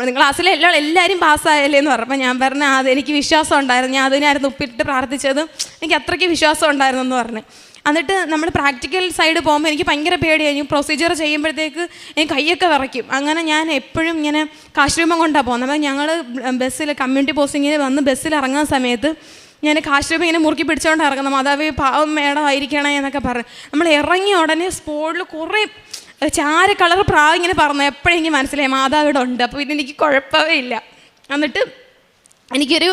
[SPEAKER 11] നിങ്ങൾ ക്ലാസ്സിലെ എല്ലാവരും പാസ്സായല്ലേ എന്ന് പറഞ്ഞപ്പോൾ ഞാൻ പറഞ്ഞു അതെനിക്ക് വിശ്വാസം ഉണ്ടായിരുന്നു, ഞാൻ അതിനായിരുന്നു ഉപ്പിട്ട് പ്രാർത്ഥിച്ചത്, എനിക്ക് അത്രയ്ക്ക് വിശ്വാസം ഉണ്ടായിരുന്നു എന്ന് പറഞ്ഞു. എന്നിട്ട് നമ്മൾ പ്രാക്ടിക്കൽ സൈഡ് പോകുമ്പോൾ എനിക്ക് ഭയങ്കര പേടിയായി. പ്രൊസീജിയർ ചെയ്യുമ്പോഴത്തേക്ക് എനിക്ക് കൈയൊക്കെ വിറയ്ക്കും. അങ്ങനെ ഞാൻ എപ്പോഴും ഇങ്ങനെ കാശുരൂപം കൊണ്ടാണ് പോകുന്നത്. അപ്പോൾ ഞങ്ങൾ ബസ്സിൽ കമ്മ്യൂണിറ്റി പോസ്റ്റിങ്ങിന് വന്ന് ബസ്സിൽ ഇറങ്ങുന്ന സമയത്ത് ഞാൻ കാശുരൂപം ഇങ്ങനെ മുറുക്കി പിടിച്ചുകൊണ്ട് ഇറങ്ങുന്നത്, മാതാവേ പാവം മേഡം ആയിരിക്കണേ എന്നൊക്കെ പറഞ്ഞു. നമ്മൾ ഇറങ്ങിയ ഉടനെ സ്പോട്ടിൽ കുറേ ചാര കളർ പ്രാവ് ഇങ്ങനെ പറഞ്ഞു. എപ്പോഴും എനിക്ക് മനസ്സിലായി മാതാവ് ഇവിടെ ഉണ്ട്, അപ്പോൾ ഇതെനിക്ക് കുഴപ്പമേ ഇല്ല. എന്നിട്ട് എനിക്കൊരു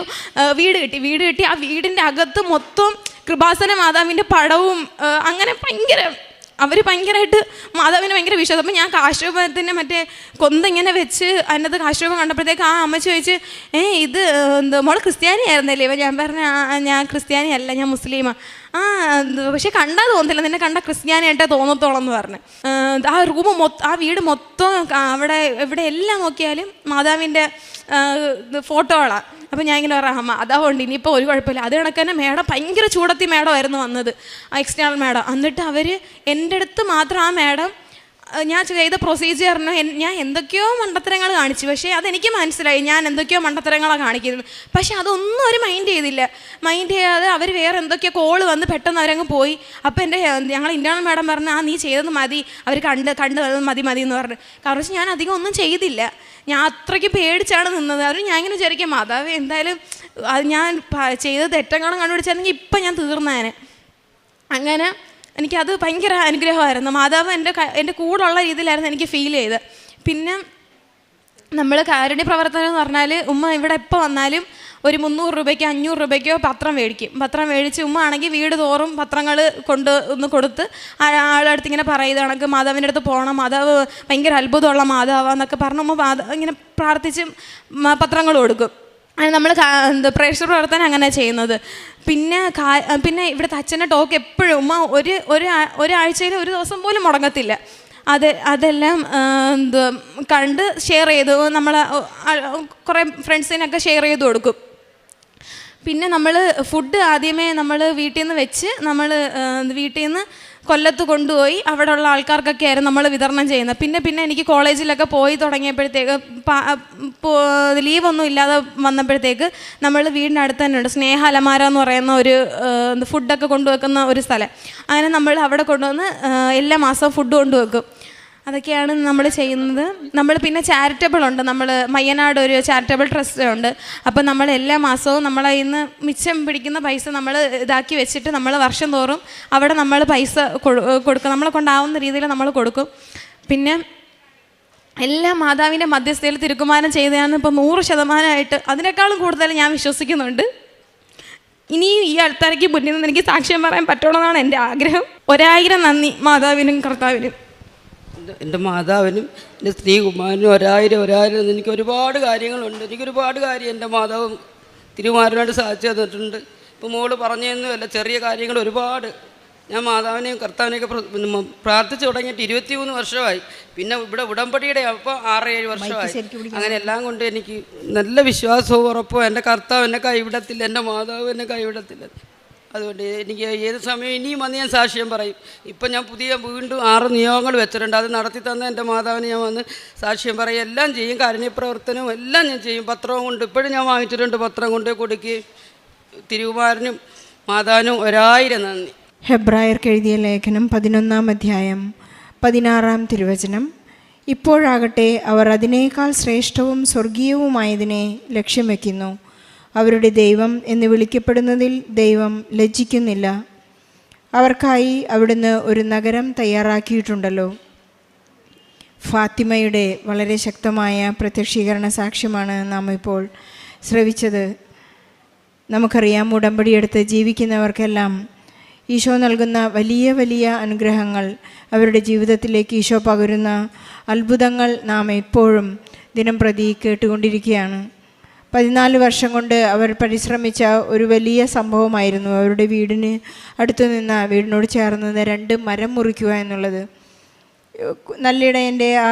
[SPEAKER 11] വീട് കിട്ടി. ആ വീടിൻ്റെ അകത്ത് മൊത്തം കൃപാസന മാതാവിൻ്റെ പടവും, അങ്ങനെ അവർ ഭയങ്കരമായിട്ട് മാതാവിന് ഭയങ്കര വിശ്വാസം. അപ്പം ഞാൻ കാശുരൂപത്തിൻ്റെ മറ്റേ കൊന്തിങ്ങനെ വെച്ച് അതിനകത്ത് കാശുരൂപം കണ്ടപ്പോഴത്തേക്ക് ആ അമ്മച്ചി ചോദിച്ച് ഇത് മോള് ക്രിസ്ത്യാനി ആയിരുന്നല്ലേ? ഇപ്പം ഞാൻ പറഞ്ഞ ഞാൻ ക്രിസ്ത്യാനി അല്ല, ഞാൻ മുസ്ലിമാണ്. പക്ഷെ കണ്ടാൽ തോന്നത്തില്ല, നിന്നെ കണ്ട ക്രിസ്ത്യാനിയായിട്ടേ തോന്നത്തോളം എന്ന് പറഞ്ഞു. ആ ആ വീട് മൊത്തം അവിടെ എവിടെ എല്ലാം നോക്കിയാലും മാതാവിൻ്റെ ഫോട്ടോകളാണ്. അപ്പോൾ ഞാൻ ഇങ്ങനെ പറയാം മാതാവുണ്ട്, ഇനിയിപ്പോൾ ഒരു കുഴപ്പമില്ല. അത് കണക്ക് തന്നെ മേഡം ഭയങ്കര ചൂടത്തി മേഡമായിരുന്നു വന്നത്, ആ എക്സ്റ്റേണൽ മേഡം. എന്നിട്ട് അവർ എൻ്റെ അടുത്ത് മാത്രം ആ മേഡം ഞാൻ ചെയ്ത പ്രൊസീജിയറിന് ഞാൻ എന്തൊക്കെയോ മണ്ടത്തരങ്ങൾ കാണിച്ചു. പക്ഷേ അതെനിക്ക് മനസ്സിലായി ഞാൻ എന്തൊക്കെയോ മണ്ടത്തരങ്ങളാണ് കാണിക്കുന്നത്. പക്ഷേ അതൊന്നും അവർ മൈൻഡ് ചെയ്യാതെ അവർ വേറെ എന്തൊക്കെയോ കോള് വന്ന് പെട്ടെന്ന് അവരങ്ങ് പോയി. അപ്പോൾ ഞങ്ങൾ ഇൻ്റേണൽ മേഡം പറഞ്ഞു നീ ചെയ്തത് മതി, അവർ കണ്ട് മതി എന്ന് പറഞ്ഞു. കാരണം വെച്ചാൽ ഞാൻ അധികം ഒന്നും ചെയ്തില്ല, ഞാൻ അത്രയ്ക്ക് പേടിച്ചാണ് നിന്നത്. അവർ ഞാൻ ഇങ്ങനെ വിചാരിക്കാം മാതാവ് എന്തായാലും അത് ഞാൻ ചെയ്ത തെറ്റങ്ങളും കണ്ടുപിടിച്ചായിരുന്നെങ്കിൽ ഇപ്പം ഞാൻ തീർന്നേനെ. അങ്ങനെ എനിക്കത് ഭയങ്കര അനുഗ്രഹമായിരുന്നു. മാതാവ് എൻ്റെ കൂടെയുള്ള രീതിയിലായിരുന്നു എനിക്ക് ഫീൽ ചെയ്തത്. പിന്നെ നമ്മൾ കാരുണ്യ പ്രവർത്തനം എന്ന് പറഞ്ഞാൽ ഉമ്മ ഇവിടെ എപ്പോൾ വന്നാലും ഒരു 300 രൂപയ്ക്കോ 500 രൂപയ്ക്കോ പത്രം മേടിക്കും. പത്രം മേടിച്ച് ഉമ്മ ആണെങ്കിൽ വീട് തോറും പത്രങ്ങൾ ഒന്ന് കൊടുത്ത് ആളടുത്ത് ഇങ്ങനെ പറയുന്നത് കണക്ക് മാതാവിൻ്റെ അടുത്ത് പോകണം, മാതാവ് ഭയങ്കര അത്ഭുതമുള്ള മാതാവാന്നൊക്കെ പറഞ്ഞ് ഉമ്മ ഇങ്ങനെ പ്രാർത്ഥിച്ച് പത്രങ്ങൾ കൊടുക്കും. അങ്ങനെ നമ്മൾ പ്രേക്ഷക പ്രവർത്തനം അങ്ങനെ ചെയ്യുന്നത്. പിന്നെ ഇവിടുത്തെ അച്ഛൻ്റെ ടോക്ക് എപ്പോഴും ഉമ്മ ഒരാഴ്ചയിൽ ഒരു ദിവസം പോലും മുടങ്ങത്തില്ല. അതെല്ലാം കണ്ട് ഷെയർ ചെയ്തു, നമ്മൾ കുറേ ഫ്രണ്ട്സിനൊക്കെ ഷെയർ ചെയ്ത് കൊടുക്കും. പിന്നെ നമ്മൾ ഫുഡ് ആദ്യമേ നമ്മൾ വീട്ടിൽ നിന്ന് വെച്ച് വീട്ടിൽ നിന്ന് കൊല്ലത്ത് കൊണ്ടുപോയി അവിടെയുള്ള ആൾക്കാർക്കൊക്കെ ആയിരുന്നു നമ്മൾ വിതരണം ചെയ്യുന്നത്. പിന്നെ എനിക്ക് കോളേജിലൊക്കെ പോയി തുടങ്ങിയപ്പോഴത്തേക്ക് ലീവൊന്നും ഇല്ലാതെ വന്നപ്പോഴത്തേക്ക് നമ്മൾ വീടിനടുത്ത് തന്നെ ഉണ്ട് സ്നേഹ അലമാര എന്ന് പറയുന്ന ഒരു ഫുഡൊക്കെ കൊണ്ടുവെക്കുന്ന ഒരു സ്ഥലം. അങ്ങനെ നമ്മൾ അവിടെ കൊണ്ടുവന്ന് എല്ലാ മാസവും ഫുഡ് കൊണ്ടുവെക്കും. അതൊക്കെയാണ് നമ്മൾ ചെയ്യുന്നത്. നമ്മൾ പിന്നെ ചാരിറ്റബിൾ ഉണ്ട്, നമ്മൾ മയ്യനാട് ഒരു ചാരിറ്റബിൾ ട്രസ്റ്റ് ഉണ്ട്. അപ്പം നമ്മൾ എല്ലാ മാസവും നമ്മൾ ഇന്ന് മിച്ചം പിടിക്കുന്ന പൈസ നമ്മൾ ഇതാക്കി വെച്ചിട്ട് നമ്മൾ വർഷം തോറും അവിടെ നമ്മൾ പൈസ കൊടുക്കും, നമ്മളെ കൊണ്ടാവുന്ന രീതിയിൽ നമ്മൾ കൊടുക്കും. പിന്നെ എല്ലാ മാതാവിൻ്റെ മധ്യസ്ഥയിൽ തിരുക്കുമാരൻ ചെയ്തതാണ് ഇപ്പോൾ 100% അതിനേക്കാളും കൂടുതൽ ഞാൻ വിശ്വസിക്കുന്നുണ്ട്. ഇനിയും ഈ ആൾക്കാർക്ക് മുന്നിൽ നിന്ന് എനിക്ക് സാക്ഷ്യം പറയാൻ പറ്റുള്ളതാണ് എൻ്റെ ആഗ്രഹം. 1000 നന്ദി മാതാവിനും കർത്താവിനും.
[SPEAKER 12] എൻ്റെ മാതാവിനും എൻ്റെ സ്ത്രീകുമാരനും 1000 എനിക്ക് ഒരുപാട് കാര്യങ്ങളുണ്ട്. എനിക്കൊരുപാട് കാര്യം എൻ്റെ മാതാവും തിരുകുമാരനായിട്ട് സാധിച്ചു തന്നിട്ടുണ്ട്. ഇപ്പോൾ മോള് പറഞ്ഞതൊന്നുമല്ല, ചെറിയ കാര്യങ്ങൾ ഒരുപാട്. ഞാൻ മാതാവിനെയും കർത്താവിനെയൊക്കെ പ്രാർത്ഥിച്ചു തുടങ്ങിയിട്ട് 23 വർഷമായി. പിന്നെ ഇവിടെ ഉടമ്പടിയുടെ അപ്പോൾ 6-7 വർഷമായി. അങ്ങനെ എല്ലാം കൊണ്ട് എനിക്ക് നല്ല വിശ്വാസവും ഉറപ്പും എൻ്റെ കർത്താവ് എന്നെ കൈവിടത്തില്ല, എൻ്റെ മാതാവ് എന്നെ കൈവിടത്തില്ല. അതുകൊണ്ട് എനിക്ക് ഏത് സമയം ഇനിയും വന്ന് ഞാൻ സാക്ഷ്യം പറയും. ഇപ്പം ഞാൻ വീണ്ടും 6 നിയോഗങ്ങൾ വെച്ചിട്ടുണ്ട്. അത് നടത്തി തന്ന എൻ്റെ മാതാവിന് ഞാൻ വന്ന് സാക്ഷ്യം പറയും, എല്ലാം ചെയ്യും. കാരുണ്യപ്രവർത്തനവും എല്ലാം ഞാൻ ചെയ്യും. പത്രവും കൊണ്ട് ഇപ്പോഴും ഞാൻ വാങ്ങിച്ചിട്ടുണ്ട്, പത്രം കൊണ്ട് കൊടുക്കുകയും. തിരുകുമാരനും മാതാവിനും 1000 നന്ദി.
[SPEAKER 5] ഹെബ്രായർക്ക് എഴുതിയ ലേഖനം 11-ാം അധ്യായം 16-ാം തിരുവചനം. ഇപ്പോഴാകട്ടെ അവർ അതിനേക്കാൾ ശ്രേഷ്ഠവും സ്വർഗീയവുമായതിനെ ലക്ഷ്യം വയ്ക്കുന്നു. അവരുടെ ദൈവം എന്ന് വിളിക്കപ്പെടുന്നതിൽ ദൈവം ലജ്ജിക്കുന്നില്ല. അവർക്കായി അവിടുന്ന് ഒരു നഗരം തയ്യാറാക്കിയിട്ടുണ്ടല്ലോ. ഫാത്തിമയുടെ വളരെ ശക്തമായ പ്രത്യക്ഷീകരണ സാക്ഷ്യമാണ് നാം ഇപ്പോൾ ശ്രവിച്ചത്. നമുക്കറിയാം, ഉടമ്പടിയെടുത്ത് ജീവിക്കുന്നവർക്കെല്ലാം ഈശോ നൽകുന്ന വലിയ വലിയ അനുഗ്രഹങ്ങൾ, അവരുടെ ജീവിതത്തിലേക്ക് ഈശോ പകരുന്ന അത്ഭുതങ്ങൾ നാം എപ്പോഴും ദിനം പ്രതി കേട്ടുകൊണ്ടിരിക്കുകയാണ്. 14 വർഷം കൊണ്ട് അവർ പരിശ്രമിച്ച ഒരു വലിയ സംഭവമായിരുന്നു അവരുടെ വീടിനോട് ചേർന്ന് 2 മരം മുറിക്കുക എന്നുള്ളത്. നല്ലിടയൻ്റെ ആ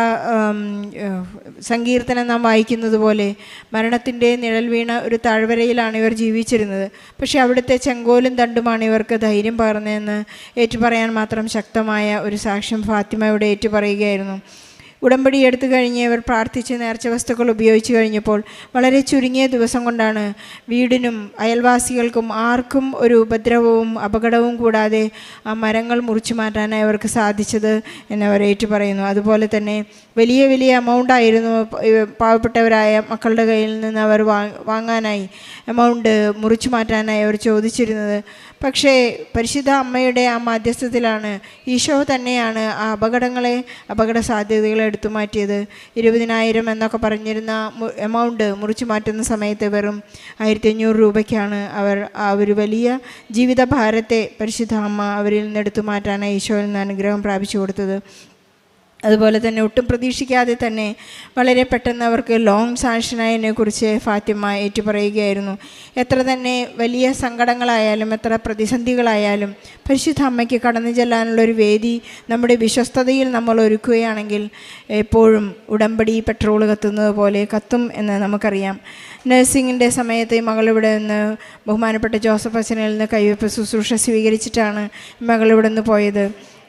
[SPEAKER 5] സങ്കീർത്തനം നാം വായിക്കുന്നത് പോലെ മരണത്തിൻ്റെ നിഴൽ വീണ ഒരു താഴ്വരയിലാണ് ഇവർ ജീവിച്ചിരുന്നത്. പക്ഷേ അവിടുത്തെ ചെങ്കോലും തണ്ടുമാണ് ഇവർക്ക് ധൈര്യം പകർന്നതെന്ന് ഏറ്റുപറയാൻ മാത്രം ശക്തമായ ഒരു സാക്ഷ്യം ഫാത്തിമയുടെ ഏറ്റുപറയുകയായിരുന്നു. ഉടമ്പടി എടുത്തു കഴിഞ്ഞ് ഇവർ പ്രാർത്ഥിച്ച് നേർച്ച വസ്തുക്കൾ ഉപയോഗിച്ച് കഴിഞ്ഞപ്പോൾ വളരെ ചുരുങ്ങിയ ദിവസം കൊണ്ടാണ് വീടിനും അയൽവാസികൾക്കും ആർക്കും ഒരു ഉപദ്രവവും അപകടവും കൂടാതെ ആ മരങ്ങൾ മുറിച്ചു മാറ്റാനായി അവർക്ക് സാധിച്ചത് എന്നവർ ഏറ്റു പറയുന്നു. അതുപോലെ തന്നെ വലിയ വലിയ എമൗണ്ട് ആയിരുന്നു പാവപ്പെട്ടവരായ മക്കളുടെ കയ്യിൽ നിന്ന് അവർ വാങ്ങാനായി എമൗണ്ട് മുറിച്ചു മാറ്റാനായി അവർ ചോദിച്ചിരുന്നത്. പക്ഷേ പരിശുദ്ധ അമ്മയുടെ ആ മാധ്യസ്ഥത്തിലാണ് ഈശോ തന്നെയാണ് ആ അപകട സാധ്യതകളെ എടുത്തു മാറ്റിയത്. 20,000 എന്നൊക്കെ പറഞ്ഞിരുന്ന എമൗണ്ട് മുറിച്ചു മാറ്റുന്ന സമയത്ത് വെറും 1,500 രൂപയ്ക്കാണ് അവർ ആ ഒരു വലിയ ജീവിതഭാരത്തെ പരിശുദ്ധ അമ്മ അവരിൽ നിന്ന് എടുത്തു മാറ്റാനായി ഈശോയിൽ നിന്ന് അനുഗ്രഹം പ്രാപിച്ചു കൊടുത്തത്. അതുപോലെ തന്നെ ഒട്ടും പ്രതീക്ഷിക്കാതെ തന്നെ വളരെ പെട്ടെന്ന് അവർക്ക് ലോങ് സാങ്ഷനായതിനെക്കുറിച്ച് ഫാത്തിമ ഏറ്റുപറയുകയായിരുന്നു. എത്ര തന്നെ വലിയ സങ്കടങ്ങളായാലും എത്ര പ്രതിസന്ധികളായാലും പരിശുദ്ധ അമ്മയ്ക്ക് കടന്നു ചെല്ലാനുള്ളൊരു വേദി നമ്മുടെ വിശ്വസ്തതയിൽ നമ്മൾ ഒരുക്കുകയാണെങ്കിൽ എപ്പോഴും ഉടമ്പടി പെട്രോൾ കത്തുന്നത് പോലെ കത്തും എന്ന് നമുക്കറിയാം. നഴ്സിങ്ങിൻ്റെ സമയത്ത് മകളിവിടെ നിന്ന് ബഹുമാനപ്പെട്ട ജോസഫ് അച്ഛനിൽ നിന്ന് കൈവയ്പ്പ് ശുശ്രൂഷ സ്വീകരിച്ചിട്ടാണ് മകളിവിടെ നിന്ന് പോയത്.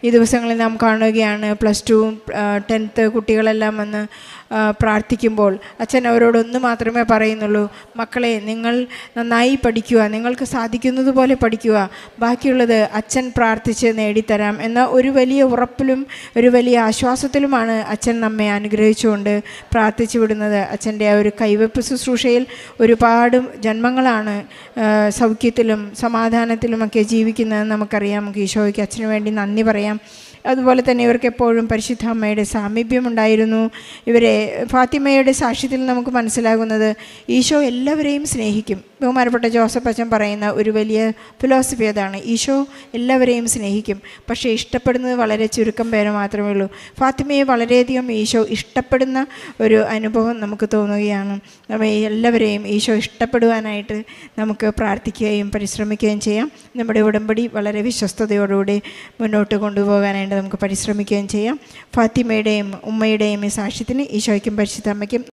[SPEAKER 5] ഈ ദിവസങ്ങളിൽ നാം കാണുകയാണ് +2, 10th കുട്ടികളെല്ലാം വന്ന് പ്രാർത്ഥിക്കുമ്പോൾ അച്ഛൻ അവരോടൊന്ന് മാത്രമേ പറയുന്നുള്ളൂ, മക്കളെ നിങ്ങൾ നന്നായി പഠിക്കുക, നിങ്ങൾക്ക് സാധിക്കുന്നത് പോലെ പഠിക്കുക, ബാക്കിയുള്ളത് അച്ഛൻ പ്രാർത്ഥിച്ച് നേടിത്തരാം എന്ന ഒരു വലിയ ഉറപ്പിലും ഒരു വലിയ ആശ്വാസത്തിലുമാണ് അച്ഛൻ നമ്മെ അനുഗ്രഹിച്ചുകൊണ്ട് പ്രാർത്ഥിച്ചു വിടുന്നത്. അച്ഛൻ്റെ ആ ഒരു കൈവെപ്പ് ശുശ്രൂഷയിൽ ഒരുപാട് ജന്മങ്ങളാണ് സൗഖ്യത്തിലും സമാധാനത്തിലുമൊക്കെ ജീവിക്കുന്നതെന്ന് നമുക്കറിയാം. നമുക്ക് ഈശോയ്ക്ക് അച്ഛന് വേണ്ടി നന്ദി പറയാം. അതുപോലെ തന്നെ ഇവർക്ക് എപ്പോഴും പരിശുദ്ധ അമ്മയുടെ സാമീപ്യമുണ്ടായിരുന്നു. ഇവരെ ഫാത്തിമയുടെ സാക്ഷ്യത്തിൽ നമുക്ക് മനസ്സിലാകുന്നത് ഈശോ എല്ലാവരെയും സ്നേഹിക്കും. ബഹുമാനപ്പെട്ട ജോസഫ് അച്ഛൻ പറയുന്ന ഒരു വലിയ ഫിലോസഫി അതാണ്, ഈശോ എല്ലാവരെയും സ്നേഹിക്കും, പക്ഷേ ഇഷ്ടപ്പെടുന്നത് വളരെ ചുരുക്കം പേര് മാത്രമേ ഉള്ളൂ. ഫാത്തിമയെ വളരെയധികം ഈശോ ഇഷ്ടപ്പെടുന്ന ഒരു അനുഭവം നമുക്ക് തോന്നുകയാണ്. നമ്മെ എല്ലാവരെയും ഈശോ ഇഷ്ടപ്പെടുവാനായിട്ട് നമുക്ക് പ്രാർത്ഥിക്കുകയും പരിശ്രമിക്കുകയും ചെയ്യാം. നമ്മുടെ ഉടമ്പടി വളരെ വിശ്വസ്തയോടുകൂടി മുന്നോട്ട് കൊണ്ടുപോകാനായിട്ട് നമുക്ക് പരിശ്രമിക്കുകയും ചെയ്യാം. ഫാത്തിമയുടെയും ഉമ്മയുടെയും ഈ സാക്ഷ്യത്തിന് ഈശോയ്ക്കും പരിശുദ്ധ അമ്മയ്ക്കും